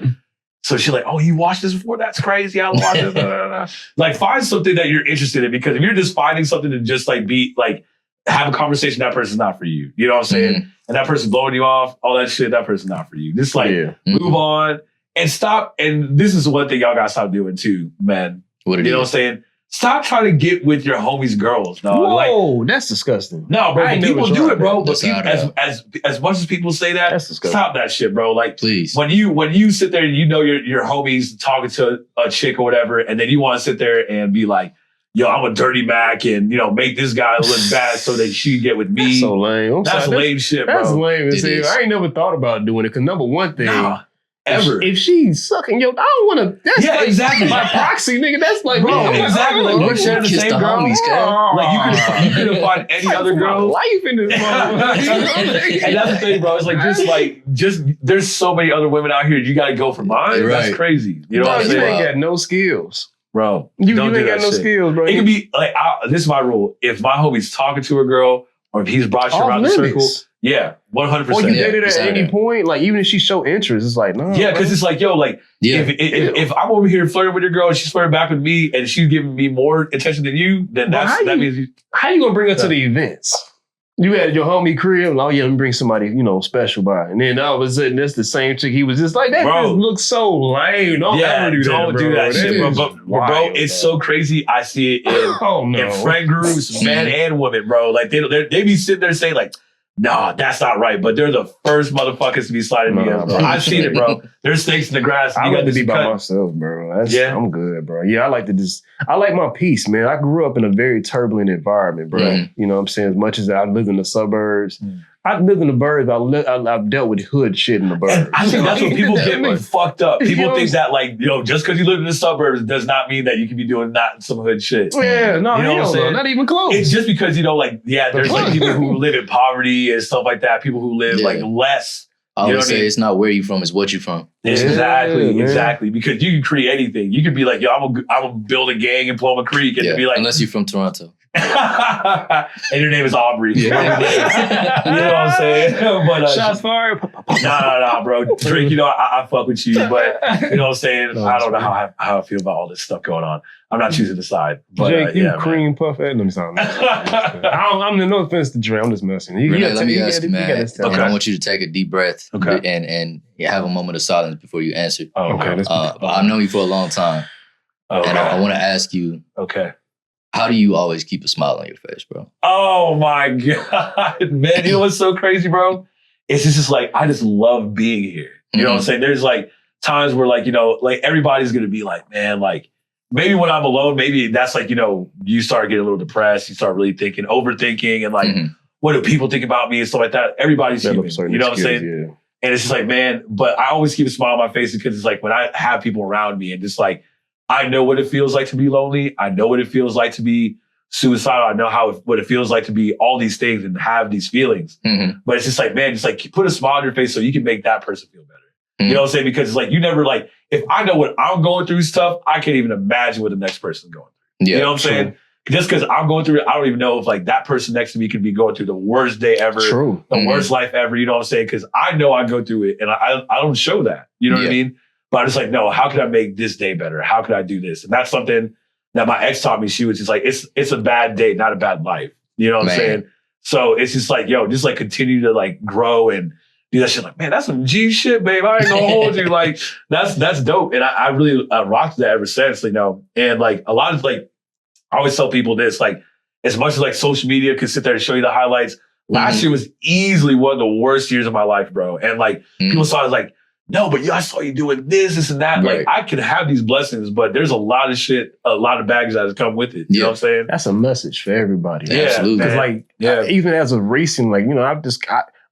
so she's like, "Oh, you watched this before? That's crazy. I watched it." Like find something that you're interested in because if you're just finding something to just like be like have a conversation, that person's not for you. You know what I'm saying? And that person's blowing you off, all that shit. That person's not for you. Just like move on and stop. And this is one thing y'all gotta stop doing too, man. You know what I'm saying? Stop trying to get with your homies' girls, dog. Whoa, like, that's disgusting. No, bro, but people do it, bro. But people, as much as people say that, stop that shit, bro. Like, please. When you sit there and you know your homies talking to a chick or whatever, and then you want to sit there and be like, yo, I'm a dirty Mac, and make this guy look bad so that she can get with me. That's so lame. That's lame shit, bro. That's lame. I ain't never thought about doing it because number one thing. Ever. If she's sucking I don't want to. That's like exactly. My proxy, nigga. That's like, bro, exactly. Like we're sharing the same girl. Like you couldn't find any other girl. Life in this motherfucker. And that's the thing, bro. It's like just there's so many other women out here. You got to go for mine. Right. That's crazy. You know what I'm saying? You ain't got no skills, bro. You ain't got no skills, bro. It can be like this is my rule. If my homie's talking to a girl, or if he's brought you around the circle. Yeah, 100%. Or you dated at any point, like even if she show interest, it's like no. Yeah, because it's like if I'm over here flirting with your girl and she's flirting back with me and she's giving me more attention than you, then that means how you gonna bring her to the events? You had your homie crib, let me bring somebody special by, and then all of a sudden that's the same chick. He was just like that. Bro, just looks so lame. Don't ever do that, shit, bro. But bro, it's so crazy. I see it in friend groups, man and women, bro. Like they be sitting there saying like. No, that's not right. But they're the first motherfuckers to be sliding me up, bro. I've seen it, bro. There's snakes in the grass. I like to be by myself, bro. I'm good, bro. Yeah, I like my peace, man. I grew up in a very turbulent environment, bro. You know what I'm saying? As much as I live in the suburbs, I live in the burbs. I've dealt with hood shit in the burbs. And I think that's what people get fucked up. People think that just because you live in the suburbs does not mean that you can be doing not some hood shit. Yeah, no, not even close. It's just because there's like people who live in poverty and stuff like that. People who live like less. I would say it's not where you from, it's what you from. Exactly. Because you can create anything. You could be like, yo, I'm gonna build a gang in Paloma Creek, and be like, unless you're from Toronto. And your name is Aubrey. You know what I'm saying? But shots fired. Nah, bro. Drake, I fuck with you, but you know what I'm saying? I don't know how I feel about all this stuff going on. I'm not choosing the side. But, Jake, you cream puff at them something. I'm no offense to Drake. I'm just messing. Rene, let me ask you, man. And I want you to take a deep breath and have a moment of silence before you answer. Oh, okay. But I've known you for a long time. Okay. And I want to ask you. Okay. How do you always keep a smile on your face, bro? Oh my God, man. You know what's so crazy, bro? It's just like, I just love being here. You know what I'm saying? There's like times where like everybody's going to be like, man, like maybe when I'm alone, maybe that's like, you start getting a little depressed. You start really overthinking and like what do people think about me and stuff like that. Everybody's human. You know what I'm saying? Yeah. And it's just like, man, but I always keep a smile on my face because it's like when I have people around me and just like, I know what it feels like to be lonely. I know what it feels like to be suicidal. I know what it feels like to be all these things and have these feelings. Mm-hmm. But it's just like, man, just like put a smile on your face so you can make that person feel better. Mm-hmm. You know what I'm saying? Because it's like, you never like, if I know what I'm going through stuff, I can't even imagine what the next person's going through. Yeah, you know what I'm saying? Just because I'm going through it, I don't even know if like that person next to me could be going through the worst day ever, the worst life ever. You know what I'm saying? Because I know I go through it and I don't show that. You know what I mean? But I'm just like, no, how could I make this day better? How could I do this? And that's something that my ex taught me. She was just like, it's a bad day, not a bad life. You know what I'm saying? So it's just like, yo, just like continue to like grow and do that shit. Like, man, that's some G shit, babe. I ain't gonna hold you. Like, that's dope. And I really rocked that ever since, you know? And like a lot of like, I always tell people this, like, as much as like social media can sit there and show you the highlights, last year was easily one of the worst years of my life, bro. And like, people saw it like, no, but I saw you doing this and that. Like, I can have these blessings, but there's a lot of shit, a lot of baggage that has come with it. You know what I'm saying? That's a message for everybody. Yeah, absolutely. Because like, even as a racing, like, you know,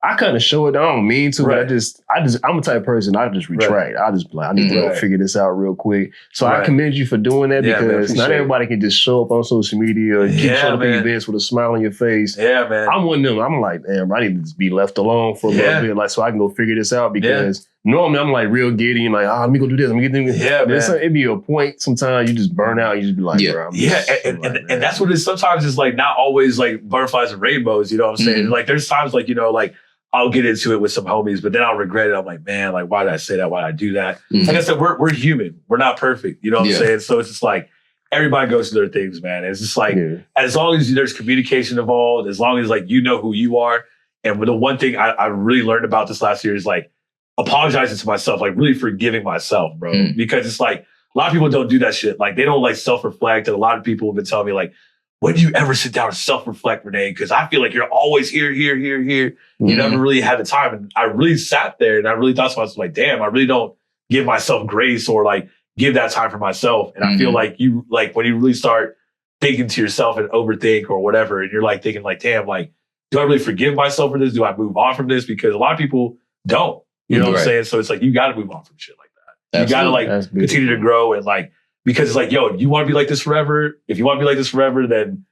I kind of show it. I don't mean to, but I'm the type of person, I just retract. I just like, I need to go figure this out real quick. So I commend you for doing that because not everybody can just show up on social media or keep showing up at events with a smile on your face. Yeah, man. I'm one of them. I'm like, damn, I need to just be left alone for a little bit, like, so I can go figure this out because normally I'm like real giddy and like, let me go do this. Let me get this. Yeah, man. It'd be a point sometimes you just burn out. You just be like, bro. And that's what it is. Sometimes it's like not always like butterflies and rainbows. You know what I'm saying? Like there's times like, you know, like I'll get into it with some homies, but then I'll regret it. I'm like, man, like, why did I say that? Why did I do that? Like I said, we're human. We're not perfect. You know what I'm saying? So it's just like, everybody goes through their things, man. It's just like, as long as there's communication involved, as long as like, you know who you are. And the one thing I really learned about this last year is like, apologizing to myself, like really forgiving myself, bro. Because it's like, a lot of people don't do that shit. Like they don't like self-reflect. And a lot of people have been telling me like, when do you ever sit down and self-reflect, Rene? Because I feel like you're always here. You never really had the time. And I really sat there and I really thought to myself, like, damn, I really don't give myself grace or like give that time for myself. And I feel like you, like when you really start thinking to yourself and overthink or whatever, and you're like thinking like, damn, like, do I really forgive myself for this? Do I move on from this? Because a lot of people don't, you know what I'm saying? So it's like, you got to move on from shit like that. You got to like continue to grow and like, because it's like, yo, you want to be like this forever? If you want to be like this forever, then,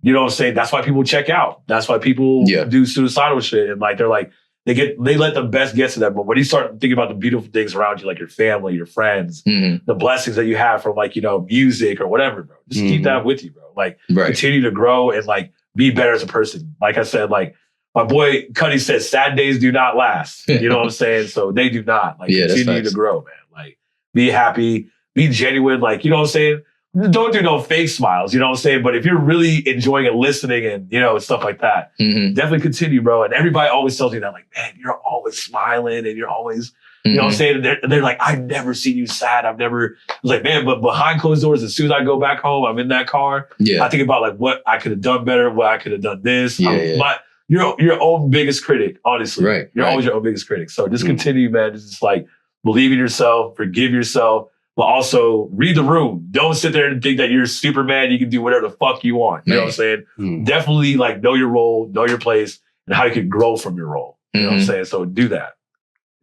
you know what I'm saying? That's why people check out. That's why people do suicidal shit. And like, they're like, they let the best get to them. But when you start thinking about the beautiful things around you, like your family, your friends, the blessings that you have from like, you know, music or whatever, bro, just keep that with you, bro. Like continue to grow and like be better as a person. Like I said, like my boy Cuddy said, sad days do not last. You know what I'm saying? So they do not. Like continue to grow, man. Like be happy. Be genuine, like, you know what I'm saying? Don't do no fake smiles, you know what I'm saying? But if you're really enjoying it, listening and, you know, stuff like that, definitely continue, bro. And everybody always tells me that, like, man, you're always smiling and you're always, you know what I'm saying? And they're like, I've never seen you sad. I was like, man, but behind closed doors, as soon as I go back home, I'm in that car. I think about like what I could have done better, what I could have done this. You're your own biggest critic, honestly. You're always your own biggest critic. So just continue, man. Just like believe in yourself, forgive yourself. But also read the room. Don't sit there and think that you're Superman. You can do whatever the fuck you want. You know what I'm saying? Definitely like know your role, know your place, and how you can grow from your role. You know what I'm saying? So do that.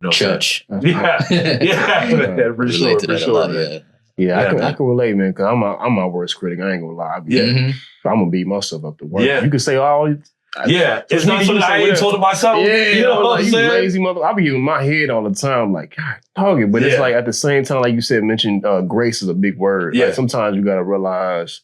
You know Church. Yeah, for sure. For sure. I can relate, man. Cause I'm my worst critic. I ain't gonna lie. I'm gonna beat myself up to work. You can say all. It's not something I ain't told to myself. You know what I'm saying? Lazy mother. I be in my head all the time, like, God, dog. But it's like at the same time, like you said, mentioned grace is a big word. Like sometimes you gotta realize,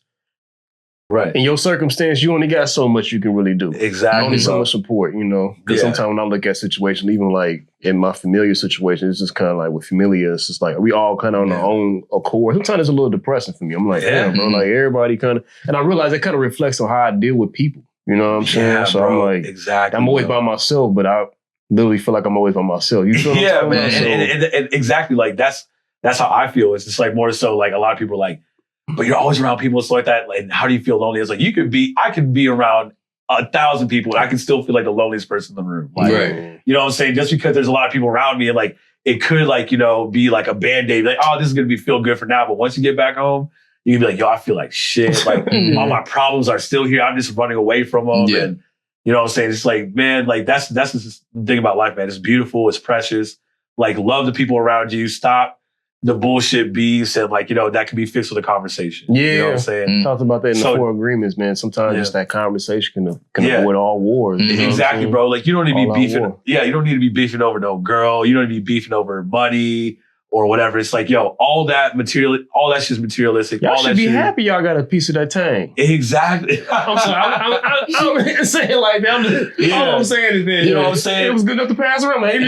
in your circumstance, you only got so much you can really do. Exactly. Only so much support, you know. Because sometimes when I look at situations, even like in my familiar situation, it's just kind of like with familiar, it's just like we all kind of on our own accord. Sometimes it's a little depressing for me. I'm like, damn, bro, like everybody kind of, and I realize it kind of reflects on how I deal with people. You know what I'm saying? So bro, I'm like, I'm always by myself, but I literally feel like I'm always by myself. You feel what I'm man. And exactly, like that's how I feel. It's just like more so like a lot of people are like, but you're always around people and stuff like that. Like, how do you feel lonely? It's like I could be around 1,000 people and I can still feel like the loneliest person in the room. Like, you know what I'm saying? Just because there's a lot of people around me and like it could like, you know, be like a Band-Aid, like, oh, this is gonna feel good for now. But once you get back home, you can be like, yo, I feel like shit. Like all my problems are still here. I'm just running away from them. And You know what I'm saying? It's like, man, like that's the thing about life, man. It's beautiful. It's precious. Like, love the people around you. Stop the bullshit beefs and like, that can be fixed with a conversation. Yeah. You know what I'm saying? Talked about that in the 4 agreements, man. Sometimes just that conversation can avoid all wars. You know exactly, bro. Like, you don't need to be beefing. Yeah, you don't need to be beefing over no girl. You don't need to be beefing over money or whatever. It's like, all that shit's materialistic. Y'all all should that be shit happy y'all got a piece of that tang. Exactly. I'm sorry. I'm saying like that. All I'm saying is that, you know what I'm saying? It was good enough to pass around. Like, I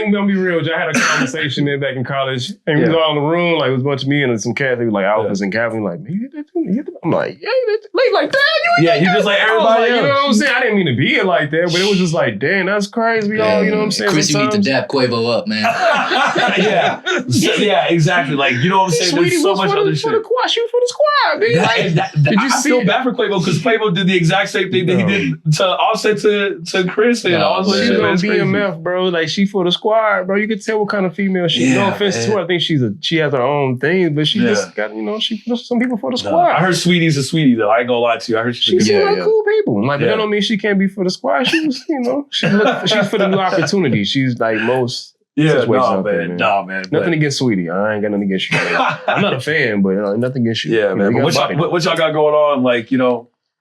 ain't gonna be real. I had a conversation there back in college, and we was all in the room, like it was a bunch of me and some cats. They were like Alphas and Calvin, like, man, you get that too? I'm like, like that. You just like everybody else. You know what I'm saying? I didn't mean to be it like that, but it was just like, damn, that's crazy. We all, you know what I'm saying? Chris, you need to dap QUO up, man. Yeah, exactly. Like, you know what I'm saying? There's so much other shit. For the squad, dude. Did you feel bad for Quavo because Quavo did the exact same thing that he did to Offset to Chris and all that shit. She's on BMF, bro. Like, she for the squad, bro. You can tell what kind of female she is. No offense to her. I think she has her own thing, but she just got, she some people for the squad. I heard Sweetie's a sweetie though. I ain't gonna lie to you. I heard she's cool people. Like, but that don't mean she can't be for the squad. She was, she's for the new opportunity. She's like most. Nah, man. Nothing against Sweetie. I ain't got nothing against you. I'm not a fan, but nothing against you. Yeah, man. But what y'all got going on? Like,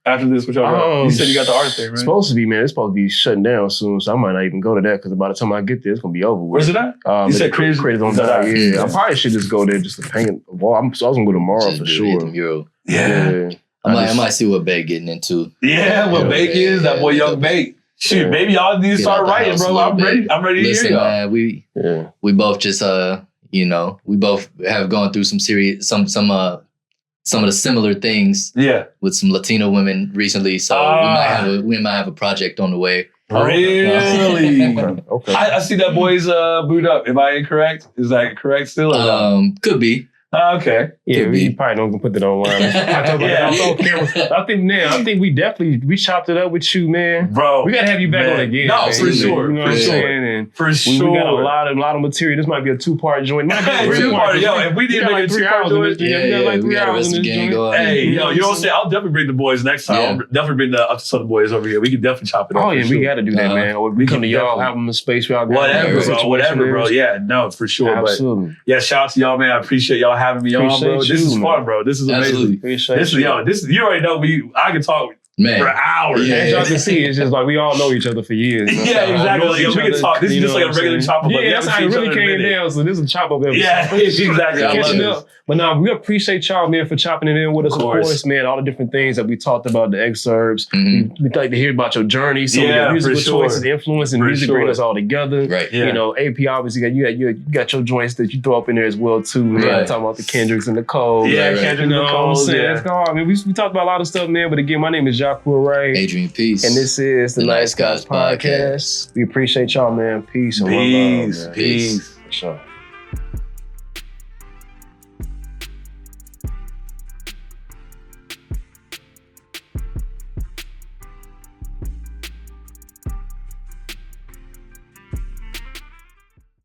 after this, what y'all got? You said you got the art thing, right? It's supposed to be, man. It's supposed to be shutting down soon, so I might not even go to that because by the time I get there, it's gonna be over with. Where's it at? You said Crazy on that. Yeah, I probably should just go there just to paint the wall. So I was gonna go tomorrow just for sure. Yeah. I might see what Bake getting into. Yeah, what Bake is, that boy Young Bake. Shit, maybe y'all need to start writing, bro. I'm ready to hear y'all. Man, we both just we both have gone through some of the similar things. Yeah. With some Latino women recently, so we might have a project on the way. Really? Okay. I see that boy's boot up. Am I incorrect? Is that correct still? Could be. Okay. Yeah, we probably don't put that online. I think we chopped it up with you, man. Bro. We gotta have you back on again. No, for sure. You know what I'm saying? For sure. We got a lot of material. This might be a 2-part joint. If we did make a 2-part joint, we got 3 hours in this joint. Hey, you know what I'm saying? I'll definitely bring the boys next time. I'll definitely bring the Up to Southern boys over here. We can definitely chop it up. Oh yeah, we gotta do that, man. Or we come to y'all, have them in space. Whatever, bro. Yeah, no, for sure. Absolutely. But yeah, shout out to y'all, man. I appreciate y'all having me on, bro. This is fun, bro. This is amazing. This is you already know I can talk for hours. As y'all can see, it's just like we all know each other for years. Yeah, exactly. We can talk. This is just like a regular chop up. Yeah, that's how it really came down. So this is a chop up episode. Yeah, exactly. Catching up. But now we appreciate y'all, man, for chopping it in with us. Of course, man, all the different things that we talked about, the excerpts. We'd like to hear about your journey, some of your musical choices, influence, and music bring us all together. Right. AP obviously you got your joints that you throw up in there as well too. Man, talking about the Kendricks and the Cole. Yeah, Kendrick and the Cole. Let's go. I mean, we talked about a lot of stuff, man. But again, my name is QUO, Adrian Peace, and this is the Nice Guys Podcast. We appreciate y'all, man. Peace. Peace. For sure.